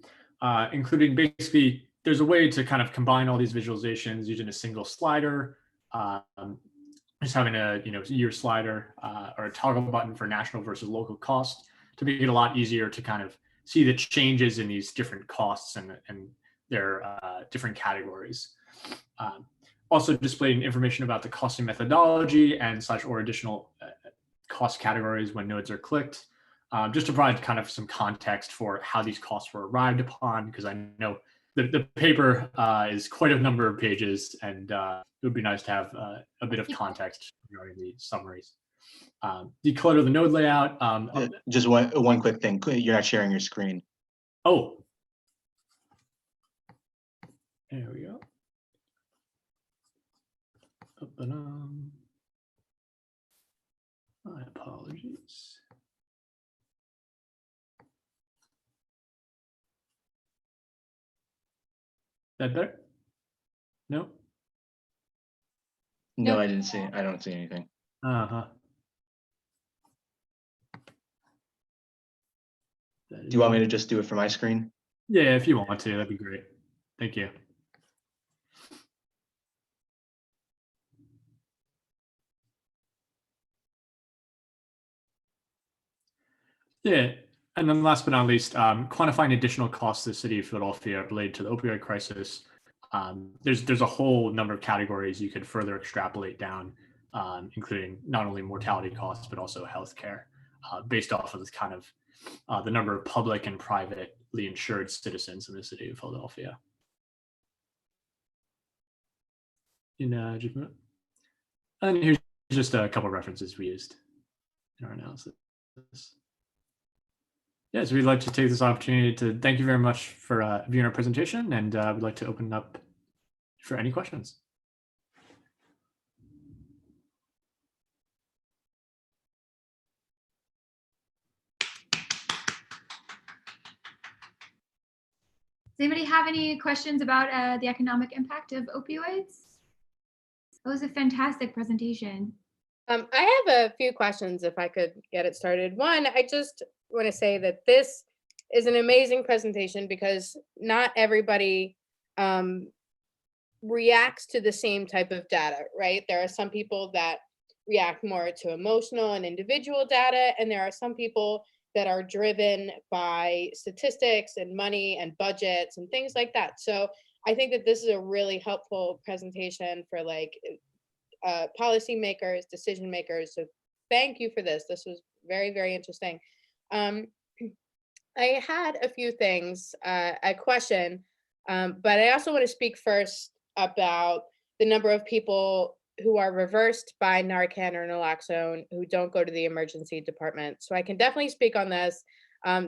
M: including basically, there's a way to kind of combine all these visualizations using a single slider, just having a year slider or a toggle button for national versus local cost to make it a lot easier to kind of see the changes in these different costs and their different categories. Also displaying information about the costing methodology and or additional cost categories when nodes are clicked, just to provide kind of some context for how these costs were arrived upon, because I know the paper is quite a number of pages, and it would be nice to have a bit of context regarding the summaries. Declutter the node layout.
N: Just one quick thing, you're not sharing your screen.
M: Oh, there we go. My apologies. That better? No.
N: No, I didn't see. I don't see anything.
M: Uh-huh.
N: Do you want me to just do it from my screen?
M: Yeah, if you want to, that'd be great. Thank you. Yeah, and then last but not least, quantifying additional costs to the city of Philadelphia related to the opioid crisis. There's a whole number of categories you could further extrapolate down, including not only mortality costs, but also healthcare, based off of this kind of the number of public and privately insured citizens in the city of Philadelphia. And here's just a couple of references we used in our analysis. Yeah, so we'd like to take this opportunity to thank you very much for viewing our presentation, and we'd like to open up for any questions.
A: Does anybody have any questions about the economic impact of opioids? That was a fantastic presentation.
E: I have a few questions if I could get it started. One, I just want to say that this is an amazing presentation because not everybody reacts to the same type of data, right? There are some people that react more to emotional and individual data, and there are some people that are driven by statistics and money and budgets and things like that. So I think that this is a really helpful presentation for like policymakers, decision makers. So thank you for this. This was very, very interesting. I had a few things, a question, but I also want to speak first about the number of people who are reversed by Narcan or Naloxone who don't go to the emergency department. So I can definitely speak on this.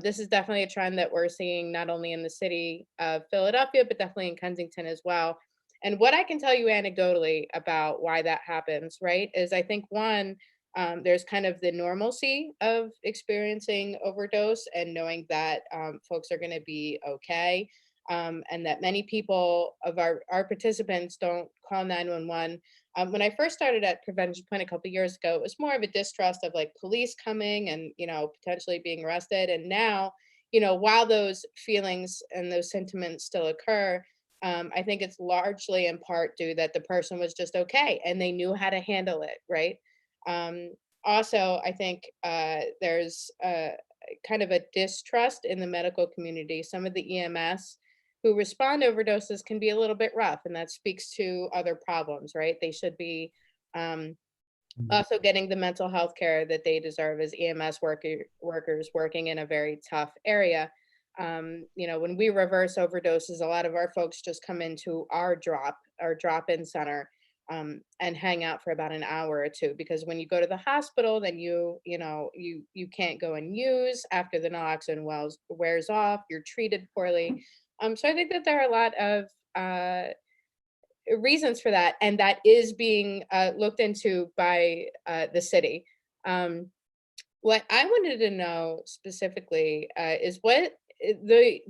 E: This is definitely a trend that we're seeing not only in the city of Philadelphia, but definitely in Kensington as well. And what I can tell you anecdotally about why that happens, right, is I think one, there's kind of the normalcy of experiencing overdose and knowing that folks are going to be okay, and that many people of our participants don't call 911. When I first started at Prevention Point a couple of years ago, it was more of a distrust of like police coming and, you know, potentially being arrested. And now, you know, while those feelings and those sentiments still occur, I think it's largely in part due that the person was just okay and they knew how to handle it, right? Also, I think there's kind of a distrust in the medical community. Some of the EMS who respond to overdoses can be a little bit rough, and that speaks to other problems, right? They should be also getting the mental health care that they deserve as EMS workers working in a very tough area. You know, when we reverse overdoses, a lot of our folks just come into our drop-in center and hang out for about an hour or two, because when you go to the hospital, then you can't go and use after the naloxone wears off, you're treated poorly. So I think that there are a lot of reasons for that, and that is being looked into by the city. What I wanted to know specifically is what the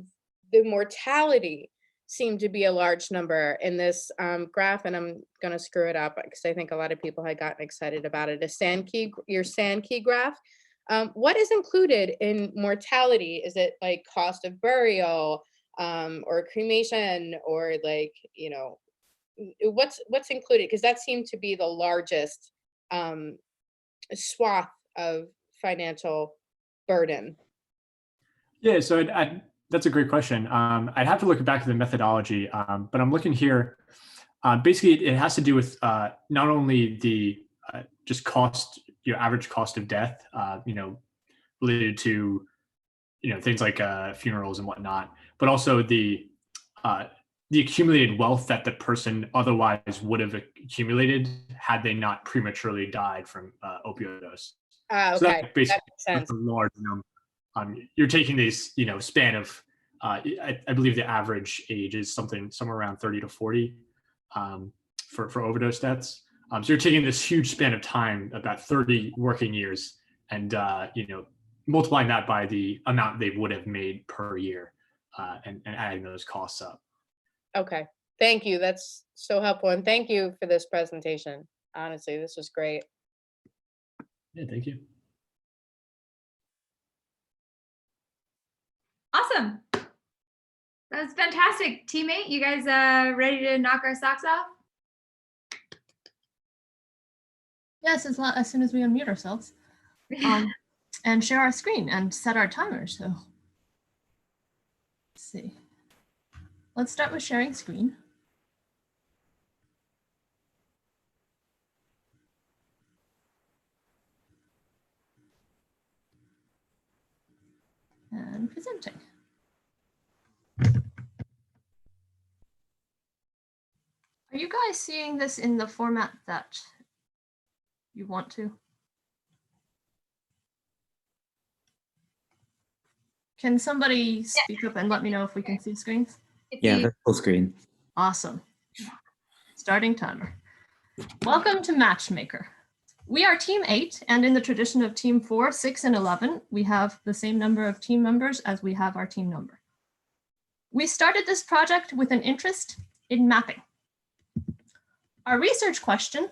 E: mortality seemed to be a large number in this graph, and I'm going to screw it up because I think a lot of people had gotten excited about it. Your Sankey graph. What is included in mortality? Is it like cost of burial or cremation, or like, you know, what's included? Because that seemed to be the largest swath of financial burden.
M: Yeah, so that's a great question. I'd have to look back to the methodology, but I'm looking here. Basically, it has to do with not only the just cost, your average cost of death, you know, related to, you know, things like funerals and whatnot, but also the accumulated wealth that the person otherwise would have accumulated had they not prematurely died from opioid overdose.
E: Okay,
M: so that basically
E: that makes sense.
M: a large number. You're taking these, you know, span of, I believe the average age is somewhere around 30 to 40 for overdose deaths. So you're taking this huge span of time, about 30 working years, and you know, multiplying that by the amount they would have made per year, and adding those costs up.
E: Okay, Thank you. That's so helpful. And thank you for this presentation. Honestly, this was great.
M: Yeah, thank you.
A: Awesome. That was fantastic, teammate. You guys ready to knock our socks off?
O: Yes, as soon as we unmute ourselves and share our screen and set our timer. So let's see. Let's start with sharing screen. And presenting. Are you guys seeing this in the format that you want to? Can somebody speak up and let me know if we can see screens?
P: Yeah, that's full screen.
O: Awesome. Starting timer. Welcome to MATchmaker. We are team 8, and in the tradition of team 4, 6, and 11, we have the same number of team members as we have our team number. We started this project with an interest in mapping. Our research question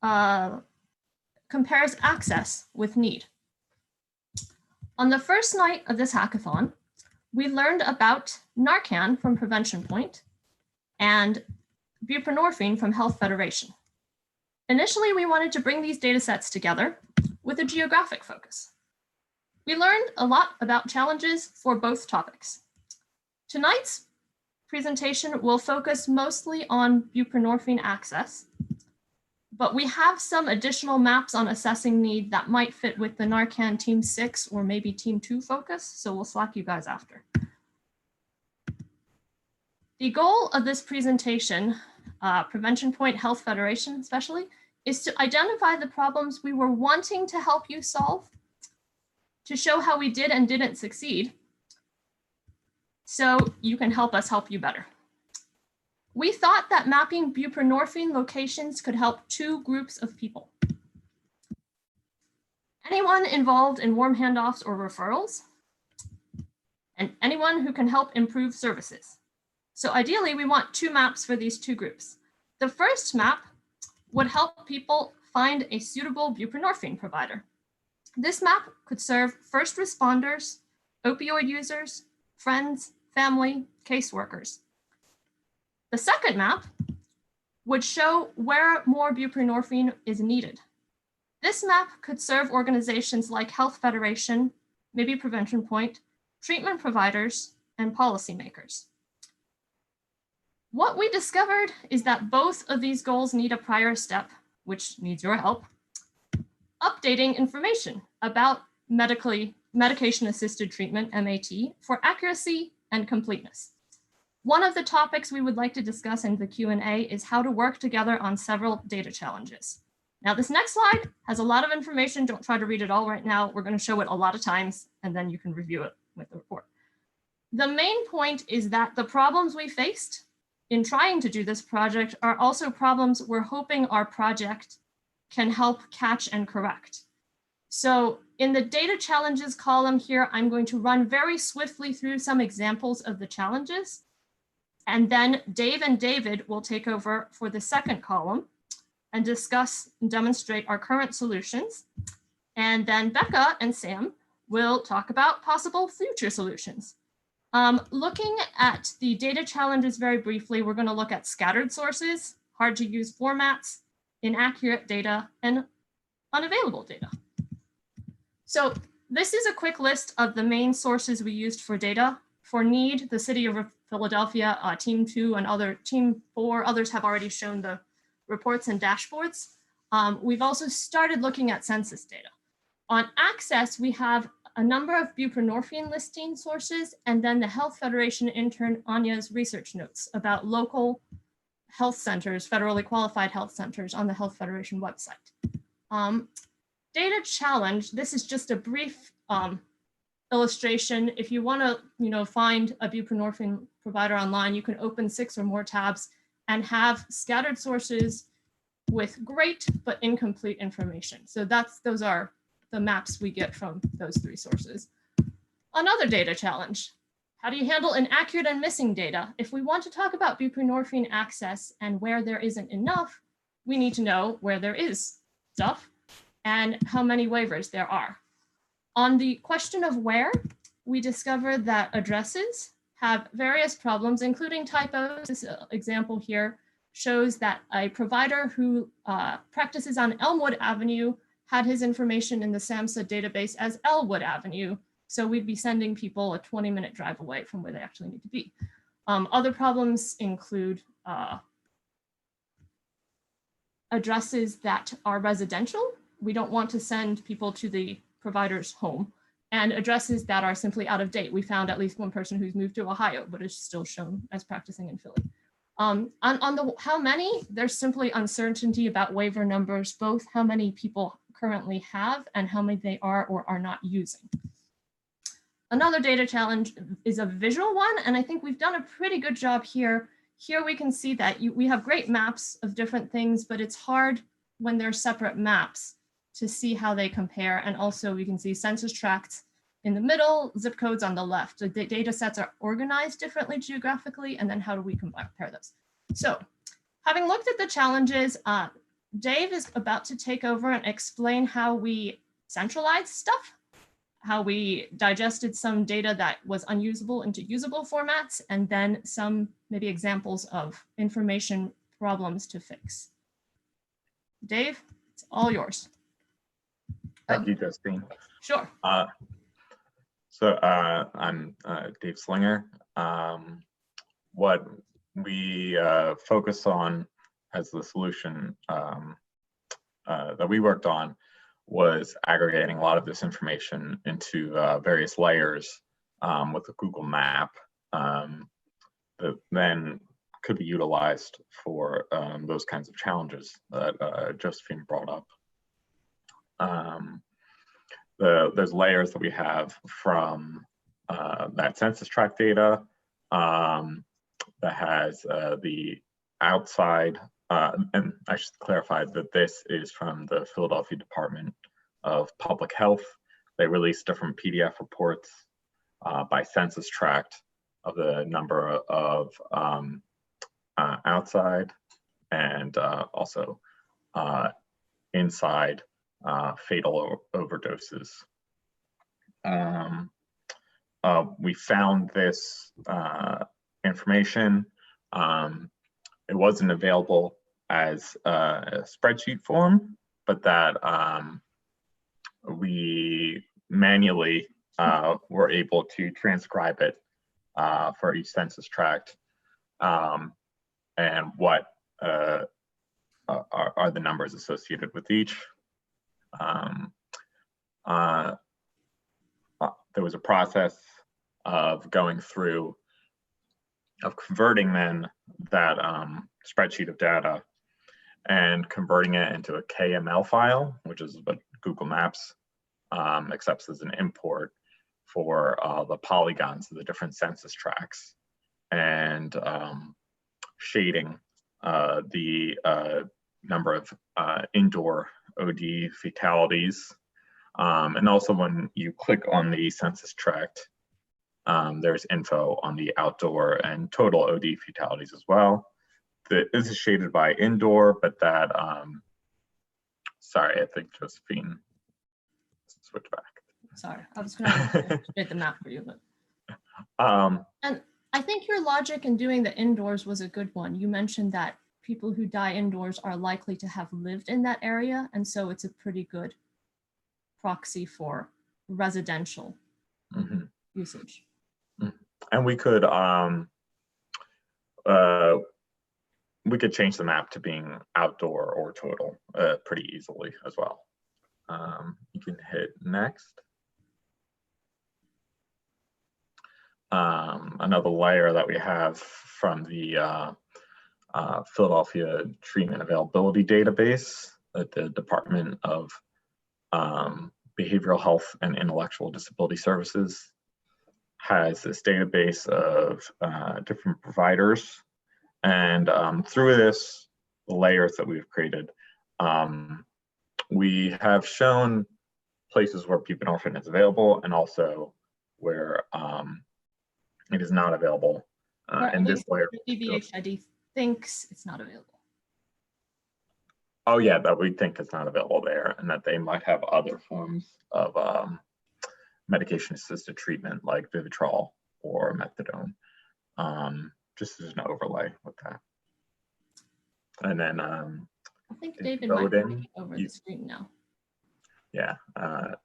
O: compares access with need. On the first night of this hackathon, we learned about Narcan from Prevention Point and Buprenorphine from Health Federation. Initially, we wanted to bring these data sets together with a geographic focus. We learned a lot about challenges for both topics. Tonight's presentation will focus mostly on buprenorphine access, but we have some additional maps on assessing need that might fit with the Narcan team 6 or maybe team 2 focus, so we'll slack you guys after. The goal of this presentation, Prevention Point Health Federation especially, is to identify the problems we were wanting to help you solve, to show how we did and didn't succeed, so you can help us help you better. We thought that mapping buprenorphine locations could help 2 groups of people. Anyone involved in warm handoffs or referrals, and anyone who can help improve services. So ideally, we want 2 maps for these 2 groups. The first map would help people find a suitable buprenorphine provider. This map could serve first responders, opioid users, friends, family, caseworkers. The second map would show where more buprenorphine is needed. This map could serve organizations like Health Federation, maybe Prevention Point, treatment providers, and policymakers. What we discovered is that both of these goals need a prior step, which needs your help, updating information about medication-assisted treatment, MAT, for accuracy and completeness. One of the topics we would like to discuss in the Q&A is how to work together on several data challenges. Now, this next slide has a lot of information. Don't try to read it all right now. We're going to show it a lot of times, and then you can review it with the report. The main point is that the problems we faced in trying to do this project are also problems we're hoping our project can help catch and correct. So in the data challenges column here, I'm going to run very swiftly through some examples of the challenges. And then Dave and David will take over for the second column and discuss and demonstrate our current solutions. And then Becca and Sam will talk about possible future solutions. Looking at the data challenges very briefly, we're going to look at scattered sources, hard to use formats, inaccurate data, and unavailable data. So this is a quick list of the main sources we used for data. For need, the city of Philadelphia, team 2 and team 4, others have already shown the reports and dashboards. We've also started looking at census data. On access, we have a number of buprenorphine listing sources, and then the Health Federation intern Anya's research notes about local health centers, federally qualified health centers on the Health Federation website. Data challenge, this is just a brief illustration. If you want to find a buprenorphine provider online, you can open 6 or more tabs and have scattered sources with great but incomplete information. So those are the maps we get from those 3 sources. Another data challenge, How do you handle inaccurate and missing data? If we want to talk about buprenorphine access and where there isn't enough, we need to know where there is stuff and how many waivers there are. On the question of where, we discovered that addresses have various problems, including typos. This example here shows that a provider who practices on Elmwood Avenue had his information in the SAMHSA database as Elwood Avenue. So we'd be sending people a 20-minute drive away from where they actually need to be. Other problems include addresses that are residential. We don't want to send people to the provider's home, and addresses that are simply out of date. We found at least one person who's moved to Ohio, but is still shown as practicing in Philly. On the how many, there's simply uncertainty about waiver numbers, both how many people currently have and how many they are or are not using. Another data challenge is a visual one, and I think we've done a pretty good job here. Here we can see that we have great maps of different things, but it's hard when they're separate maps to see how they compare. And also we can see census tracts in the middle, zip codes on the left. The data sets are organized differently geographically, and then how do we compare those? So having looked at the challenges, Dave is about to take over and explain how we centralized stuff, how we digested some data that was unusable into usable formats, and then some maybe examples of information problems to fix. Dave, it's all yours.
P: Thank you, Justine.
O: Sure.
P: I'm Dave Slinger. What we focus on as the solution that we worked on was aggregating a lot of this information into various layers with a Google map that then could be utilized for those kinds of challenges that Josephine brought up. There's layers that we have from that census tract data that has the outside, and I should clarify that this is from the Philadelphia Department of Public Health. They release different PDF reports by census tract of the number of outside and also inside fatal overdoses. We found this information. It wasn't available as a spreadsheet form, but that we manually were able to transcribe it for each census tract, and what are the numbers associated with each. There was a process of going through, of converting then that spreadsheet of data and converting it into a KML file, which is what Google Maps accepts as an import for the polygons of the different census tracts, and shading the number of indoor OD fatalities. And also when you click on the census tract, there's info on the outdoor and total OD fatalities as well. This is shaded by indoor, but that, sorry, I think Josephine switch back.
O: Sorry, I was going to create the map for you. But. And I think your logic in doing the indoors was a good one. You mentioned that people who die indoors are likely to have lived in that area, and so it's a pretty good proxy for residential usage.
P: And we could change the map to being outdoor or total pretty easily as well. You can hit next. Another layer that we have from the Philadelphia Treatment Availability Database at the Department of Behavioral Health and Intellectual Disability Services has this database of different providers. And through this, the layers that we've created, we have shown places where buprenorphine is available, and also where It is not available
O: Or
P: in
O: at
P: this
O: least
P: layer.
O: DVHID thinks it's not available.
P: Oh yeah, that we think it's not available there, and that they might have other forms of medication-assisted treatment like Vivitrol or methadone, just as an overlay with that. And then
O: I think David might be taking over the screen now.
P: Yeah,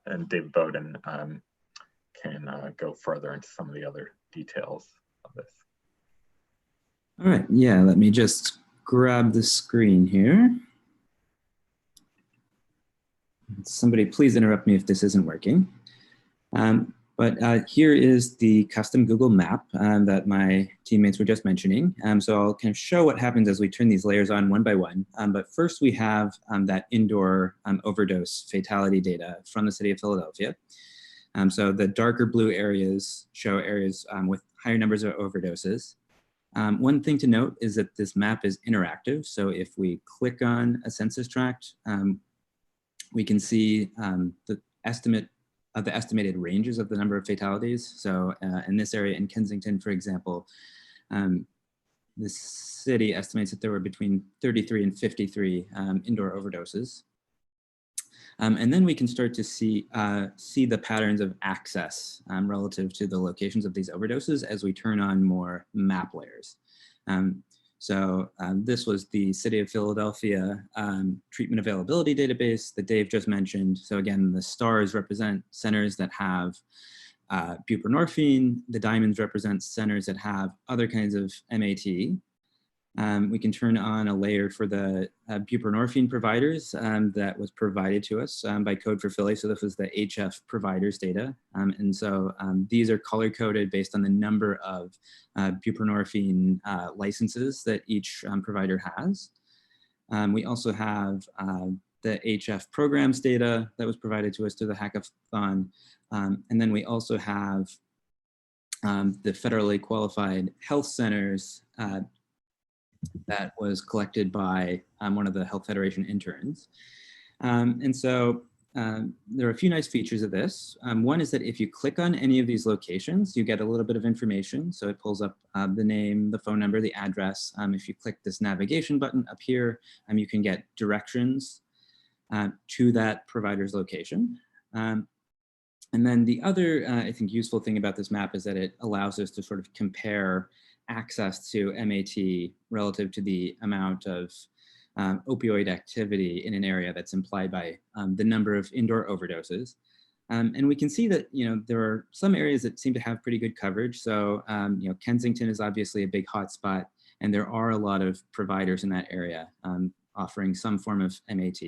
P: and David Bowden can go further into some of the other details of this.
Q: All right, yeah, let me just grab the screen here. Somebody please interrupt me if this isn't working. But here is the custom Google map that my teammates were just mentioning. So I'll kind of show what happens as we turn these layers on one by one. But first we have that indoor overdose fatality data from the city of Philadelphia. So the darker blue areas show areas with higher numbers of overdoses. One thing to note is that this map is interactive. So if we click on a census tract, we can see the estimated ranges of the number of fatalities. So in this area in Kensington, for example, the city estimates that there were between 33 and 53 indoor overdoses. And then we can start to see the patterns of access relative to the locations of these overdoses as we turn on more map layers. So this was the City of Philadelphia treatment availability database that Dave just mentioned. So again, the stars represent centers that have buprenorphine. The diamonds represent centers that have other kinds of MAT. We can turn on a layer for the buprenorphine providers that was provided to us by Code for Philly. So this was the HF providers data. And so these are color coded based on the number of buprenorphine licenses that each provider has. We also have the HF programs data that was provided to us through the hackathon. And then we also have the federally qualified health centers that was collected by one of the Health Federation interns. And so there are a few nice features of this. One is that if you click on any of these locations, you get a little bit of information. So it pulls up the name, the phone number, the address. If you click this navigation button up here, you can get directions to that provider's location. And then the other, I think, useful thing about this map is that it allows us to sort of compare access to MAT relative to the amount of opioid activity in an area that's implied by the number of indoor overdoses. And we can see that, there are some areas that seem to have pretty good coverage. So, Kensington is obviously a big hotspot, and there are a lot of providers in that area offering some form of MAT.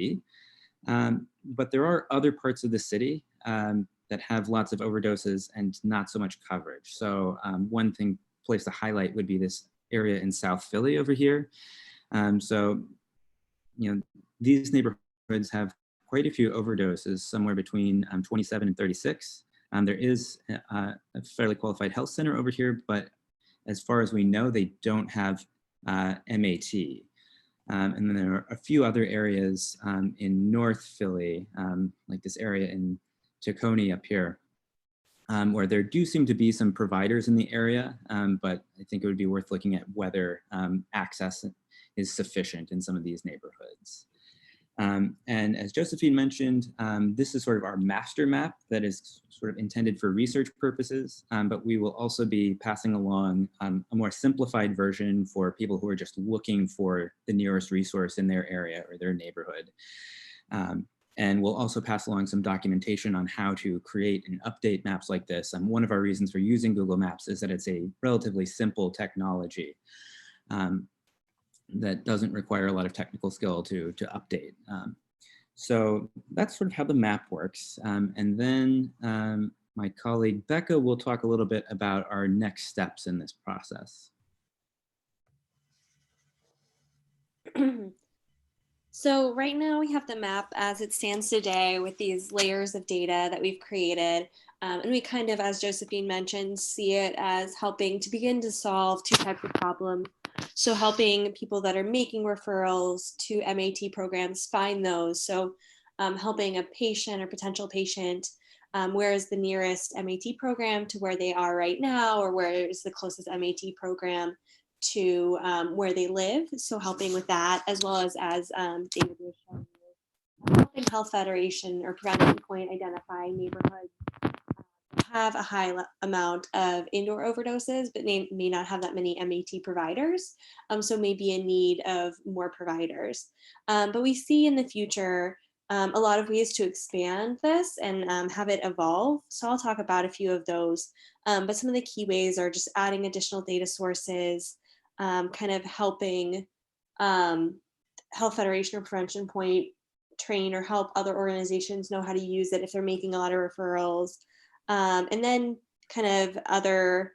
Q: But there are other parts of the city that have lots of overdoses and not so much coverage. So one place to highlight would be this area in South Philly over here. So, these neighborhoods have quite a few overdoses, somewhere between 27 and 36. There is a fairly qualified health center over here, but as far as we know, they don't have MAT. And then there are a few other areas in North Philly, like this area in Tacony up here, where there do seem to be some providers in the area, but I think it would be worth looking at whether access is sufficient in some of these neighborhoods. And as Josephine mentioned, this is sort of our master map that is sort of intended for research purposes, but we will also be passing along a more simplified version for people who are just looking for the nearest resource in their area or their neighborhood. And we'll also pass along some documentation on how to create and update maps like this. And one of our reasons for using Google Maps is that it's a relatively simple technology that doesn't require a lot of technical skill to update. So that's sort of how the map works. And then my colleague Becca will talk a little bit about our next steps in this process.
R: So right now we have the map as it stands today with these layers of data that we've created. And we kind of, as Josephine mentioned, see it as helping to begin to solve two types of problems. So helping people that are making referrals to MAT programs find those. So helping a patient or potential patient where is the nearest MAT program to where they are right now, or where is the closest MAT program to where they live. So helping with that, as well as David was showing you, helping Health Federation or Prevention Point identify neighborhoods that have a high amount of indoor overdoses, but may not have that many MAT providers. So maybe a need of more providers. But we see in the future a lot of ways to expand this and have it evolve. So I'll talk about a few of those. But some of the key ways are just adding additional data sources, kind of helping Health Federation or Prevention Point train or help other organizations know how to use it if they're making a lot of referrals. And then kind of other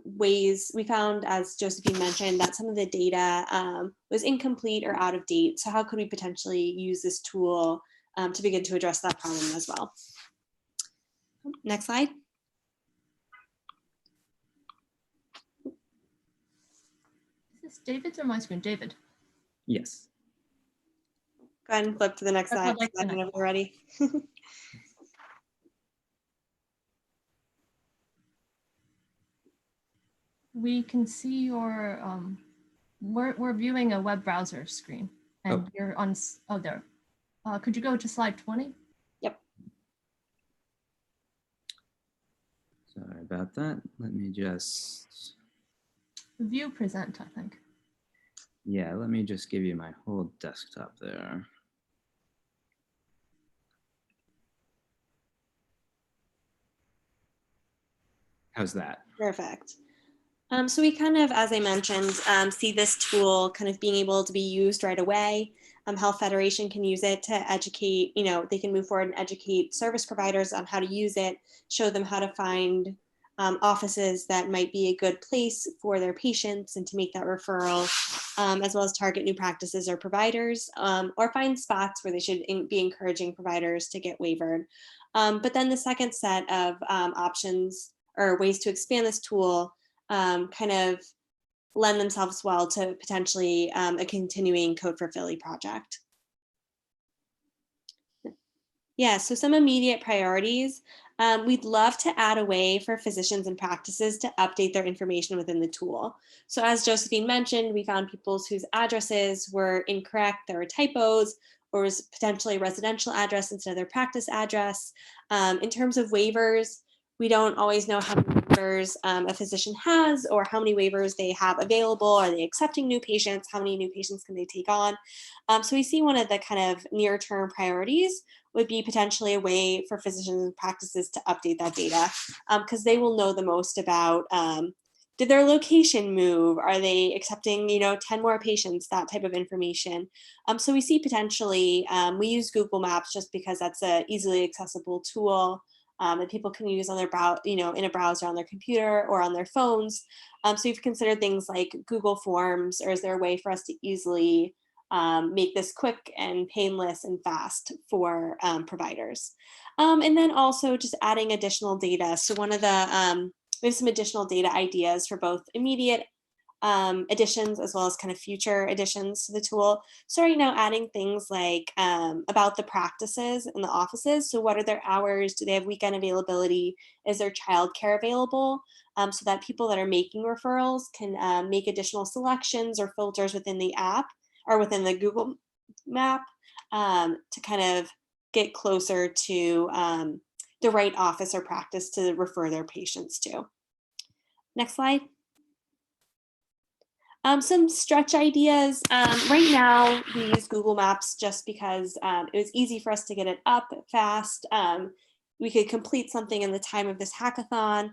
R: ways we found, as Josephine mentioned, that some of the data was incomplete or out of date. So how could we potentially use this tool to begin to address that problem as well? Next slide.
O: Is this David's or my screen? David.
Q: Yes.
R: Go ahead and flip to the next slide. Whenever you're ready.
O: We can see your, we're viewing a web browser screen and you're on, oh, there. Could you go to slide 20?
R: Yep.
Q: Sorry about that. Let me just.
O: View present, I think.
Q: Yeah, let me just give you my whole desktop there. How's that?
R: Perfect. So we kind of, as I mentioned, see this tool kind of being able to be used right away. Health Federation can use it to educate, they can move forward and educate service providers on how to use it, show them how to find offices that might be a good place for their patients and to make that referral, as well as target new practices or providers, or find spots where they should be encouraging providers to get waivered. But then the second set of options or ways to expand this tool kind of lend themselves well to potentially a continuing Code for Philly project. Yeah, so some immediate priorities. We'd love to add a way for physicians and practices to update their information within the tool. So as Josephine mentioned, we found people whose addresses were incorrect, there were typos, or was potentially a residential address instead of their practice address. In terms of waivers, we don't always know how many waivers a physician has or how many waivers they have available. Are they accepting new patients? How many new patients can they take on? So we see one of the kind of near-term priorities would be potentially a way for physicians and practices to update that data because they will know the most about did their location move? Are they accepting 10 more patients? That type of information. So we see potentially, we use Google Maps just because that's a easily accessible tool that people can use on their in a browser on their computer or on their phones. So we've considered things like Google Forms, or is there a way for us to easily make this quick and painless and fast for providers? And then also just adding additional data. So one of the, we have some additional data ideas for both immediate additions as well as kind of future additions to the tool. So right now adding things like about the practices in the offices. So what are their hours? Do they have weekend availability? Is there childcare available? So that people that are making referrals can make additional selections or filters within the app or within the Google map to kind of get closer to the right office or practice to refer their patients to. Next slide. Some stretch ideas. Right now, we use Google Maps just because it was easy for us to get it up fast. We could complete something in the time of this hackathon,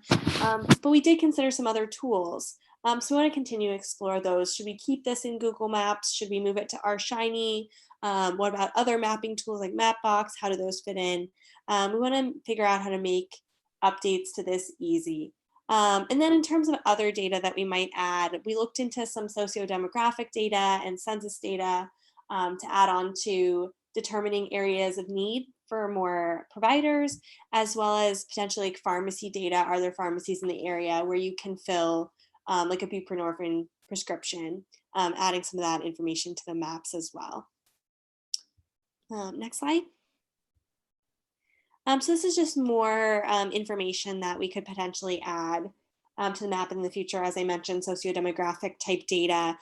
R: but we did consider some other tools. So we want to continue to explore those. Should we keep this in Google Maps? Should we move it to our Shiny? What about other mapping tools like Mapbox? How do those fit in? We want to figure out how to make updates to this easy. And then in terms of other data that we might add, we looked into some socio-demographic data and census data to add on to determining areas of need for more providers, as well as potentially like pharmacy data. Are there pharmacies in the area where you can fill like a buprenorphine prescription, adding some of that information to the maps as well. Next slide. So this is just more information that we could potentially add to the map in the future, as I mentioned, sociodemographic type data.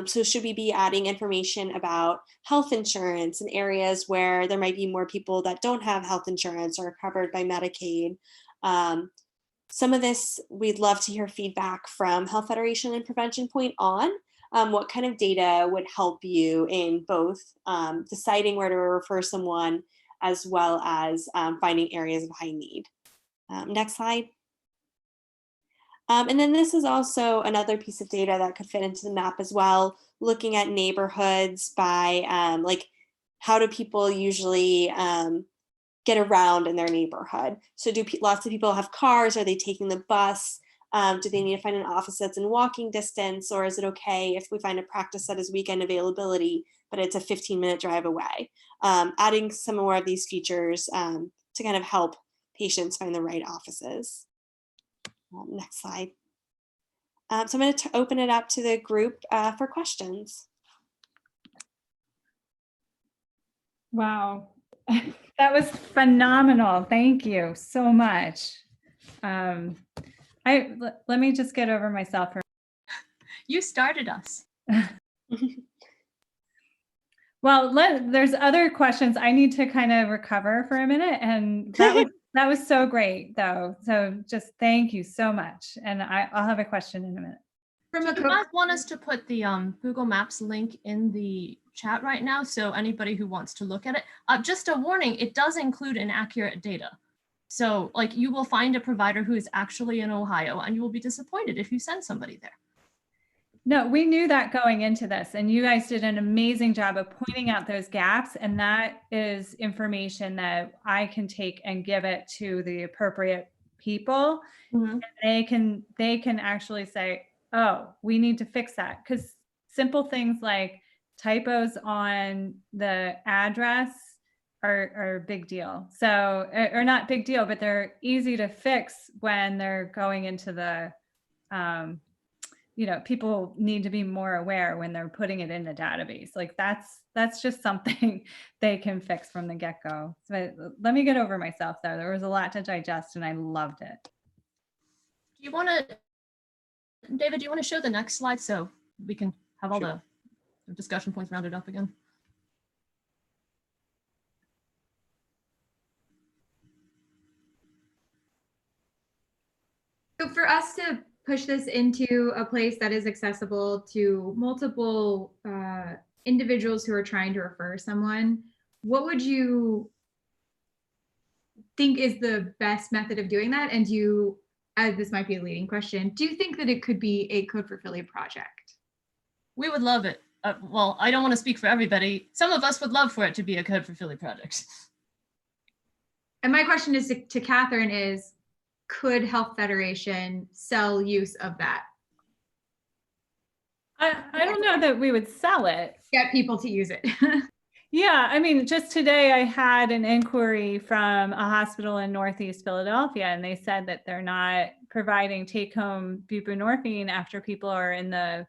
R: So should we be adding information about health insurance in areas where there might be more people that don't have health insurance or are covered by Medicaid? Some of this, we'd love to hear feedback from Health Federation and Prevention Point on what kind of data would help you in both deciding where to refer someone as well as finding areas of high need. Next slide. And then this is also another piece of data that could fit into the map as well, looking at neighborhoods by like how do people usually get around in their neighborhood. So do lots of people have cars? Are they taking the bus? Do they need to find an office that's in walking distance? Or is it okay if we find a practice that is weekend availability, but it's a 15-minute drive away? Adding some more of these features to kind of help patients find the right offices. Next slide. So I'm going to open it up to the group for questions.
H: Wow. That was phenomenal. Thank you so much. Let me just get over myself.
O: You started us.
H: Well, there's other questions. I need to kind of recover for a minute, and that was so great, though. So just thank you so much. And I'll have a question in a minute.
O: You might want us to put the Google Maps link in the chat right now, so anybody who wants to look at it. Just a warning, it does include inaccurate data. So like you will find a provider who is actually in Ohio, and you will be disappointed if you send somebody there.
H: No, we knew that going into this, and you guys did an amazing job of pointing out those gaps, and that is information that I can take and give it to the appropriate people. And they can actually say, oh, we need to fix that, because simple things like typos on the address are a big deal. So, or not big deal, but they're easy to fix when they're going into the, you know, people need to be more aware when they're putting it in the database. Like that's just something they can fix from the get-go. So let me get over myself though. There was a lot to digest and I loved it.
O: Do you want to, David, do you want to show the next slide so we can have all the discussion points rounded up again?
A: So for us to push this into a place that is accessible to multiple individuals who are trying to refer someone, what would you think is the best method of doing that? And do you, as this might be a leading question, do you think that it could be a Code for Philly project?
O: We would love it. Well, I don't want to speak for everybody. Some of us would love for it to be a Code for Philly project.
A: And my question is to Catherine is, could Health Federation sell use of that?
H: I don't know that we would sell it.
A: Get people to use it.
H: Yeah, I mean, just today I had an inquiry from a hospital in Northeast Philadelphia, and they said that they're not providing take-home buprenorphine after people are in the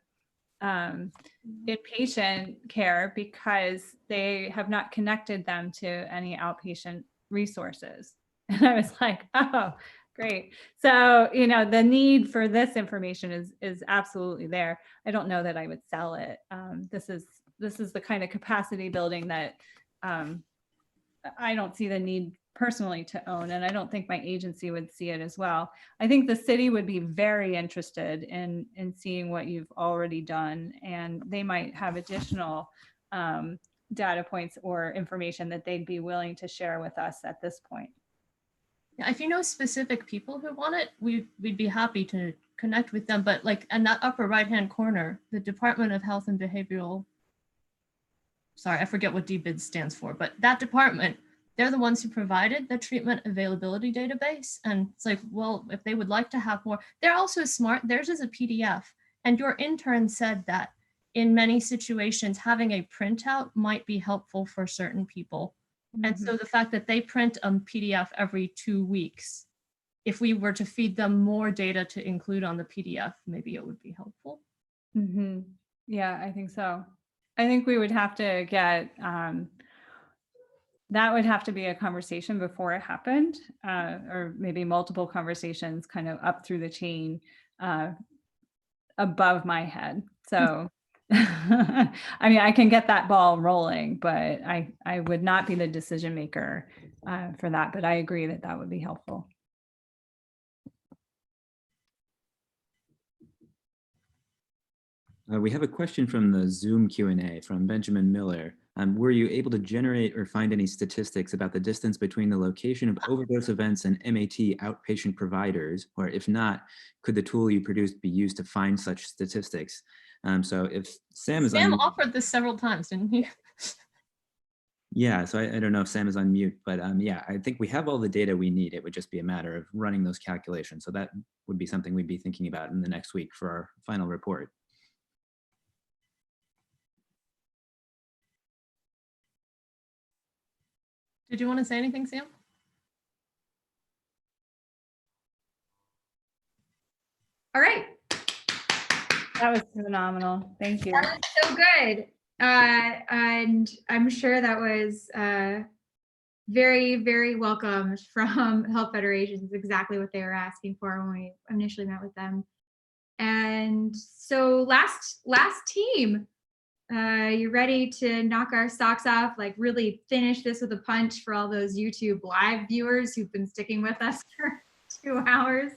H: inpatient care because they have not connected them to any outpatient resources. And I was like, oh, great. So, you know, the need for this information is absolutely there. I don't know that I would sell it. This is the kind of capacity building that I don't see the need personally to own, and I don't think my agency would see it as well. I think the city would be very interested in seeing what you've already done, and they might have additional data points or information that they'd be willing to share with us at this point.
O: Yeah, if you know specific people who want it, we'd be happy to connect with them. But like in that upper right-hand corner, the Department of Health and Behavioral, sorry, I forget what DBID stands for, but that department, they're the ones who provided the treatment availability database. And it's like, well, if they would like to have more, they're also smart. Theirs is a PDF. And your intern said that in many situations, having a printout might be helpful for certain people. Mm-hmm. And so the fact that they print a PDF every 2 weeks, if we were to feed them more data to include on the PDF, maybe it would be helpful.
H: Mm-hmm. Yeah, I think so. I think we would have to get that would have to be a conversation before it happened, or maybe multiple conversations kind of up through the chain above my head. So I mean, I can get that ball rolling, but I would not be the decision maker for that. But I agree that that would be helpful.
Q: We have a question from the Zoom Q&A from Benjamin Miller. Were you able to generate or find any statistics about the distance between the location of overdose events and MAT outpatient providers? Or if not, could the tool you produced be used to find such statistics? So if Sam is
O: Sam
Q: on,
O: offered this several times, didn't he?
Q: yeah, so I don't know if Sam is on mute, but yeah, I think we have all the data we need. It would just be a matter of running those calculations. So that would be something we'd be thinking about in the next week for our final report.
O: Did you want to say anything, Sam?
A: All right.
H: That was phenomenal. Thank you.
A: That was so good. And I'm sure that was very, very welcomed from health federations, exactly what they were asking for when we initially met with them. And so last team, you ready to knock our socks off, like really finish this with a punch for all those YouTube live viewers who've been sticking with us for 2 hours?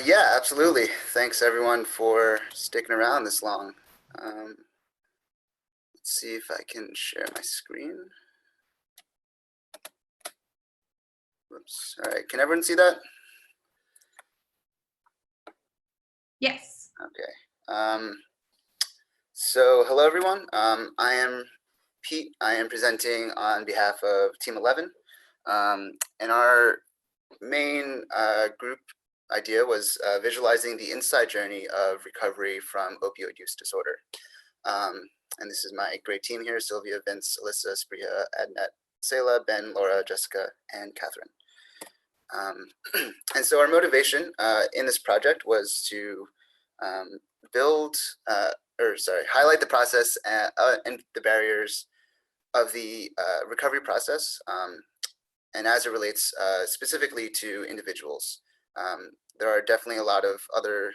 S: Yeah, absolutely. Thanks everyone for sticking around this long. Let's see if I can share my screen. Whoops. All right, can everyone see that?
A: Yes.
S: Okay. So hello everyone. I am Pete. I am presenting on behalf of Team 11. And our main group idea was visualizing the inside journey of recovery from opioid use disorder. And this is my great team here: Sylvia, Vince, Alyssa, Spriya, Adnet, Selah, Ben, Laura, Jessica, and Catherine. And so our motivation in this project was to highlight the process and the barriers of the recovery process, and as it relates specifically to individuals. There are definitely a lot of other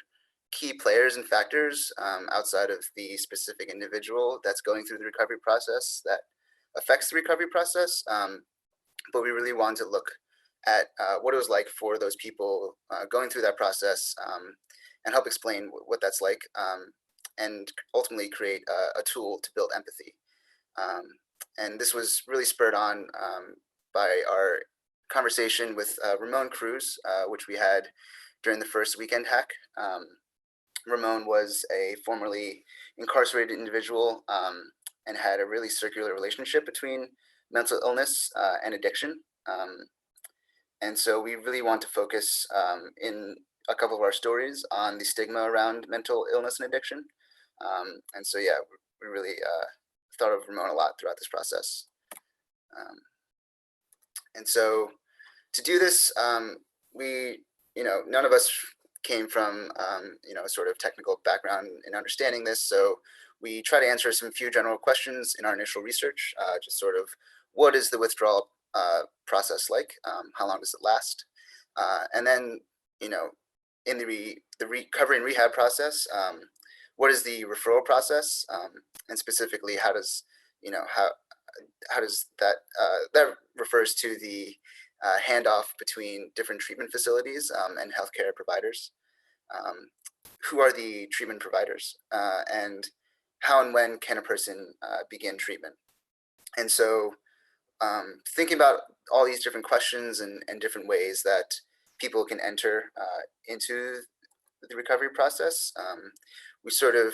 S: key players and factors outside of the specific individual that's going through the recovery process that affects the recovery process. But we really wanted to look at what it was like for those people going through that process, and help explain what that's like, and ultimately create a tool to build empathy. And this was really spurred on by our conversation with Ramon Cruz, which we had during the first weekend hack. Ramon was a formerly incarcerated individual and had a really circular relationship between mental illness and addiction. And so we really want to focus in a couple of our stories on the stigma around mental illness and addiction. And so, yeah, we really thought of Ramon a lot throughout this process. And so to do this, we, none of us came from, a sort of technical background in understanding this. So we try to answer some few general questions in our initial research, just sort of what is the withdrawal process like? How long does it last? And then, in the recovery and rehab process, what is the referral process? And specifically, how does, how does that, that refers to the handoff between different treatment facilities and healthcare providers. Who are the treatment providers? And how and when can a person begin treatment? And so thinking about all these different questions and different ways that people can enter into the recovery process, we sort of,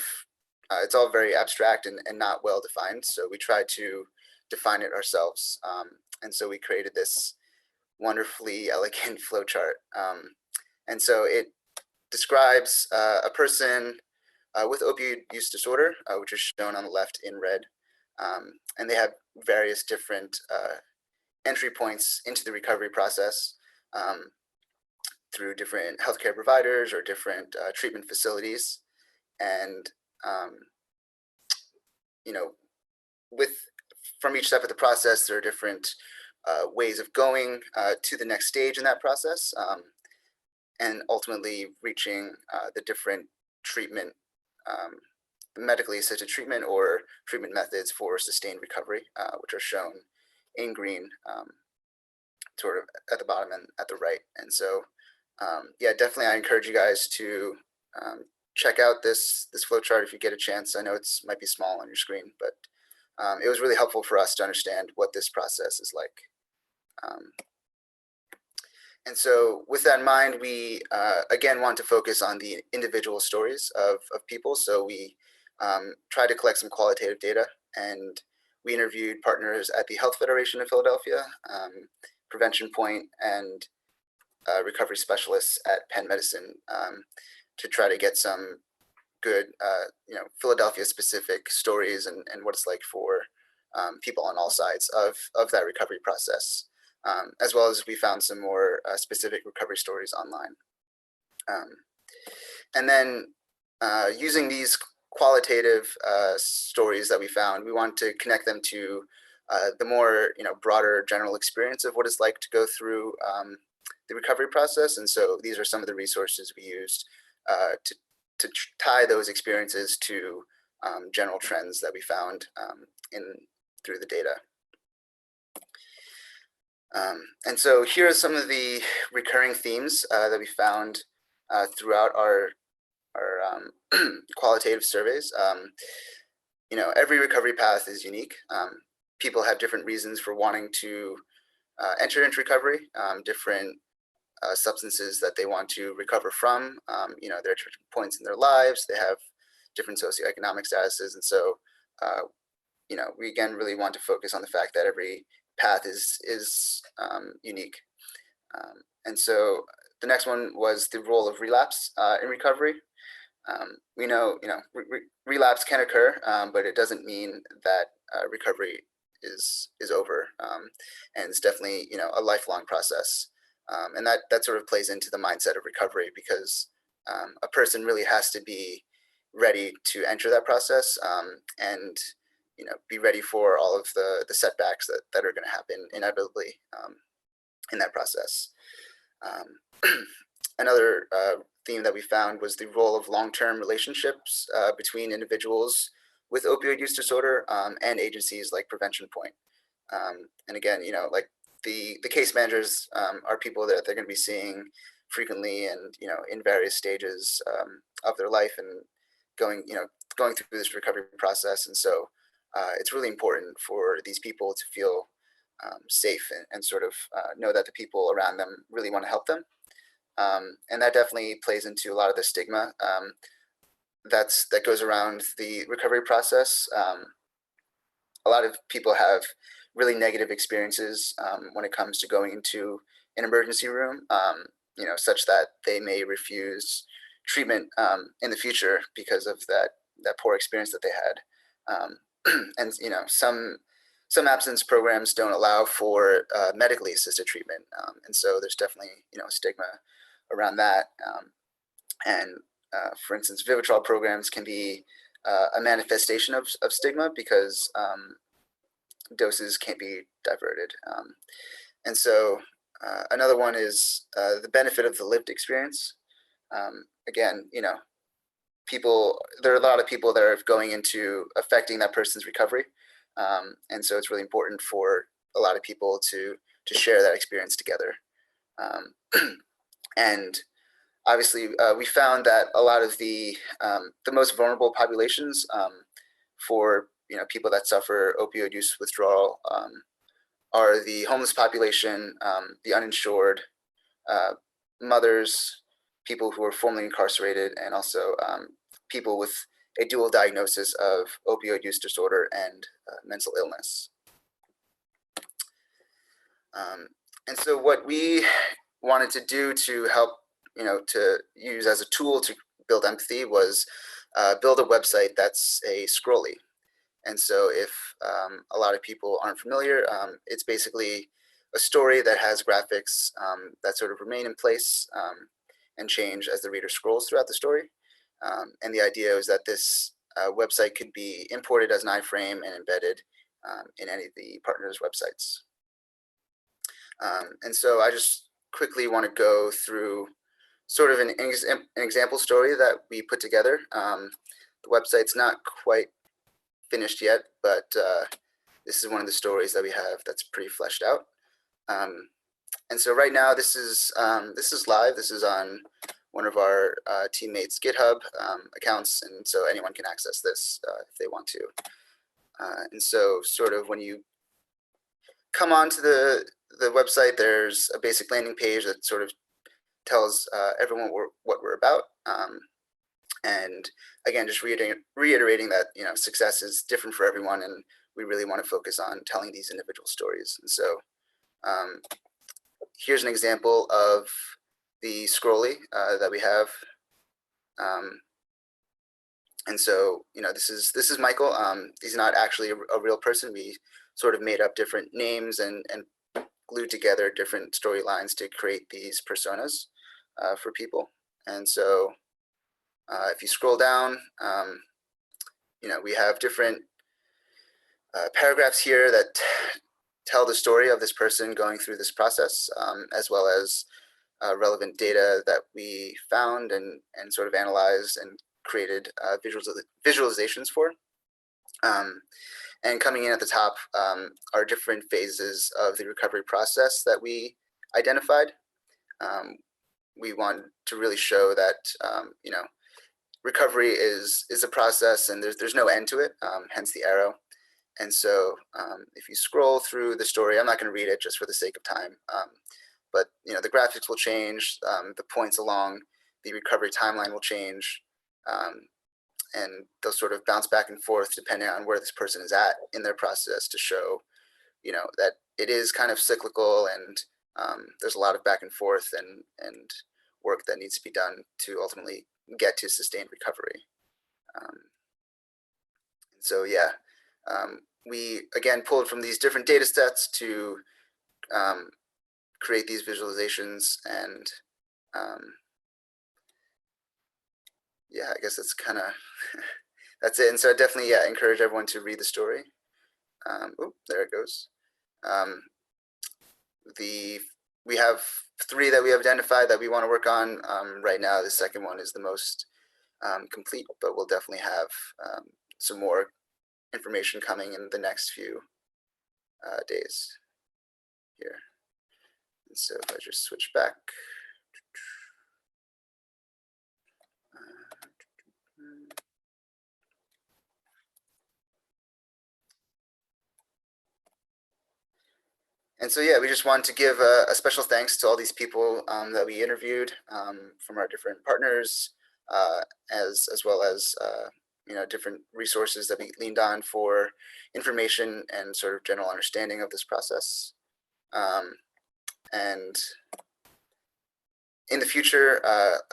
S: it's all very abstract and not well defined. So we tried to define it ourselves. And so we created this wonderfully elegant flowchart. And so it describes a person with opioid use disorder, which is shown on the left in red. And they have various different entry points into the recovery process through different healthcare providers or different treatment facilities. And, from each step of the process, there are different ways of going to the next stage in that process, and ultimately reaching the different treatment, medically assisted treatment or treatment methods for sustained recovery, which are shown in green, sort of at the bottom and at the right. And so, yeah, definitely I encourage you guys to check out this flowchart if you get a chance. I know it's might be small on your screen, but it was really helpful for us to understand what this process is like. And so with that in mind, we again want to focus on the individual stories of people. So we tried to collect some qualitative data, and we interviewed partners at the Health Federation of Philadelphia, Prevention Point, and recovery specialists at Penn Medicine to try to get some good, Philadelphia specific stories and what it's like for people on all sides of that recovery process. As well as we found some more specific recovery stories online. And then using these qualitative stories that we found, we want to connect them to the more broader general experience of what it's like to go through the recovery process. And so these are some of the resources we used to tie those experiences to general trends that we found through the data. And so here are some of the recurring themes that we found throughout our qualitative surveys. Every recovery path is unique. People have different reasons for wanting to enter into recovery, different substances that they want to recover from. There are different points in their lives. They have different socioeconomic statuses. And so, we again really want to focus on the fact that every path is unique. And so the next one was the role of relapse in recovery. We know, relapse can occur, but it doesn't mean that recovery is over. And it's definitely, a lifelong process. And that sort of plays into the mindset of recovery, because a person really has to be ready to enter that process and be ready for all of the setbacks that are going to happen inevitably in that process. Another theme that we found was the role of long-term relationships between individuals with opioid use disorder and agencies like Prevention Point. And again, like the case managers are people that they're going to be seeing frequently and in various stages of their life and going through this recovery process. And so it's really important for these people to feel safe and sort of know that the people around them really want to help them. And that definitely plays into a lot of the stigma that goes around the recovery process. A lot of people have really negative experiences when it comes to going into an emergency room, such that they may refuse treatment in the future because of that poor experience that they had. And some abstinence programs don't allow for medically assisted treatment, and so there's definitely stigma around that. For instance, Vivitrol programs can be a manifestation of stigma because doses can't be diverted. And so another one is the benefit of the lived experience. Again, there are a lot of people that are going into affecting that person's recovery. And so it's really important for a lot of people to share that experience together. And obviously, we found that a lot of the most vulnerable populations for people that suffer opioid use withdrawal are the homeless population, the uninsured, mothers, people who are formerly incarcerated, and also people with a dual diagnosis of opioid use disorder and mental illness. And so what we wanted to do to help, to use as a tool to build empathy was build a website that's a scrolly. And so if a lot of people aren't familiar, it's basically a story that has graphics that sort of remain in place and change as the reader scrolls throughout the story. And the idea is that this website could be imported as an iframe and embedded in any of the partners' websites. And so I just quickly want to go through sort of an example story that we put together. The website's not quite finished yet, but this is one of the stories that we have that's pretty fleshed out. And so right now this is live. This is on one of our teammates' GitHub accounts, and so anyone can access this if they want to. And so sort of when you come onto the website, there's a basic landing page that sort of tells everyone what we're about. And again, just reiterating that, you know, success is different for everyone, and we really want to focus on telling these individual stories. And so here's an example of the scrolly that we have. And so, you know, this is Michael. He's not actually a real person. We sort of made up different names and glued together different storylines to create these personas for people. And so if you scroll down, you know, we have different paragraphs here that tell the story of this person going through this process, as well as relevant data that we found and sort of analyzed and created visualizations for. And coming in at the top are different phases of the recovery process that we identified. We want to really show that you know, recovery is a process, and there's no end to it, hence the arrow. And so if you scroll through the story, I'm not going to read it just for the sake of time, but you know, the graphics will change, the points along the recovery timeline will change, and they'll sort of bounce back and forth depending on where this person is at in their process to show, you know, that it is kind of cyclical, and there's a lot of back and forth and work that needs to be done to ultimately get to sustained recovery. So yeah, we again pulled from these different data sets to create these visualizations, and yeah, I guess that's kind of that's it. And so I definitely, yeah, encourage everyone to read the story. Oh, there it goes. We have 3 that we have identified that we want to work on right now. The second one is the most complete, but we'll definitely have some more information coming in the next few days here. And so if I just switch back. And so, yeah, we just wanted to give a special thanks to all these people that we interviewed from our different partners, as well as you know, different resources that we leaned on for information and sort of general understanding of this process. And in the future,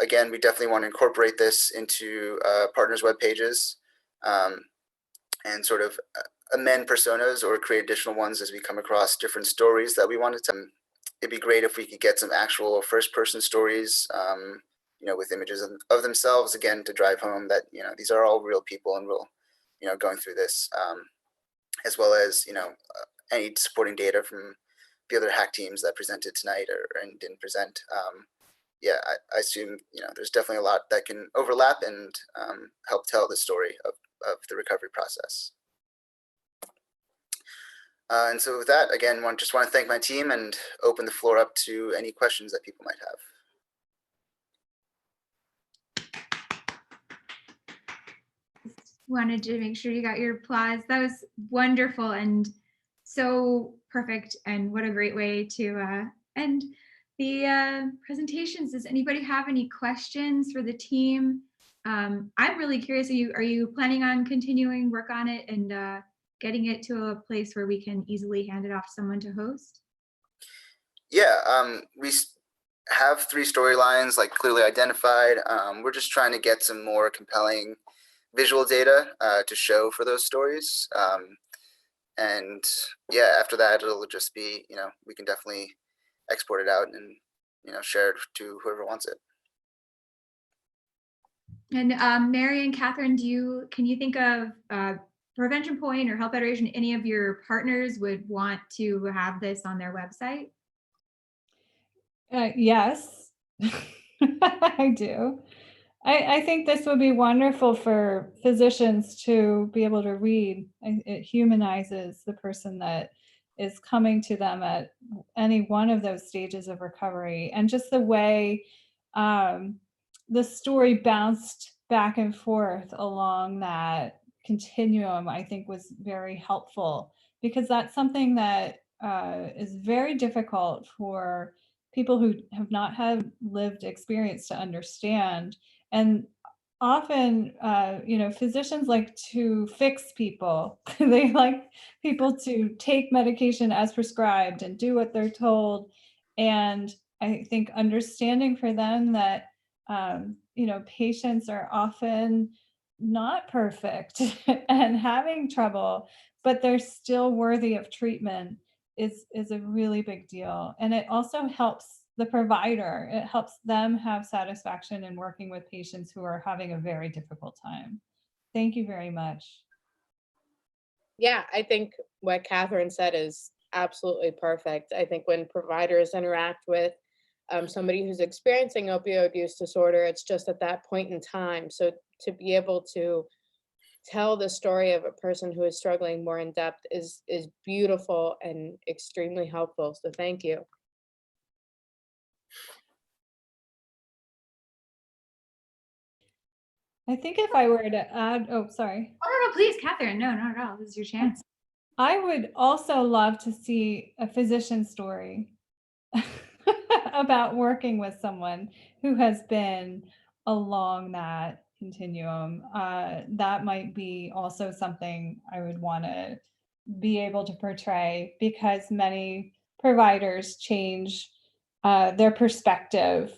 S: again, we definitely want to incorporate this into partners' web pages and sort of amend personas or create additional ones as we come across different stories that we wanted to. It'd be great if we could get some actual first-person stories, you know, with images of themselves, again, to drive home that, you know, these are all real people and real, you know, going through this, as well as, you know, any supporting data from the other hack teams that presented tonight and didn't present. Yeah, I assume, you know, there's definitely a lot that can overlap and help tell the story of the recovery process. And so with that, again, just want to thank my team and open the floor up to any questions that people might have.
A: Wanted to make sure you got your applause. That was wonderful and so perfect, and what a great way to end the presentations. Does anybody have any questions for the team? I'm really curious, are you planning on continuing work on it and getting it to a place where we can easily hand it off to someone to host?
S: Yeah, we have 3 storylines like clearly identified. We're just trying to get some more compelling visual data to show for those stories. And yeah, after that, it'll just be, you know, we can definitely export it out and, you know, share it to whoever wants it.
A: And Mary and Catherine, can you think of Prevention Point or Health Federation, any of your partners would want to have this on their website?
H: Yes, I do. I think this would be wonderful for physicians to be able to read. It humanizes the person that is coming to them at any one of those stages of recovery. And just the way the story bounced back and forth along that continuum, I think was very helpful, because that's something that is very difficult for people who have not had lived experience to understand. And often, physicians like to fix people. They like people to take medication as prescribed and do what they're told. And I think understanding for them that, patients are often not perfect and having trouble, but they're still worthy of treatment is a really big deal. And it also helps the provider. It helps them have satisfaction in working with patients who are having a very difficult time. Thank you very much.
E: Yeah, I think what Catherine said is absolutely perfect. I think when providers interact with somebody who's experiencing opioid use disorder, it's just at that point in time. So to be able to tell the story of a person who is struggling more in depth is beautiful and extremely helpful. So thank you.
H: I think if I were to add, oh, sorry.
A: Oh, no, please, Catherine. No, not at all. This is your chance.
H: I would also love to see a physician story about working with someone who has been along that continuum. That might be also something I would want to be able to portray, because many providers change their perspective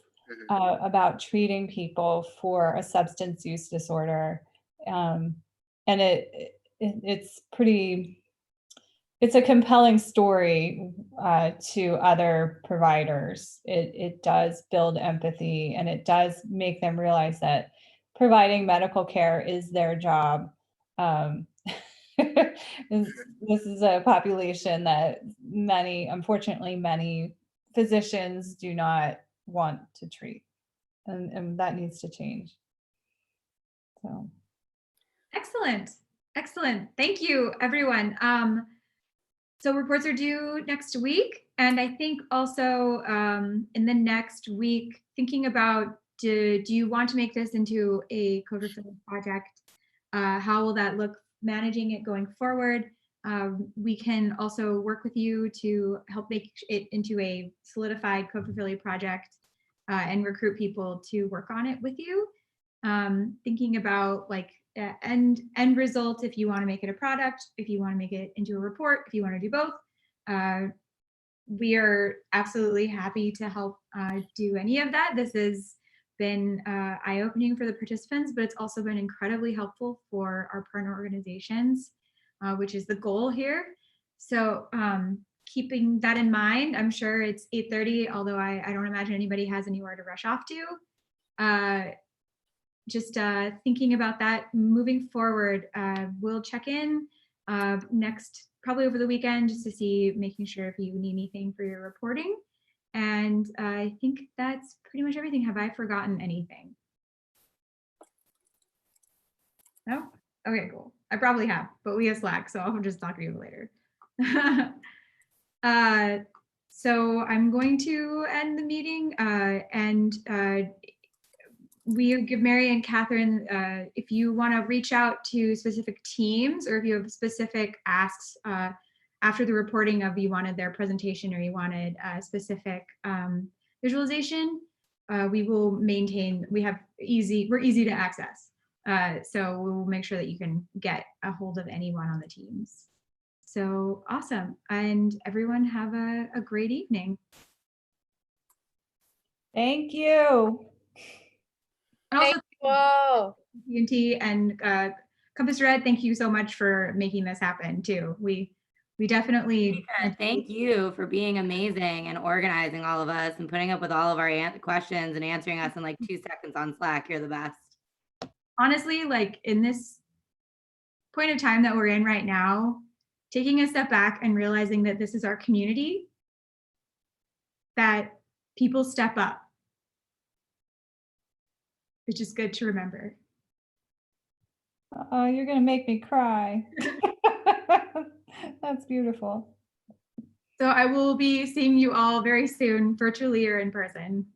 H: about treating people for a substance use disorder. And it's a compelling story to other providers. It does build empathy, and it does make them realize that providing medical care is their job. This is a population that unfortunately, many physicians do not want to treat, and that needs to change. So,
A: Excellent. Thank you, everyone. So reports are due next week, and I think also in the next week, thinking about, do you want to make this into a code refilling project? How will that look, managing it going forward? We can also work with you to help make it into a solidified code refilling project and recruit people to work on it with you. Thinking about like end result, if you want to make it a product, if you want to make it into a report, if you want to do both. We are absolutely happy to help do any of that. This has been eye-opening for the participants, but it's also been incredibly helpful for our partner organizations, which is the goal here. So keeping that in mind, I'm sure it's 8:30, although I don't imagine anybody has anywhere to rush off to. Just thinking about that moving forward, we'll check in next, probably over the weekend, just to see, making sure if you need anything for your reporting. And I think that's pretty much everything. Have I forgotten anything? No? Okay, cool. I probably have, but we have Slack, so I'll just talk to you later. So I'm going to end the meeting and we give Mary and Catherine, if you want to reach out to specific teams, or if you have specific asks after the reporting of, you wanted their presentation or you wanted a specific visualization, we will maintain, we're easy to access. So we will make sure that you can get a hold of anyone on the teams. So awesome. And everyone have a great evening.
H: thank you.
A: And also,
E: thank you all.
A: AT&T and CompassRed, thank you so much for making this happen too. We definitely
D: thank you for being amazing and organizing all of us and putting up with all of our questions and answering us in like 2 seconds on Slack. You're the best.
A: Honestly, like in this point of time that we're in right now, taking a step back and realizing that this is our community, that people step up. It's just good to remember.
H: Oh, you're going to make me cry. That's beautiful.
A: So I will be seeing you all very soon, virtually or in person.